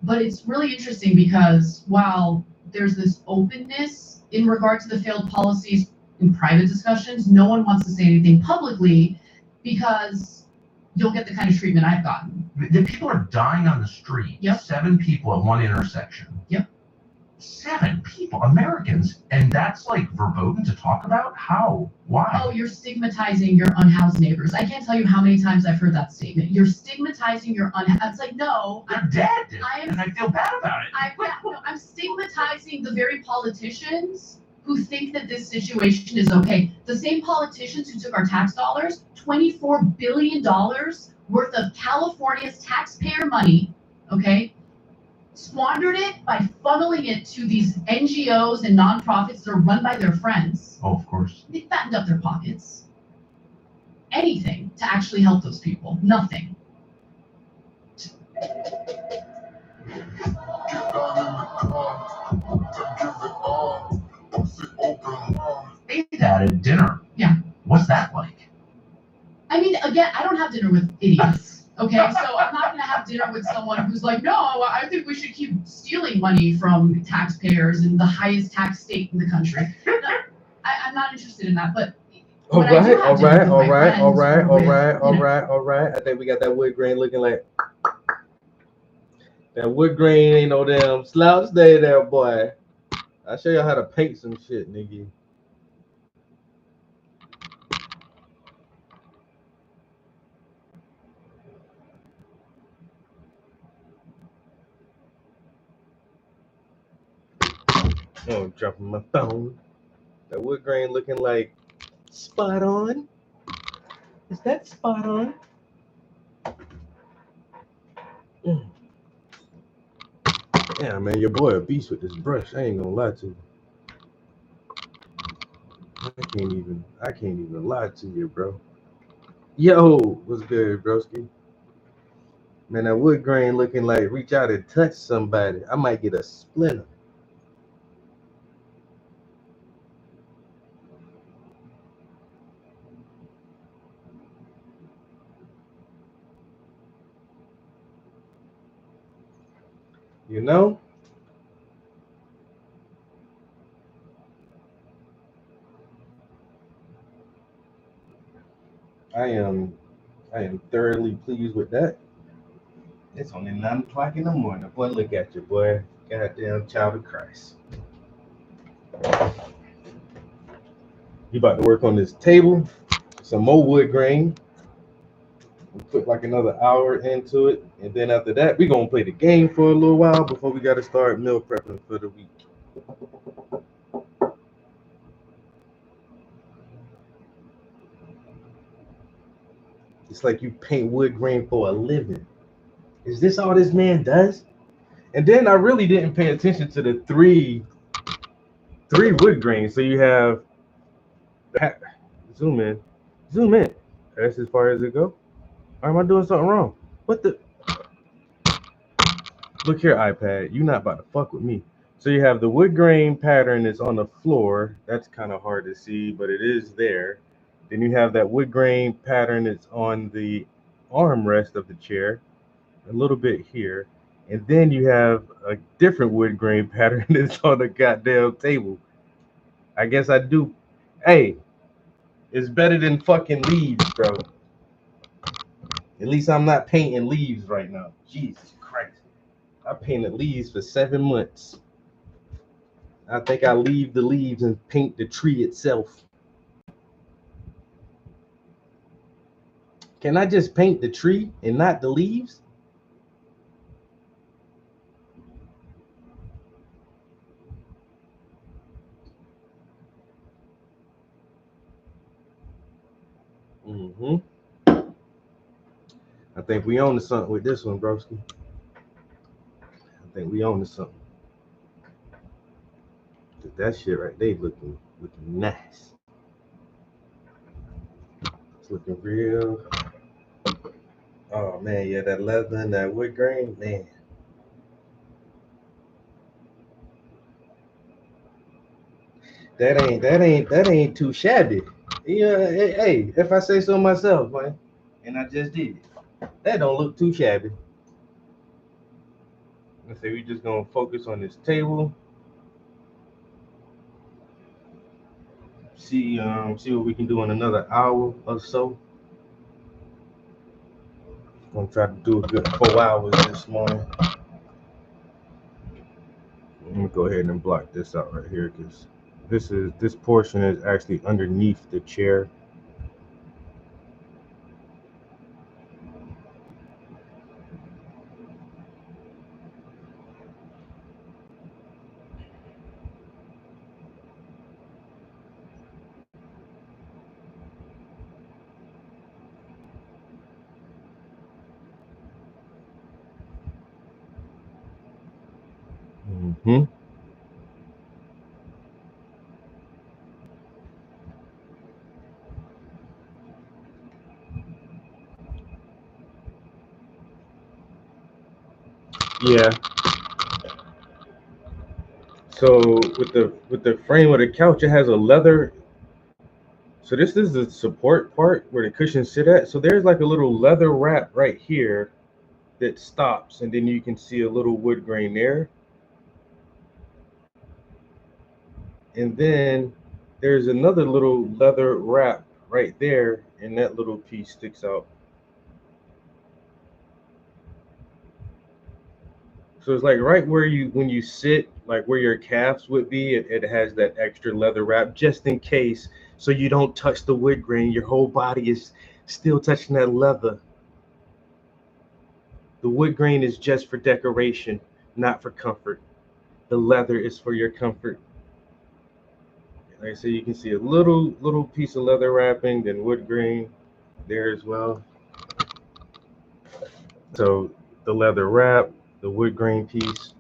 But it's really interesting because while there's this openness in regard to the failed policies in private discussions, no one wants to say anything publicly because you'll get the kind of treatment I've gotten. The people are dying on the street. 7 people at one intersection. 7 people, Americans, and that's like verboten to talk about? How? Why? Oh, you're stigmatizing your unhoused neighbors. I can't tell you how many times I've heard that statement. You're stigmatizing your unhoused. It's like, no. They're dead, and I feel bad about it. I'm stigmatizing the very politicians who think that this situation is okay. The same politicians who took our tax dollars, $24 billion worth of California's taxpayer money, okay, squandered it by funneling it to these NGOs and nonprofits that are run by their friends. Oh, of course. They fattened up their pockets. Anything to actually help those people. Nothing. Ate that at dinner. Yeah. What's that like? I mean, again, I don't have dinner with idiots. Okay, so I'm not going to have dinner with someone who's like, no, I think we should keep stealing money from taxpayers in the highest tax state in the country. No, I'm not interested in that. But All when I do have dinner with my friends or with, all right. I think we got that wood grain looking like that wood grain ain't no damn slouch day there, boy. I'll show you how to paint some shit, nigga. Oh, I'm dropping my phone. That wood grain looking like spot on. Is that spot on? Yeah, man, your boy a beast with this brush. I ain't gonna lie to you. I can't even lie to you, bro. Yo, what's good, broski? Man, that wood grain looking like reach out and touch somebody. I might get a splinter. You know? I am thoroughly pleased with that. It's only 9 o'clock in the morning. Boy, look at you, boy. Goddamn child of Christ. You about to work on this table. Some more wood grain. We'll put like another hour into it. And then after that, we're going to play the game for a little while before we got to start meal prepping for the week. It's like you paint wood grain for a living. Is this all this man does? And then I really didn't pay attention to the three wood grains. So you have zoom in. That's as far as it go. Or am I doing something wrong? What the? Look here, iPad. You're not about to fuck with me. So you have the wood grain pattern that's on the floor. That's kind of hard to see, but it is there. Then you have that wood grain pattern that's on the armrest of the chair, a little bit here. And then you have a different wood grain pattern that's on the goddamn table. I guess I do. Hey, it's better than fucking leaves, bro. At least I'm not painting leaves right now. Jesus Christ. I painted leaves for 7 months. I think I leave the leaves and paint the tree itself. Can I just paint the tree and not the leaves? I think we own to something with this one, broski. I think we own to something. That shit right there looking nice. It's looking real. Oh man, yeah, that leather and that wood grain, man. That ain't too shabby. Yeah, hey, if I say so myself, man, and I just did it. That don't look too shabby. Let's say we just gonna focus on this table. See what we can do in another hour or so. I'm gonna try to do a good 4 hours this morning. I'm gonna go ahead and block this out right here because this portion is actually underneath the chair. Mm-hmm. Yeah. So with the frame of the couch, it has a leather. So this is the support part where the cushions sit at. So there's like a little leather wrap right here that stops, and then you can see a little wood grain there. And then there's another little leather wrap right there, and that little piece sticks out. So it's like right where when you sit, like where your calves would be, it has that extra leather wrap just in case, so you don't touch the wood grain. Your whole body is still touching that leather. The wood grain is just for decoration, not for comfort. The leather is for your comfort. Like I said, you can see a little piece of leather wrapping, then wood grain there as well. So the leather wrap, the wood grain piece,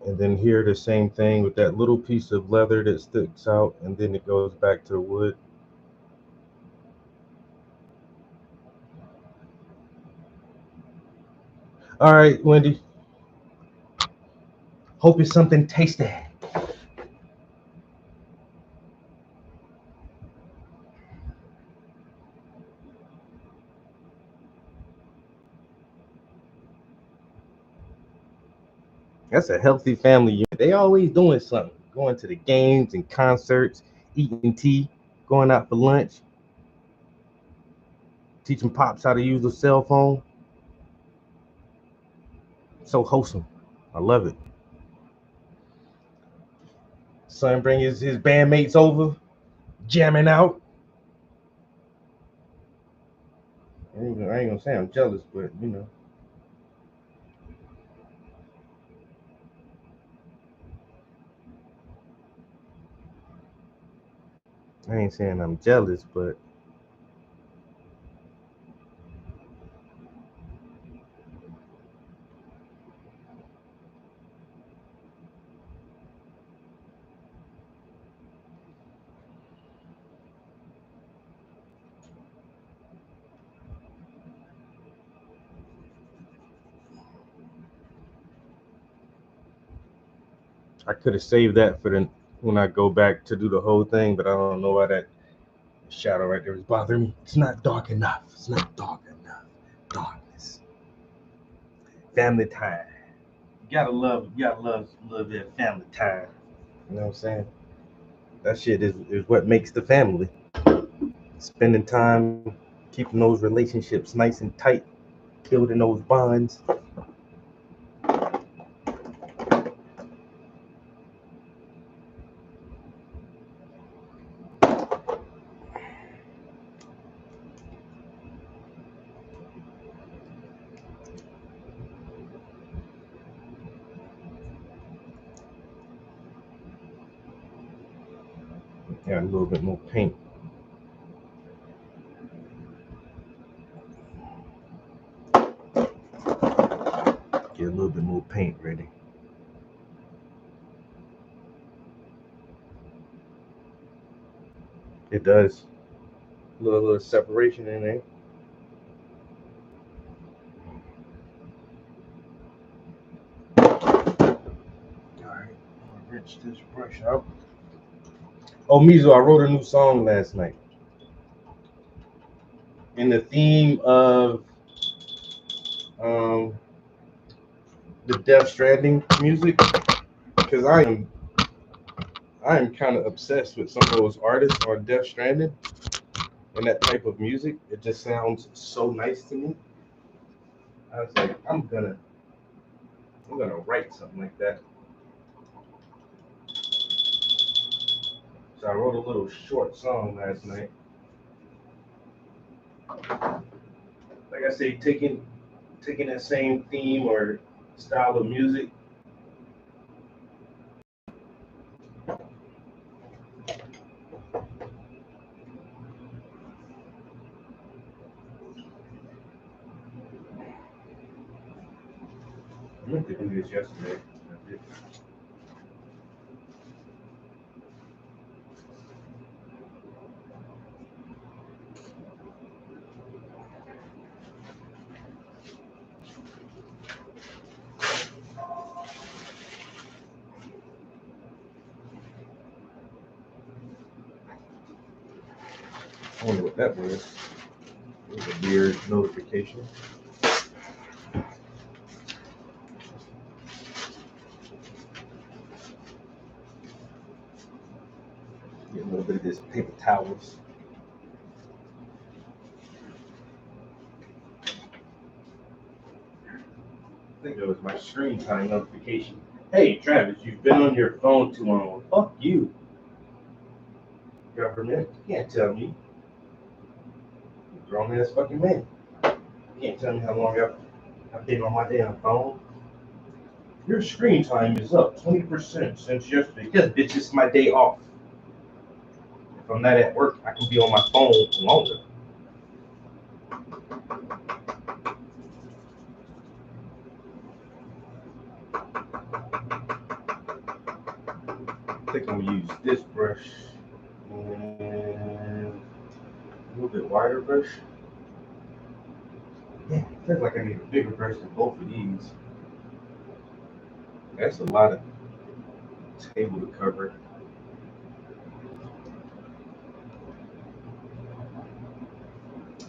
and then here the same thing with that little piece of leather that sticks out, and then it goes back to the wood. All right, Wendy. Hope it's something tasty. That's a healthy family unit. They always doing something. Going to the games and concerts, eating tea, going out for lunch, teaching pops how to use a cell phone. So wholesome. I love it. Son bring his bandmates over, jamming out. I ain't gonna say I'm jealous, but you know. I ain't saying I'm jealous, but I could have saved that for when I go back to do the whole thing, but I don't know why that shadow right there is bothering me. It's not dark enough. It's not dark enough. Darkness. Family time. You gotta love a little bit of family time. You know what I'm saying? That shit is what makes the family. Spending time, keeping those relationships nice and tight, building those bonds. Got a little bit more paint. Get a little bit more paint ready. It does. A little separation in there. Alright, I'm gonna rinse this brush out. Oh, Mizo, I wrote a new song last night. In the theme of the Death Stranding music, because I am kind of obsessed with some of those artists on Death Stranding and that type of music. It just sounds so nice to me. I was like, I'm gonna write something like that. So I wrote a little short song last night. Like I say, taking that same theme or style of music. I meant to do this yesterday. I didn't. I wonder what that was. It was a weird notification. Get a little bit of this paper towels. I think it was my screen time notification. Hey, Travis, you've been on your phone too long. Fuck you, government. You can't tell me. You're a grown ass fucking man. You can't tell me how long I've been on my damn phone. Your screen time is up 20% since yesterday. Yes, bitch, it's my day off. If I'm not at work, I can be on my phone longer. I think I'm gonna use this brush and a little bit wider brush. Yeah, I feel like I need a bigger brush than both of these. That's a lot of table to cover.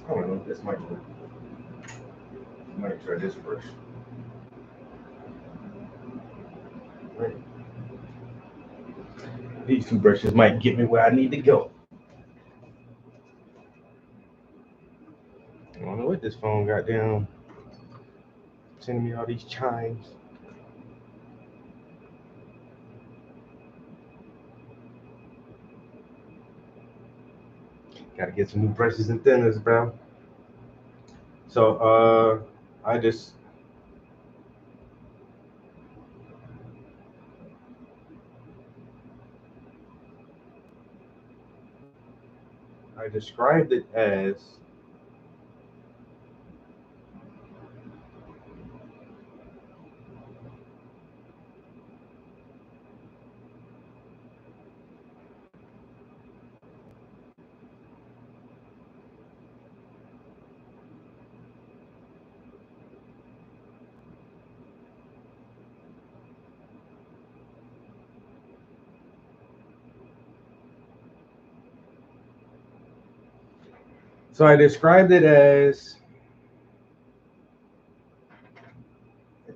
I don't know, this might work. I might try this brush. Right. These two brushes might get me where I need to go. I don't know what this phone got down. Sending me all these chimes. Gotta get some new brushes and thinners, bro. So I described it as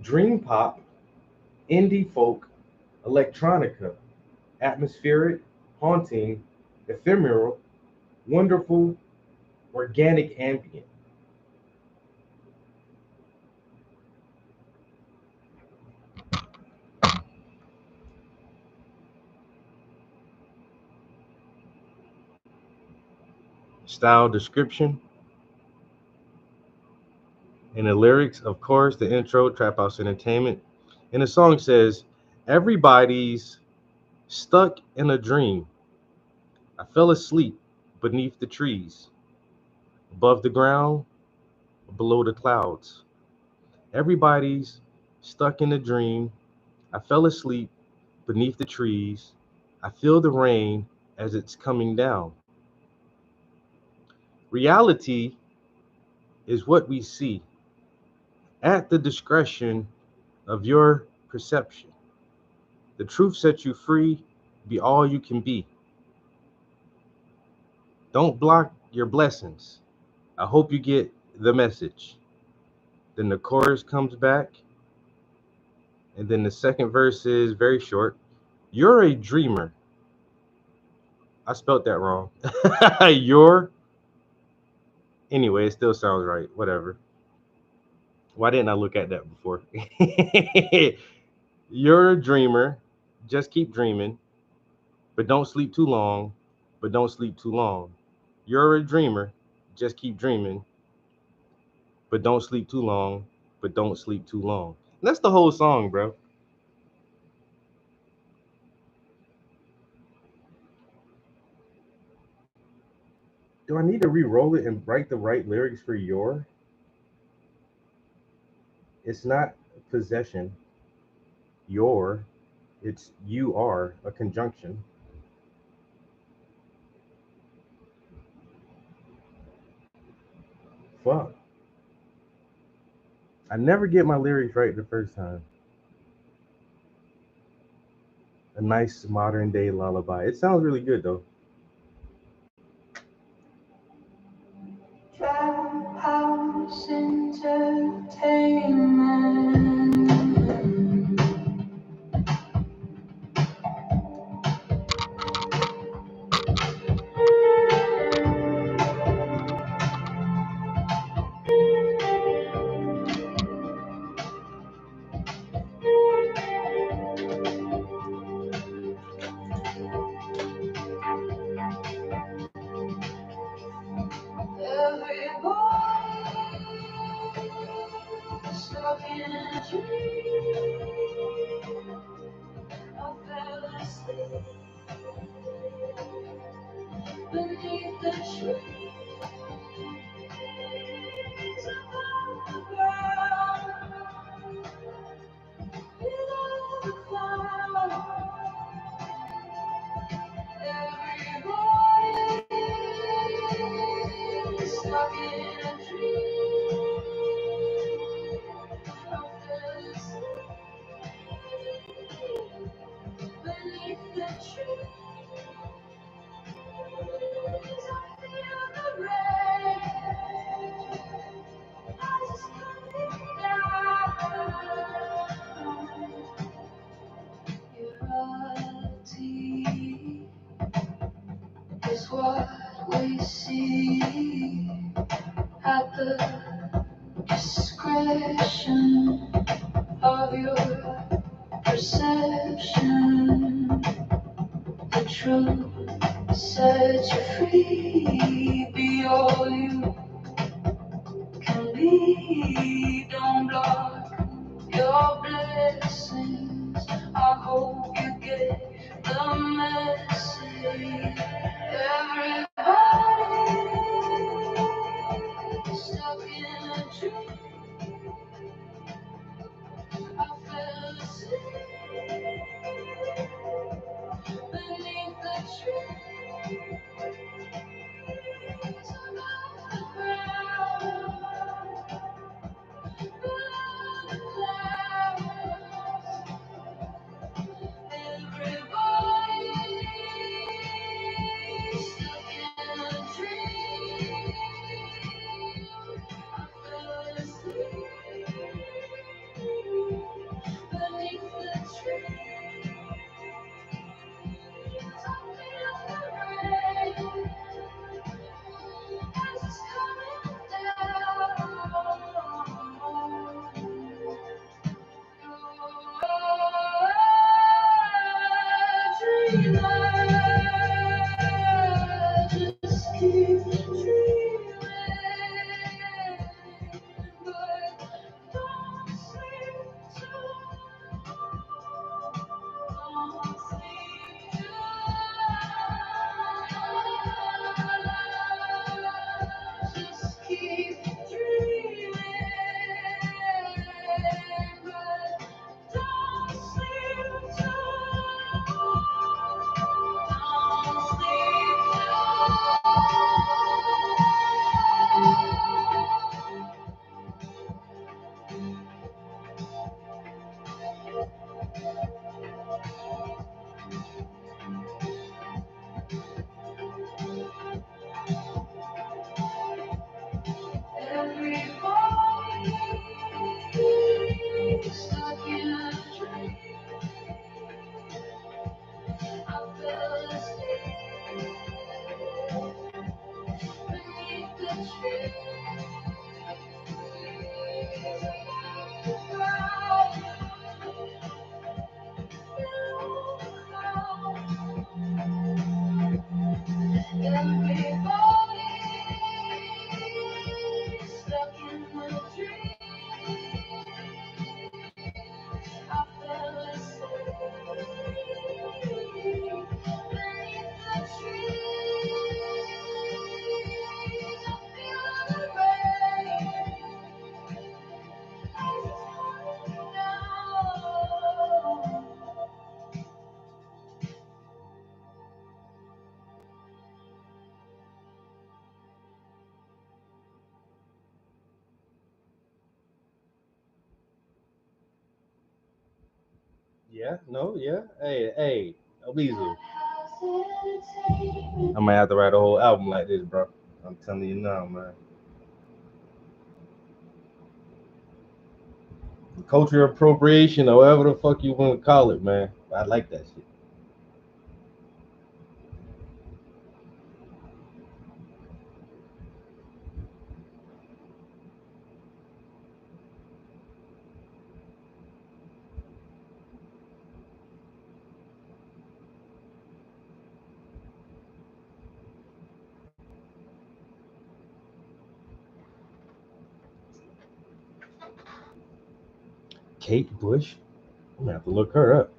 dream pop, indie folk, electronica, atmospheric, haunting, ephemeral, wonderful, organic ambient. Style description. In the lyrics, of course, the intro, Trap House Entertainment. And the song says, everybody's stuck in a dream. I fell asleep beneath the trees, above the ground, below the clouds. Everybody's stuck in a dream. I fell asleep beneath the trees. I feel the rain as it's coming down. Reality is what we see at the discretion of your perception. The truth sets you free, be all you can be. Don't block your blessings. I hope you get the message. Then the chorus comes back, and then the second verse is very short. You're a dreamer. I spelled that wrong. Anyway, it still sounds right. Whatever. Why didn't I look at that before? You're a dreamer. Just keep dreaming. but don't sleep too long, but don't sleep too long. You're a dreamer, just keep dreaming, but don't sleep too long, but don't sleep too long. And that's the whole song, bro. Do I need to re-roll it and write the right lyrics for your? It's not possession. Your, it's you are, a conjunction. Fuck. I never get my lyrics right the first time. A nice modern day lullaby. It sounds really good though. Trap House Entertainment. Everybody stuck in a dream. I fell asleep beneath the trees above the ground. Below the clouds, everybody stuck in a dream. I fell asleep beneath the trees. I feel the rain. Eyes is coming down. Reality is what we see at the discretion of your perception. The truth sets you free. Be all you can be. Don't block your blessings. I hope you get the message. Everybody stuck in a dream. I fell asleep beneath the trees above the ground. Below the clouds, everybody stuck in a dream. I fell asleep beneath the trees. I feel the rain as it's coming down. Just keep dreaming, but don't sleep too long. Don't sleep too long. Just keep dreaming, but don't sleep too long. Don't sleep too Everybody stuck in a dream. I fell asleep beneath the trees above the ground. Below the clouds, Yeah, no, yeah. Hey, Weezy. I might have to write a whole album like this, bro. I'm telling you now, man. Culture appropriation, or whatever the fuck you want to call it, man. I like that shit. Kate Bush. I'm gonna have to look her up.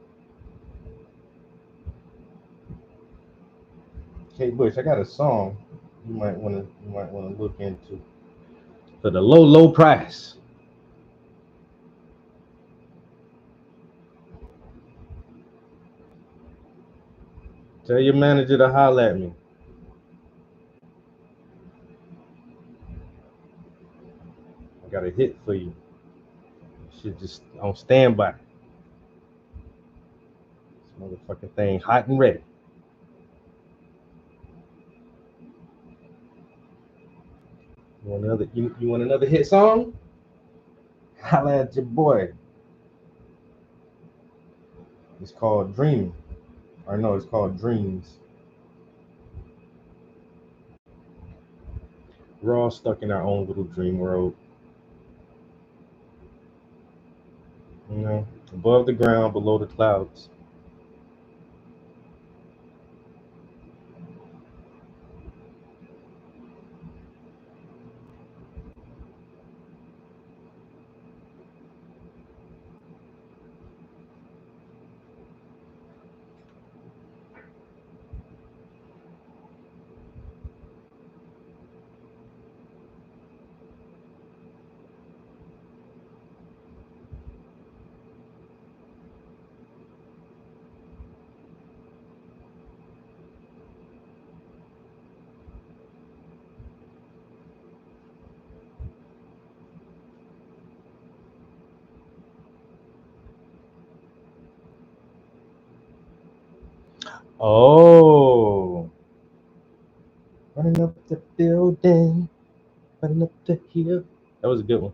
Kate Bush. I got a song you might wanna look into for the low price. Tell your manager to holler at me. I got a hit for you. Shit just on standby. This motherfucking thing hot and ready. You want another hit song? Holla at your boy. It's called Dreaming. Or no, it's called Dreams. We're all stuck in our own little dream world. You know, above the ground, below the clouds. Oh, running up the building, running up the hill. That was a good one.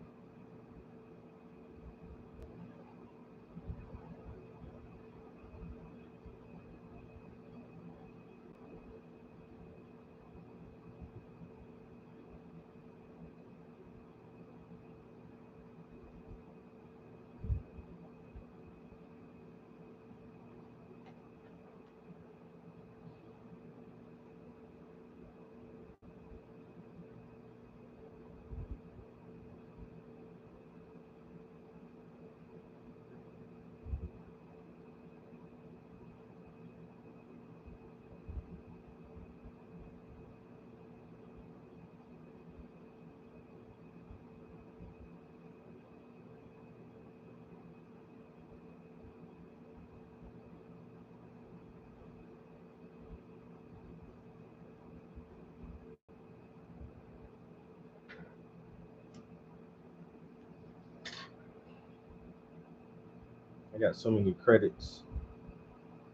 I got so many credits.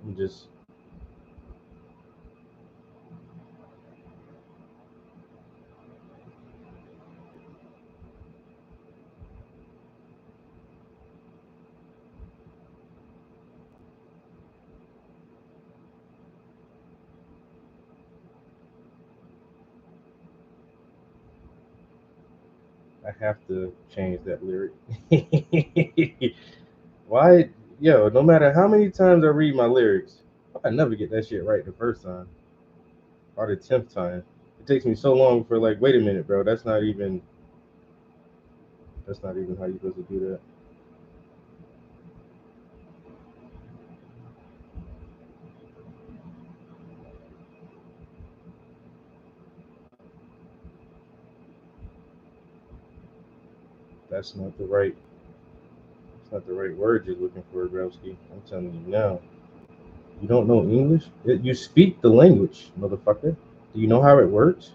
I'm just I have to change that lyric. Why? Yo, no matter how many times I read my lyrics, I never get that shit right the first time or the 10th time. It takes me so long for like, wait a minute, bro. That's not even how you're supposed to do that. That's not the right. That's not the right word you're looking for, Growski. I'm telling you now. You don't know English? You speak the language, motherfucker. Do you know how it works?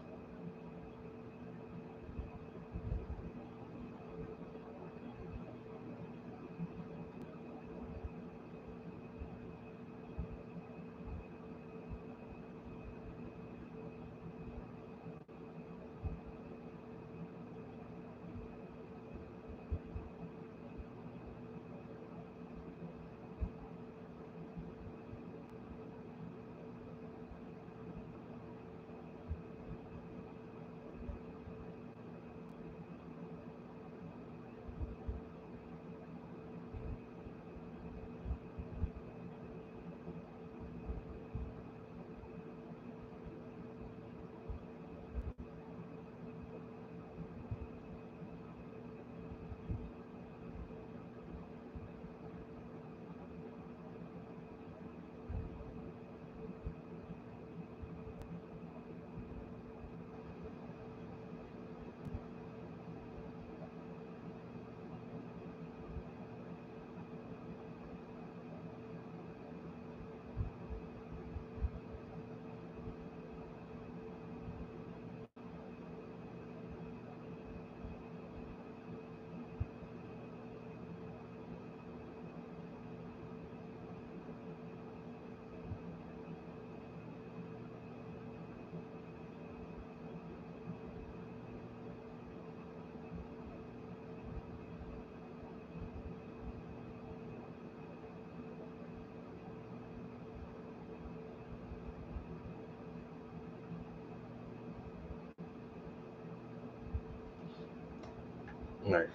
Right.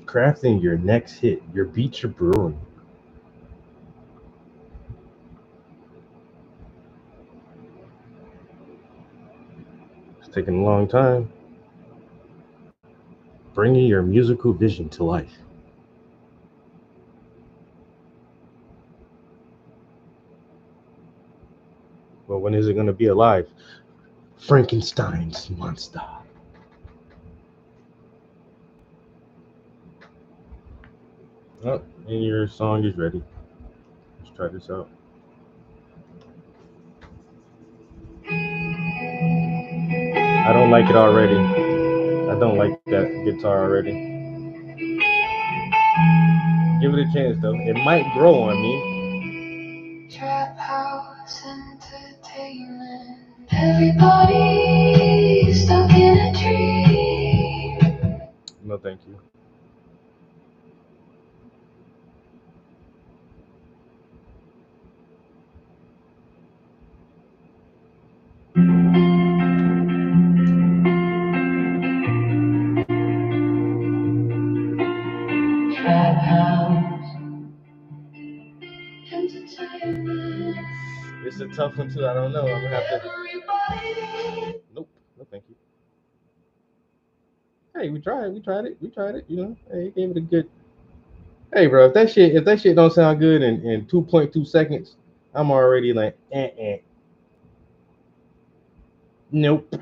Crafting your next hit, your beats are brewing. It's taking a long time. Bringing your musical vision to life. Well, when is it going to be alive? Frankenstein's monster. Oh, and your song is ready. Let's try this out. I don't like it already. I don't like that guitar already. Give it a chance though. It might grow on me. Trap house entertainment. Everybody stuck in a dream. No, thank you. Trap house entertainment. It's a tough one too. I don't know. I'm gonna have to. Nope. No, thank you. Hey, we tried it. You know, hey, gave it a good. Hey, bro, if that shit don't sound good in 2.2 seconds, I'm already like, Nope.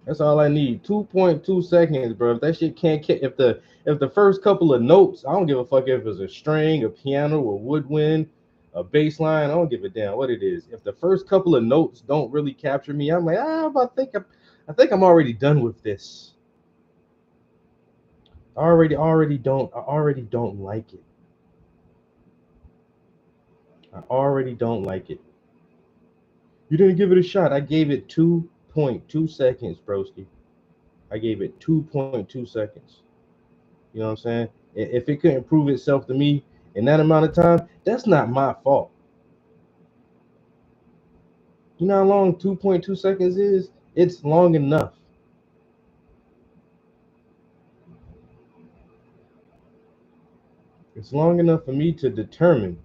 That's all I need. 2.2 seconds, bro. If that shit can't if the first couple of notes, I don't give a fuck if it's a string, a piano, a woodwind, a bass line. I don't give a damn what it is. If the first couple of notes don't really capture me, I'm like, I think I'm already done with this. I already don't like it. I already don't like it. You didn't give it a shot. I gave it 2.2 seconds, broski. I gave it 2.2 seconds. You know what I'm saying? If it couldn't prove itself to me in that amount of time, that's not my fault. You know how long 2.2 seconds is? It's long enough. It's long enough for me to determine.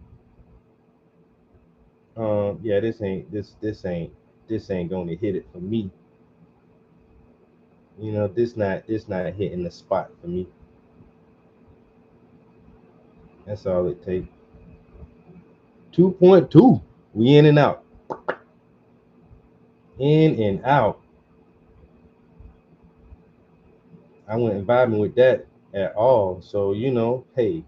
Yeah, this ain't gonna hit it for me. You know, this not hitting the spot for me. That's all it takes. 2.2. We in and out. In and out. I wasn't vibing with that at all. So, you know, hey.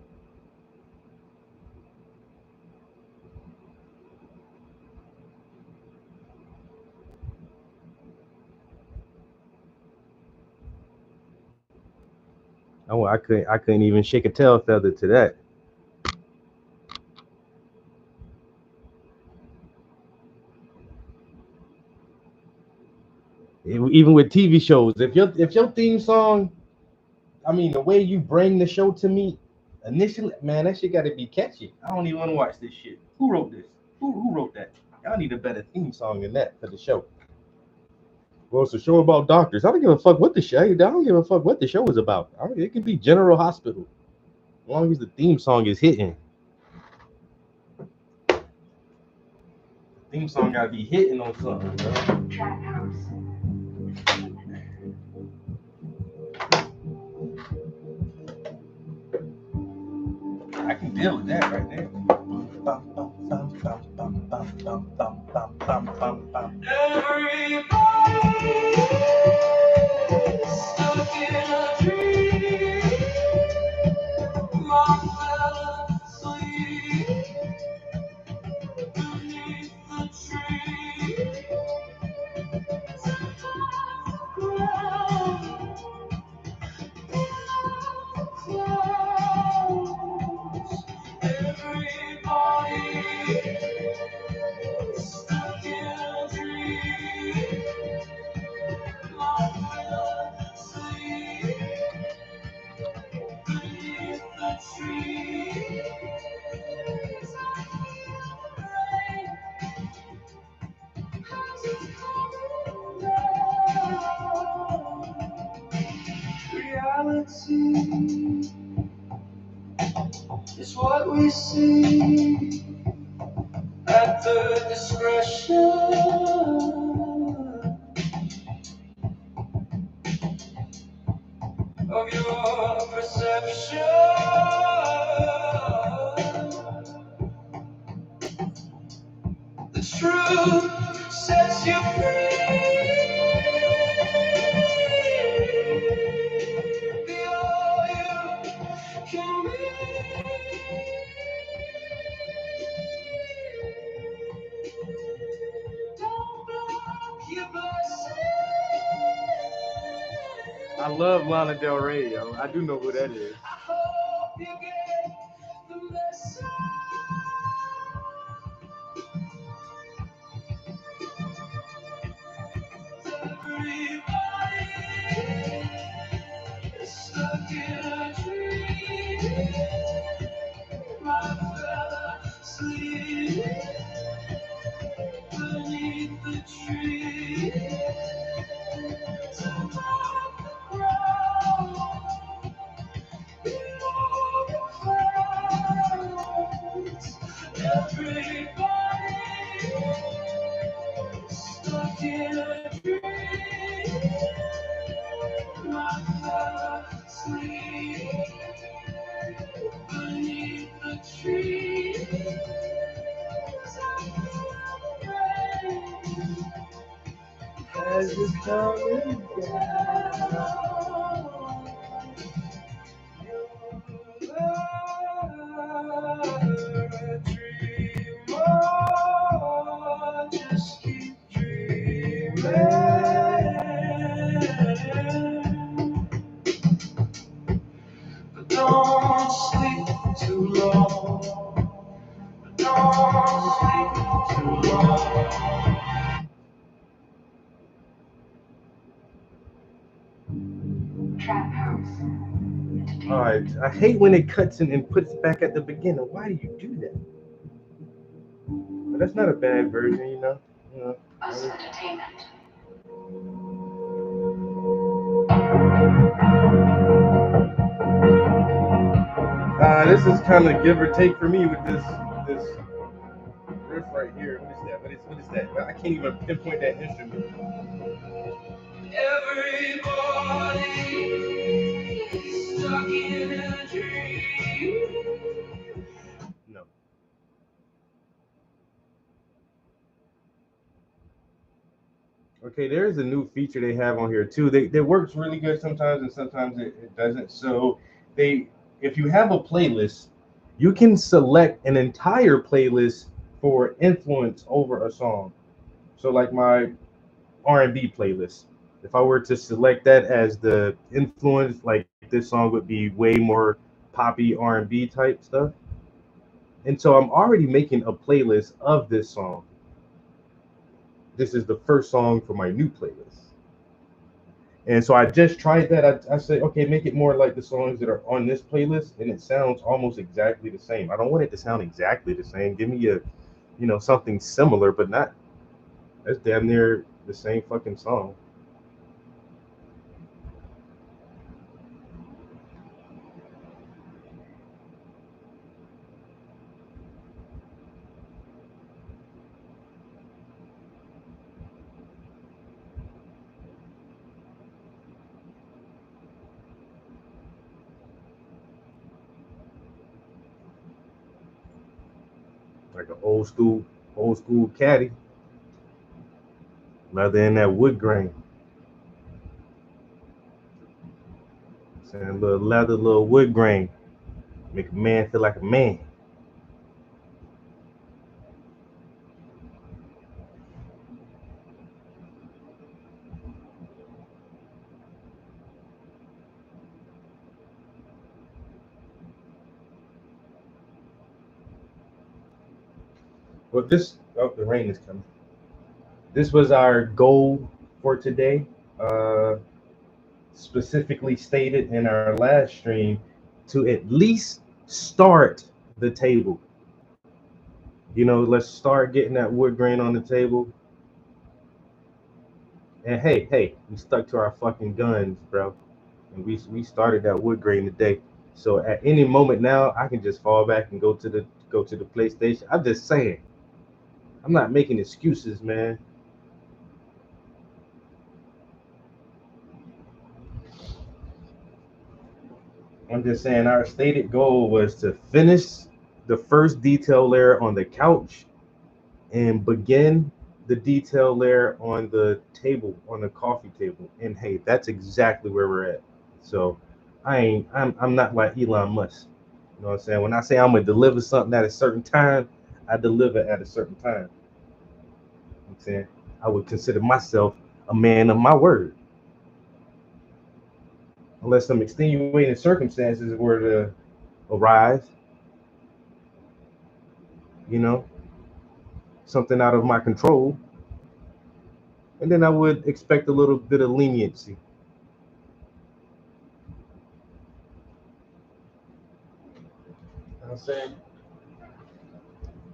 Oh, I couldn't even shake a tail feather to that. Even with TV shows, if your theme song, I mean, the way you bring the show to me initially, man, that shit got to be catchy. I don't even want to watch this shit. Who wrote this? Who wrote that? Y'all need a better theme song than that for the show. Well, it's a show about doctors. I don't give a fuck what the show. I don't give a fuck what the show is about. It could be General Hospital, as long as the theme song is hitting. The theme song gotta be hitting on something, bro. Trap house. I can deal with that right there. Stuck in a dream. Long fell asleep beneath the tree. Everybody stuck in a dream. Reality is what we see at the discretion of your perception. The truth sets you free. Be all you can be. Don't block your blessing. I love Lana Del Rey, yo. I do know who that is. I hope you get the message. Everybody is stuck in a dream. My fella sleep beneath the tree. Above the ground, below the clouds. Everybody stuck in a dream. My fella sleep beneath the tree. As it's coming down, you're a dreamer. Just keep dreaming. But don't sleep too long. But don't sleep too long. Trap House. All right, I hate when it cuts in and puts back at the beginning. Why do you do that? But that's not a bad version, you know. Us Entertainment. This is kind of give or take for me with this riff right here. What is that? What is that? I can't even pinpoint that instrument. Everybody stuck in a dream. No. Okay, there's a new feature they have on here too. They works really good sometimes, and sometimes it doesn't. So if you have a playlist, you can select an entire playlist for influence over a song. So like my R&B playlist, if I were to select that as the influence, like this song would be way more poppy R&B type stuff. And so I'm already making a playlist of this song. This is the first song for my new playlist. And so I just tried that. I said, okay, make it more like the songs that are on this playlist, and it sounds almost exactly the same. I don't want it to sound exactly the same. Give me something similar, but not. That's damn near the same fucking song. Like an old school caddy. Rather than that wood grain. Saying a little leather, little wood grain. Make a man feel like a man. Well, the rain is coming. This was our goal for today. Specifically stated in our last stream to at least start the table. You know, let's start getting that wood grain on the table. And hey, we stuck to our fucking guns, bro. And we started that wood grain today. So at any moment now, I can just fall back and go to the PlayStation. I'm just saying. I'm not making excuses, man. I'm just saying our stated goal was to finish the first detail layer on the couch and begin the detail layer on the table, on the coffee table. And hey, that's exactly where we're at. So I'm not like Elon Musk. You know what I'm saying? When I say I'm gonna deliver something at a certain time, I deliver at a certain time. You know what I'm saying? I would consider myself a man of my word. Unless some extenuating circumstances were to arise, you know, something out of my control, and then I would expect a little bit of leniency. You know what I'm saying?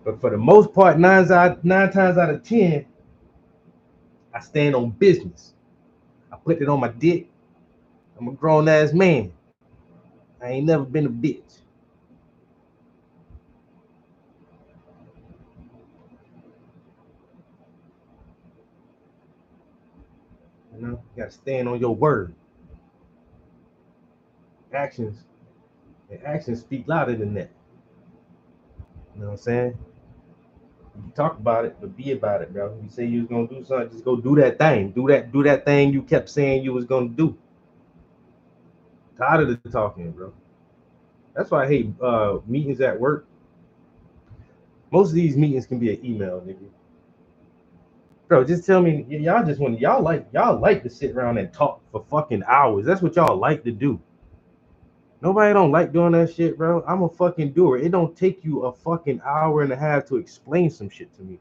But for the most part, nine times out of 10, I stand on business. I put it on my dick. I'm a grown ass man. I ain't never been a bitch. You know, you gotta stand on your word. Actions speak louder than that. You know what I'm saying? You can talk about it, but be about it, bro. You say you was gonna do something, just go do that thing. Do that thing you kept saying you was gonna do. Tired of the talking, bro. That's why I hate meetings at work. Most of these meetings can be an email, nigga. Bro, just tell me, y'all like to sit around and talk for fucking hours. That's what y'all like to do. Nobody don't like doing that shit, bro. I'm a fucking doer. It don't take you a fucking hour and a half to explain some shit to me.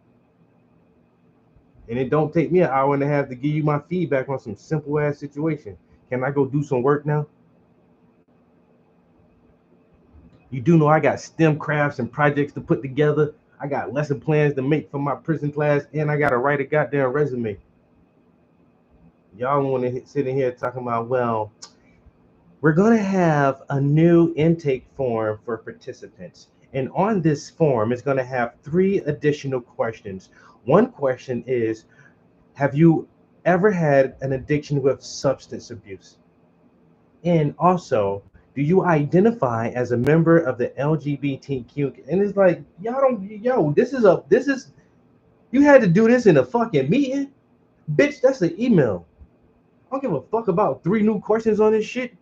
And it don't take me an hour and a half to give you my feedback on some simple ass situation. Can I go do some work now? You do know I got STEM crafts and projects to put together. I got lesson plans to make for my prison class, and I got to write a goddamn resume. Y'all want to sit in here talking about, well, we're going to have a new intake form for participants. And on this form, it's going to have 3 additional questions. One question is, have you ever had an addiction with substance abuse? And also, do you identify as a member of the LGBTQ? And it's like, y'all don't, this is, you had to do this in a fucking meeting? Bitch, that's an email. I don't give a fuck about 3 new questions on this shit.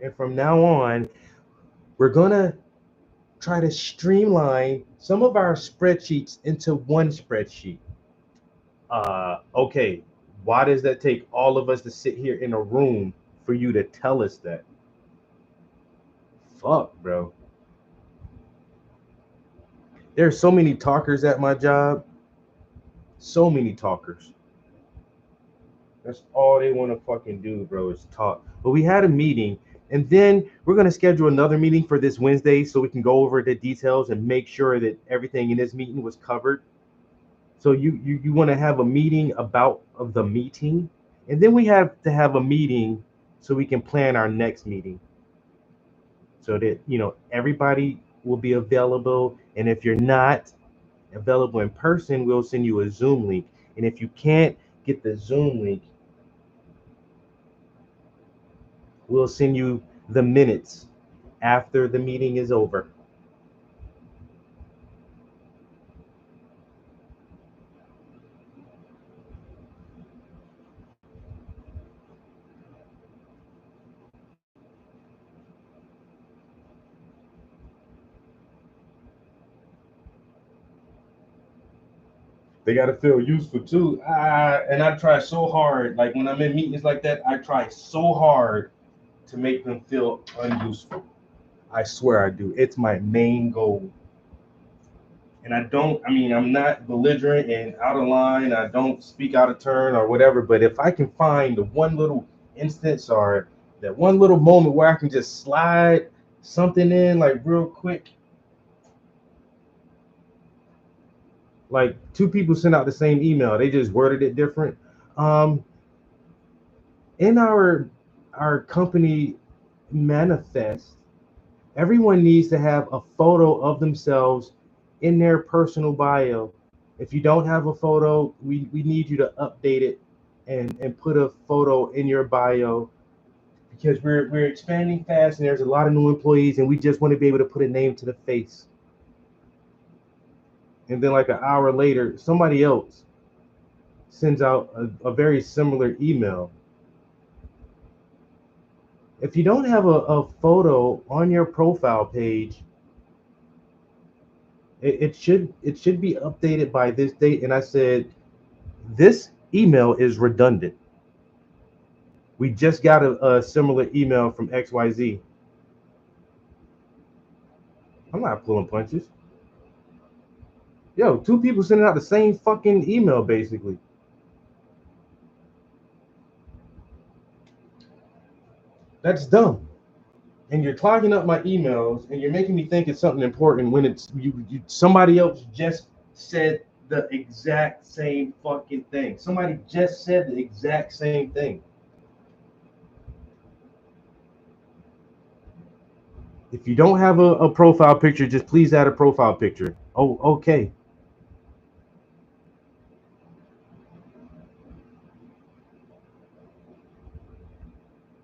And from now on, we're gonna try to streamline some of our spreadsheets into one spreadsheet. Okay, why does that take all of us to sit here in a room for you to tell us that? Fuck, bro. There's so many talkers at my job. So many talkers. That's all they want to fucking do, bro, is talk. But we had a meeting, and then we're going to schedule another meeting for this Wednesday so we can go over the details and make sure that everything in this meeting was covered. So you want to have a meeting about the meeting, and then we have to have a meeting so we can plan our next meeting, so that everybody will be available. And if you're not available in person, we'll send you a Zoom link. And if you can't get the Zoom link, we'll send you the minutes after the meeting is over. They got to feel useful too. And I try so hard, like when I'm in meetings like that, I try so hard to make them feel unuseful. I swear I do. It's my main goal. And I'm not belligerent and out of line. I don't speak out of turn or whatever. But if I can find the one little instance or that one little moment where I can just slide something in like real quick. Like two people sent out the same email, they just worded it different. In our company manifest, everyone needs to have a photo of themselves in their personal bio. If you don't have a photo, we need you to update it and put a photo in your bio, because we're expanding fast and there's a lot of new employees and we just want to be able to put a name to the face. And then like an hour later, somebody else sends out a very similar email. If you don't have a photo on your profile page, it should be updated by this date. And I said, this email is redundant. We just got a similar email from XYZ. I'm not pulling punches. Yo, two people sending out the same fucking email, basically. That's dumb. And you're clogging up my emails and you're making me think it's something important when it's you somebody else just said the exact same fucking thing. Somebody just said the exact same thing. If you don't have a profile picture, just please add a profile picture. Oh, okay.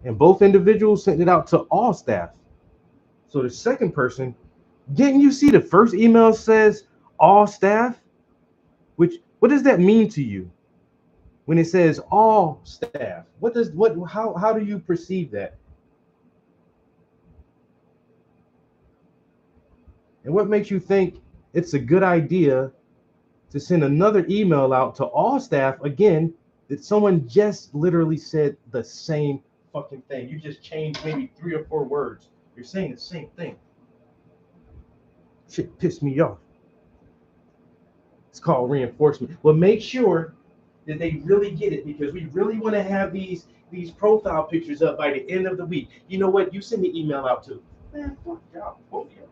And both individuals sent it out to all staff. So the second person, didn't you see the first email says all staff? What does that mean to you? When it says all staff, how do you perceive that? And what makes you think it's a good idea to send another email out to all staff again that someone just literally said the same fucking thing? You just changed maybe 3 or 4 words. You're saying the same thing. Shit pissed me off. It's called reinforcement. Well, make sure that they really get it, because we really want to have these profile pictures up by the end of the week. You know what? You send the email out too. Man, fuck y'all. Both of y'all.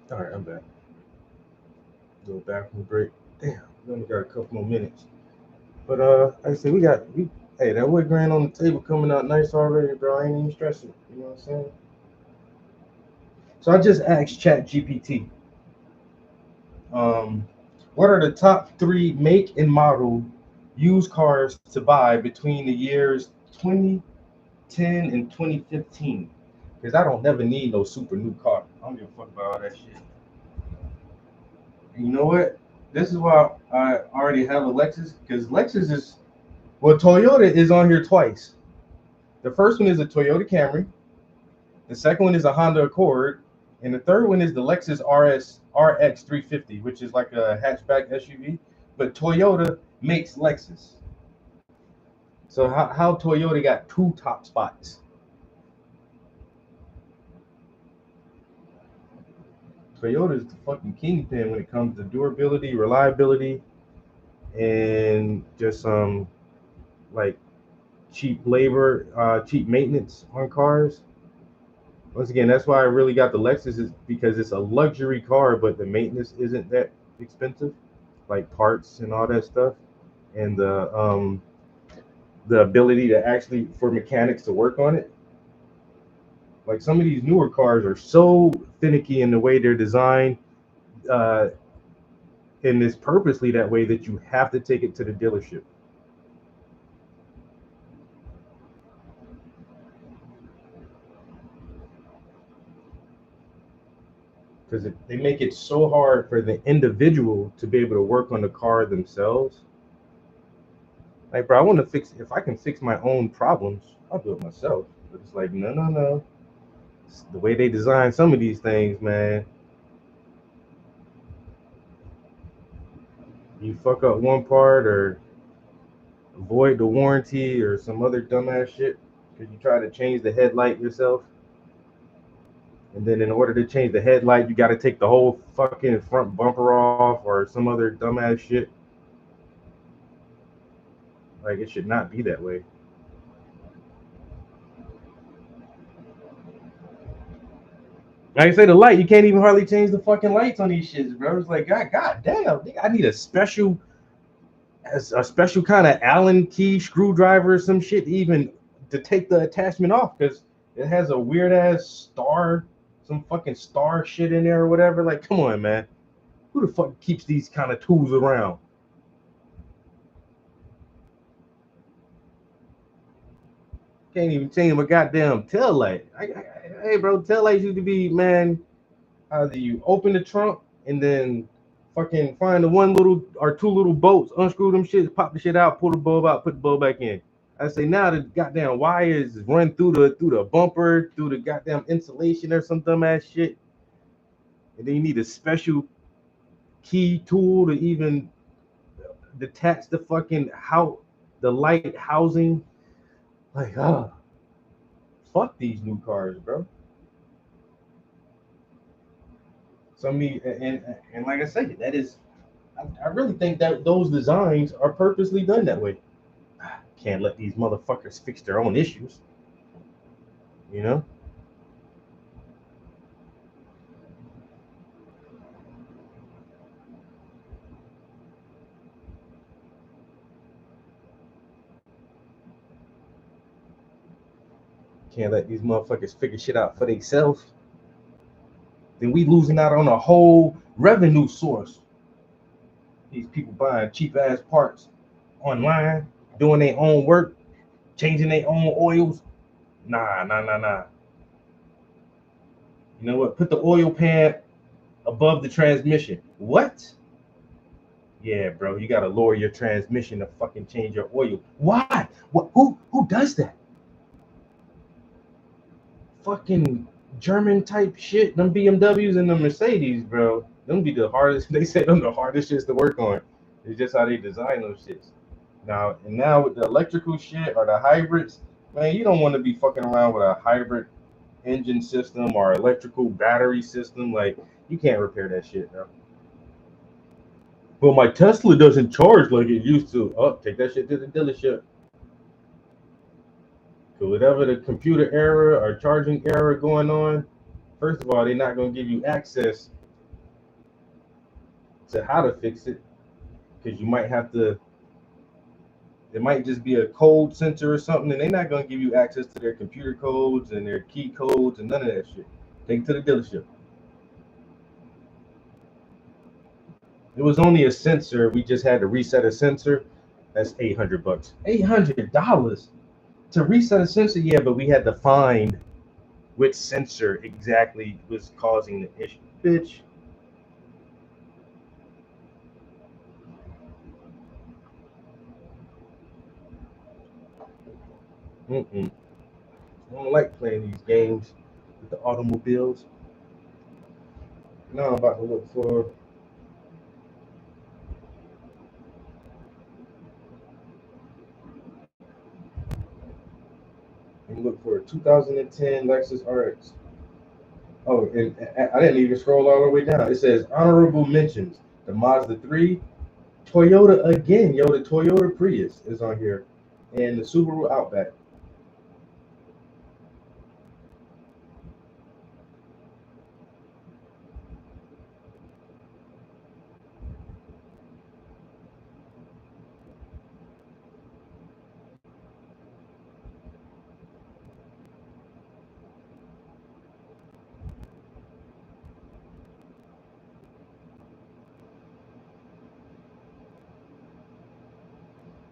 All right, I'm back. Little bathroom break. Damn, we only got a couple more minutes. But like I said, hey, that wood grain on the table coming out nice already, bro. I ain't even stressing. You know what I'm saying? So I just asked ChatGPT, what are the top 3 make and model used cars to buy between the years 2010 and 2015? Because I don't never need no super new car. I don't give a fuck about all that shit. And you know what? This is why I already have a Lexus, because Lexus is, well, Toyota is on here twice. The first one is a Toyota Camry. The second one is a Honda Accord. And the third one is the Lexus RX 350, which is like a hatchback SUV. But Toyota makes Lexus. So how Toyota got 2 top spots? Toyota is the fucking kingpin when it comes to durability, reliability, and just like cheap labor, cheap maintenance on cars. Once again, that's why I really got the Lexus, is because it's a luxury car, but the maintenance isn't that expensive, like parts and all that stuff, and the ability to actually for mechanics to work on it. Like some of these newer cars are so finicky in the way they're designed, and it's purposely that way that you have to take it to the dealership. Because they make it so hard for the individual to be able to work on the car themselves. Like, bro, I want to fix, if I can fix my own problems, I'll do it myself. But it's like, no. It's the way they design some of these things, man. You fuck up one part or avoid the warranty or some other dumbass shit because you try to change the headlight yourself. And then in order to change the headlight, you got to take the whole fucking front bumper off or some other dumbass shit. Like, it should not be that way. Like I say, the light, you can't even hardly change the fucking lights on these shits, bro. It's like, God damn, I need a special kind of Allen key screwdriver or some shit even to take the attachment off, because it has a weird ass star, some fucking star shit in there or whatever. Like, come on, man. Who the fuck keeps these kind of tools around? Can't even change my goddamn tail light. Hey, bro, tail lights used to be, man, either you open the trunk and then fucking find the one little or two little bolts, unscrew them shit, pop the shit out, pull the bulb out, put the bulb back in. I say now the goddamn wires run through the bumper, through the goddamn insulation or some dumbass shit. And then you need a special key tool to even detach the fucking the light housing. Like, fuck these new cars, bro. So and like I said, that is, I really think that those designs are purposely done that way. Can't let these motherfuckers fix their own issues, you know? Can't let these motherfuckers figure shit out for themselves. Then we losing out on a whole revenue source. These people buying cheap ass parts online, doing their own work, changing their own oils. Nah. You know what? Put the oil pan above the transmission. What? Yeah, bro, you gotta lower your transmission to fucking change your oil. Why? What? Who does that? Fucking German type shit. Them BMWs and the Mercedes, bro. Them be the hardest. They say them the hardest shits to work on. It's just how they design those shits. Now with the electrical shit or the hybrids, man, you don't want to be fucking around with a hybrid engine system or electrical battery system. Like, you can't repair that shit, bro. Well, my Tesla doesn't charge like it used to. Oh, take that shit to the dealership. So whatever the computer error or charging error going on, first of all, they're not going to give you access to how to fix it, because you might have to. It might just be a code center or something, and they're not gonna give you access to their computer codes and their key codes and none of that shit. Take it to the dealership. It was only a sensor. We just had to reset a sensor. That's $800. $800 to reset a sensor. Yeah, but we had to find which sensor exactly was causing the issue. Bitch. I don't like playing these games with the automobiles. Now I'm about to look for. Look for a 2010 Lexus RX. Oh, and I didn't even scroll all the way down. It says honorable mentions. The Mazda 3, Toyota again. Yo, the Toyota Prius is on here, and the Subaru Outback.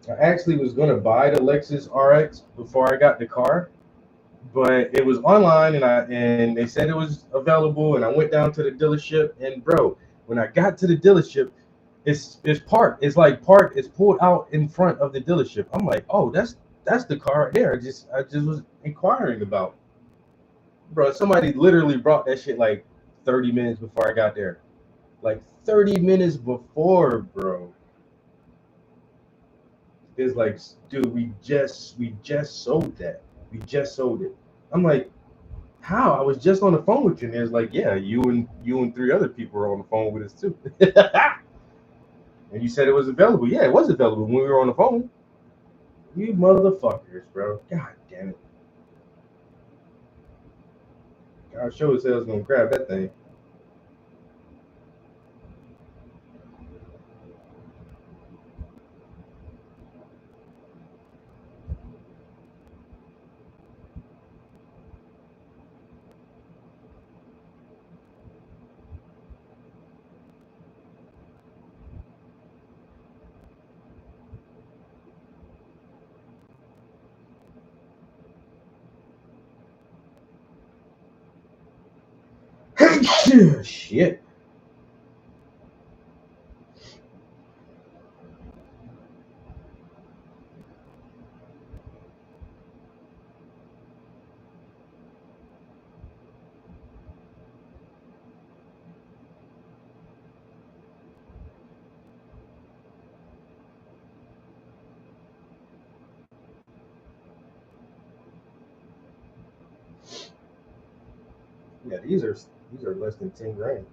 I actually was going to buy the Lexus RX before I got the car, but it was online and they said it was available, and I went down to the dealership, and bro, when I got to the dealership, it's parked. It's like parked. It's pulled out in front of the dealership. I'm like, oh, that's the car right there. I just was inquiring about. Bro, somebody literally brought that shit like 30 minutes before I got there. Like 30 minutes before, bro. It's like, dude, we just sold that. We just sold it. I'm like, how? I was just on the phone with you. And it's like, yeah, you and 3 other people were on the phone with us too. And you said it was available. Yeah, it was available when we were on the phone. You motherfuckers, bro. God damn it. I sure as hell was gonna grab that thing. Shit. Yeah, these are less than 10 grand.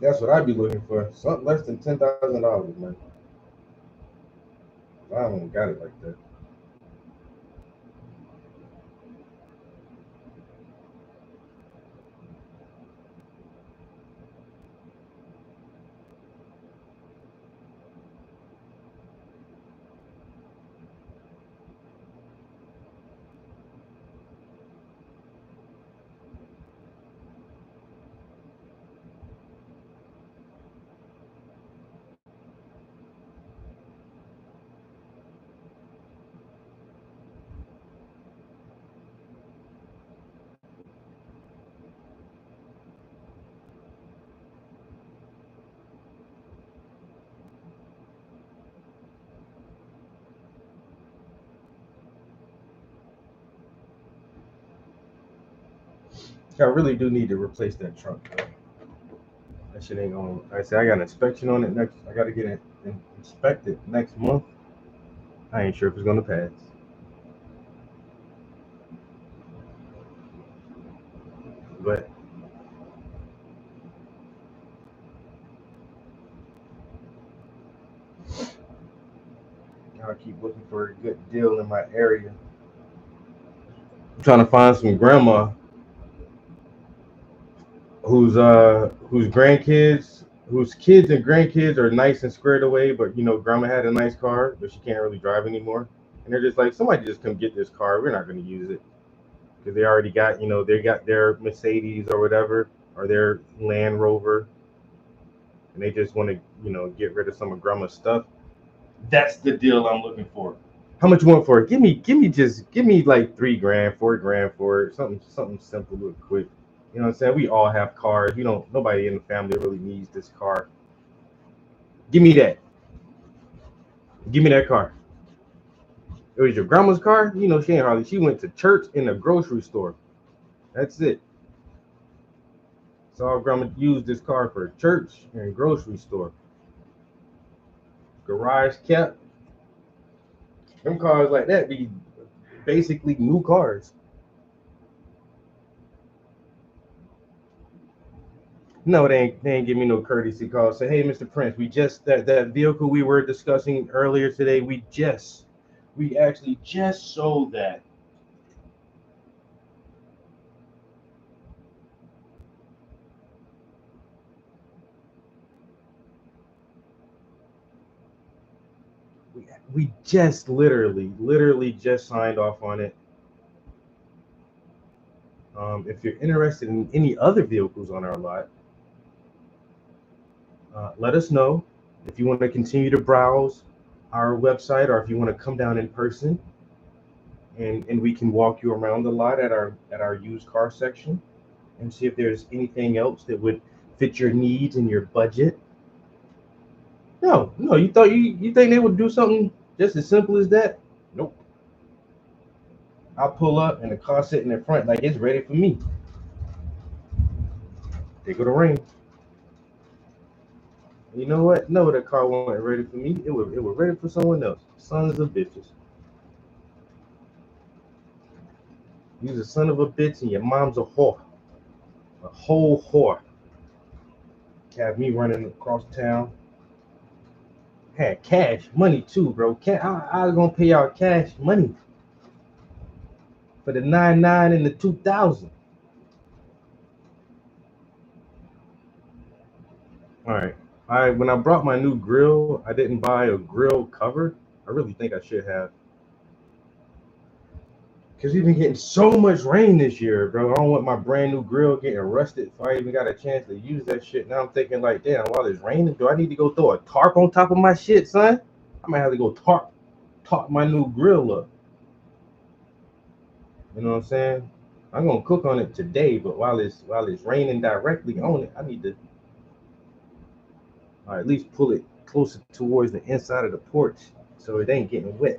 That's what I'd be looking for. Something less than $10,000, man. I don't got it like that. I really do need to replace that trunk, though. That shit ain't on. Like I said, I got an inspection on it next. I got to get it inspected next month. I ain't sure if it's gonna pass. but I keep looking for a good deal in my area. I'm trying to find some grandma whose grandkids, whose kids and grandkids are nice and squared away, but grandma had a nice car, but she can't really drive anymore. And they're just like, somebody just come get this car. We're not going to use it because they already got, they got their Mercedes or whatever, or their Land Rover, and they just want to, get rid of some of grandma's stuff. That's the deal I'm looking for. How much you want for it? Give me like $3 grand, $4 grand for it. Something simple, real quick. You know what I'm saying? We all have cars. Nobody in the family really needs this car. Give me that. Give me that car. It was your grandma's car? She ain't hardly. She went to church and a grocery store. That's it. So grandma used this car for church and grocery store. Garage kept. Them cars like that be basically new cars. No, they ain't give me no courtesy call. Say, hey, Mr. Prince, we just that vehicle we were discussing earlier today, we actually just sold that. We just literally just signed off on it. If you're interested in any other vehicles on our lot, let us know. If you want to continue to browse our website, or if you want to come down in person, and we can walk you around the lot at our used car section and see if there's anything else that would fit your needs and your budget. No, you think they would do something just as simple as that? Nope. I'll pull up and the car sitting in front like it's ready for me. There go the rain. You know what? No, that car wasn't ready for me. It was ready for someone else. Sons of bitches. You're a son of a bitch and your mom's a whore. A whole whore. Have me running across town. Had cash money too, bro. I was gonna pay y'all cash money for the 99 and the 2000. All right. When I brought my new grill, I didn't buy a grill cover. I really think I should have. Because we've been getting so much rain this year, bro. I don't want my brand new grill getting rusted if I even got a chance to use that shit. Now I'm thinking like, damn, while it's raining, do I need to go throw a tarp on top of my shit, son? I might have to go tarp my new grill up. You know what I'm saying? I'm gonna cook on it today, but while it's raining directly on it, I need to at least pull it closer towards the inside of the porch so it ain't getting wet.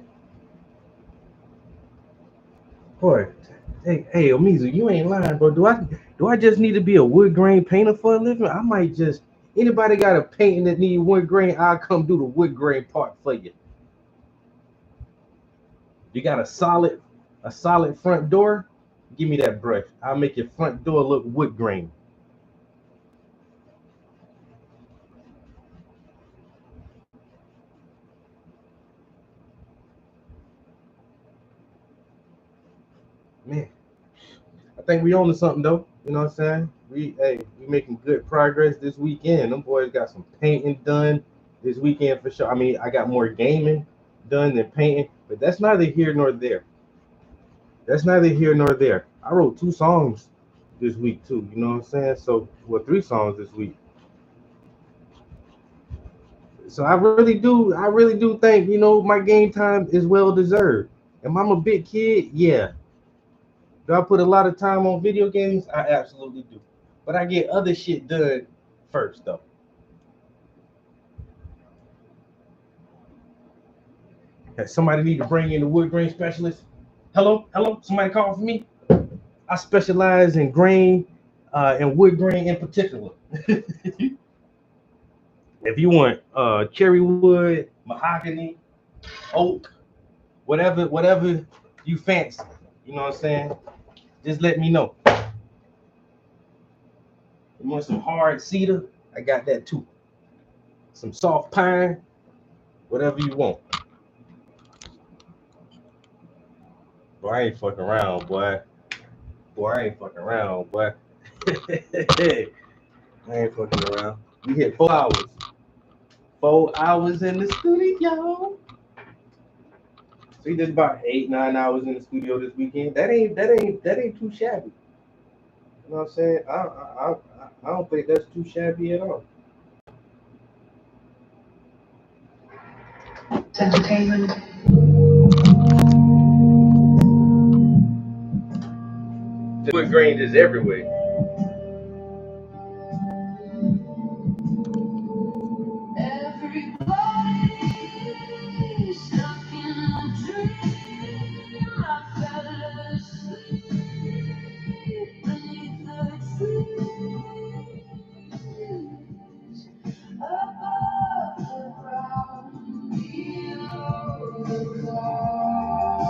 Boy, hey, Omizu, you ain't lying, bro. Do I just need to be a wood grain painter for a living? I might just, anybody got a painting that need wood grain, I'll come do the wood grain part for you. You got a solid front door? Give me that brush. I'll make your front door look wood grain. Man, I think we own to something though. You know what I'm saying? We making good progress this weekend. Them boys got some painting done this weekend for sure. I mean, I got more gaming done than painting, but that's neither here nor there. I wrote 2 songs this week too. You know what I'm saying? So, 3 songs this week. So I really do think, my game time is well deserved. Am I a big kid? Yeah. Do I put a lot of time on video games? I absolutely do. But I get other shit done first, though. Somebody need to bring in the wood grain specialist. Hello? Somebody call for me? I specialize in grain and wood grain in particular. If you want cherry wood, mahogany, oak, whatever you fancy, you know what I'm saying? Just let me know. You want some hard cedar? I got that too. Some soft pine, whatever you want. Boy, I ain't fucking around, boy. Boy, I ain't fucking around, boy. I ain't fucking around. We hit 4 hours. 4 hours in the studio. So we did about 8-9 hours in the studio this weekend. That ain't too shabby. You know what I'm saying? I don't think that's too shabby at all. Entertainment. Wood grain is everywhere. Everybody stuck in a dream. I fell asleep beneath the trees, above the ground, below the clouds.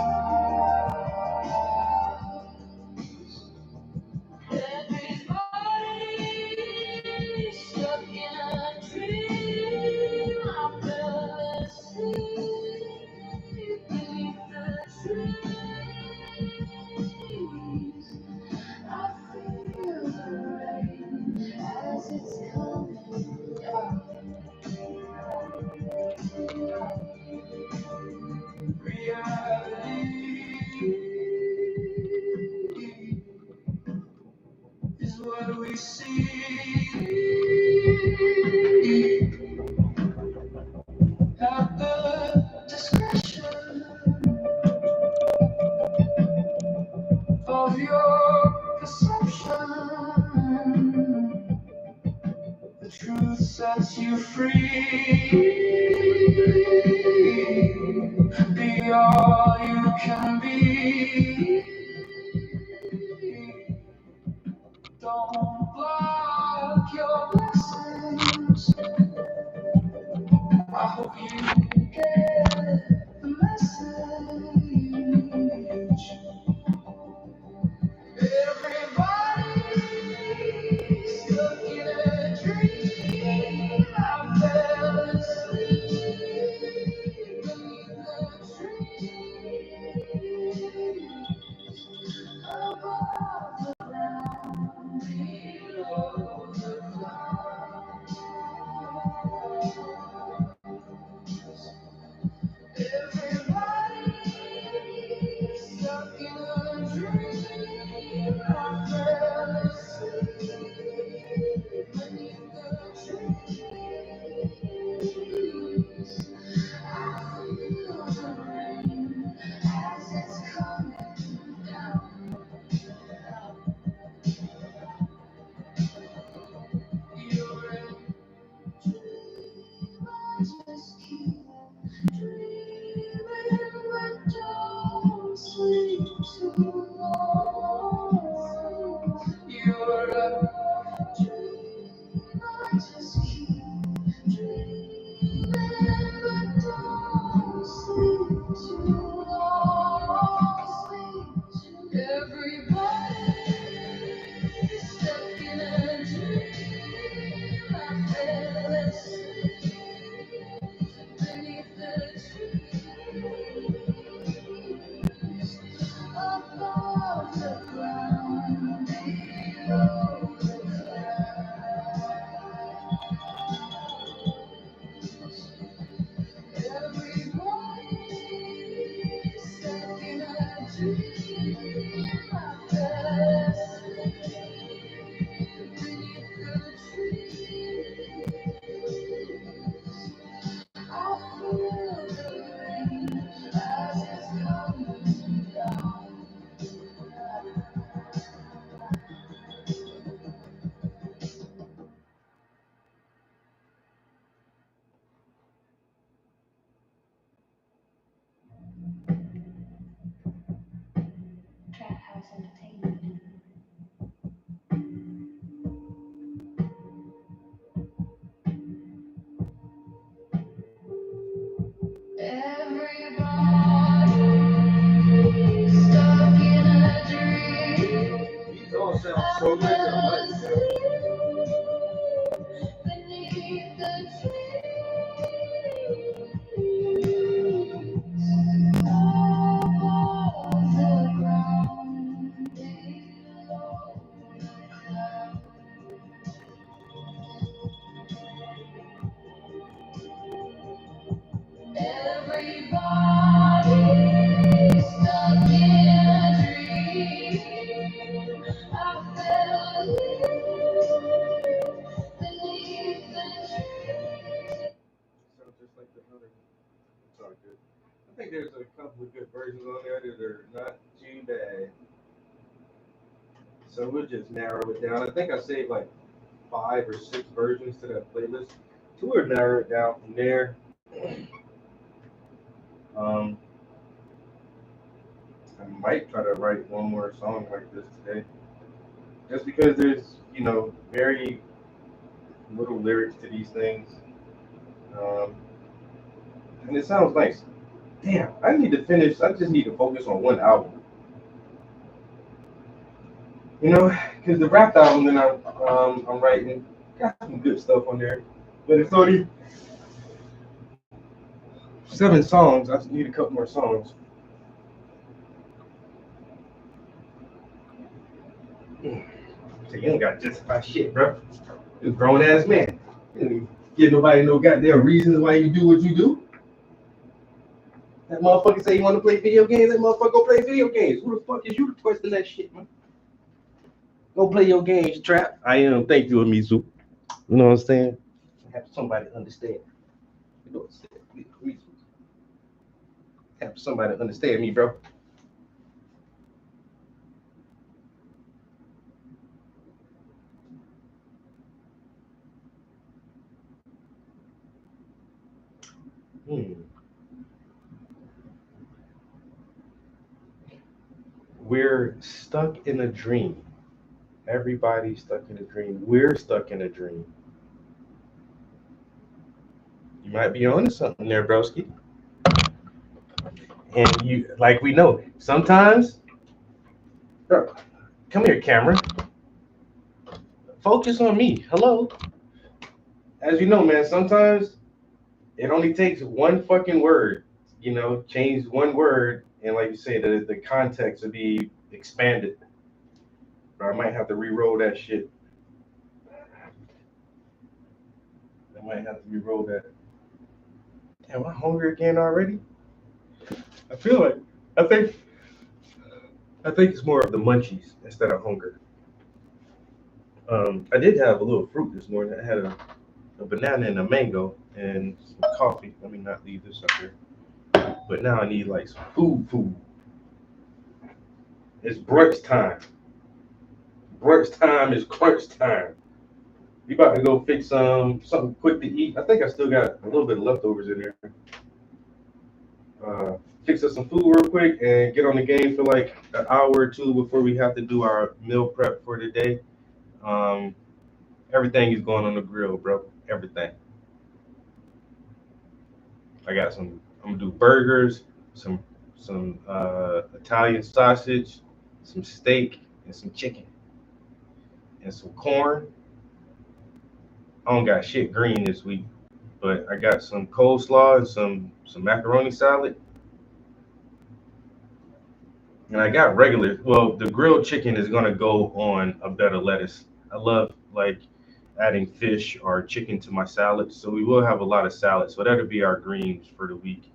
Everybody stuck in a dream. I fell asleep beneath the trees. I feel the rain as it's coming down. Reality is what we see. At the discretion of your perception, the truth sets you free. Be all you can be. Don't block your blessings. I hope you get the message. Everybody's stuck in a dream. I fell asleep beneath the trees, above the ground, below the clouds. Everybody's stuck in a dream. I fell asleep beneath the trees. I feel the rain as it's coming down. You're in dream. I just keep dreaming, but don't sleep too long. You're a dream. I just keep dreaming, but don't sleep too long. Everybody's stuck in a dream. I fell asleep beneath the trees, above the ground, below the clouds. Everybody's stuck in a dream. I fell asleep beneath the trees. I feel the rain as it's coming down. Trap House Entertainment. Everybody's stuck in a dream. These all sound so good. I like that. Everybody stuck in a dream. I fell beneath the tree. Sounds just like the other. It's all good. I think there's a couple of good versions on there that are not too bad. So we'll just narrow it down. I think I saved like 5 or 6 versions to that playlist. So we'll narrow it down from there. I might try to write one more song like this today. Just because there's, very little lyrics to these things. And it sounds nice. Damn, I just need to focus on one album. Because the rap album that I'm writing got some good stuff on there. But it's only 7 songs. I just need a couple more songs. So you don't got to justify shit, bro. You're a grown ass man. You don't give nobody no goddamn reasons why you do what you do. That motherfucker say you want to play video games, that motherfucker go play video games. Who the fuck is you to question that shit, man? Go play your games, Trap. I am. Thank you, Amizu. You know what I'm saying? Have somebody understand. You know what I'm saying? Have somebody understand me, bro. We're stuck in a dream. Everybody's stuck in a dream. We're stuck in a dream. You might be onto something there, broski. And like we know, sometimes, bro, come here, camera. Focus on me. Hello. As you know, man, sometimes it only takes one fucking word, change one word, and like you say, the context will be expanded. But I might have to re-roll that shit. I might have to re-roll that. Damn, I'm hungry again already. I think it's more of the munchies instead of hunger. I did have a little fruit this morning. I had a banana and a mango and some coffee. Let me not leave this up here. But now I need like some food. It's brunch time. Brunch time is crunch time. We about to go fix something quick to eat. I think I still got a little bit of leftovers in there. Fix us some food real quick and get on the game for like an hour or two before we have to do our meal prep for the day. Everything is going on the grill, bro. Everything. I'm gonna do burgers, some Italian sausage, some steak, and some chicken, and some corn. I don't got shit green this week, but I got some coleslaw and some macaroni salad. And I got the grilled chicken is gonna go on a bed of lettuce. I love like adding fish or chicken to my salad, so we will have a lot of salad. So that'll be our greens for the week.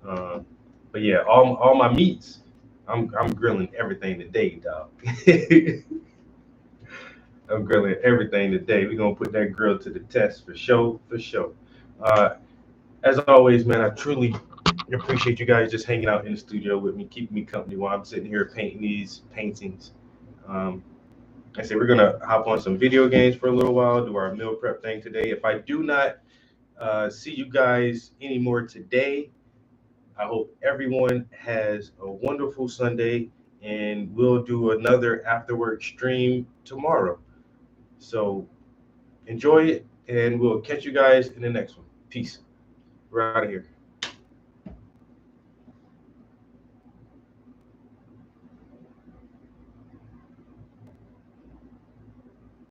But yeah, all my meats, I'm grilling everything today, dog. I'm grilling everything today. We're gonna put that grill to the test for sure. As always, man, I truly appreciate you guys just hanging out in the studio with me, keeping me company while I'm sitting here painting these paintings. I say we're gonna hop on some video games for a little while, do our meal prep thing today. If I do not see you guys anymore today, I hope everyone has a wonderful Sunday, and we'll do another after work stream tomorrow. So enjoy it, and we'll catch you guys in the next one. Peace. We're out of here.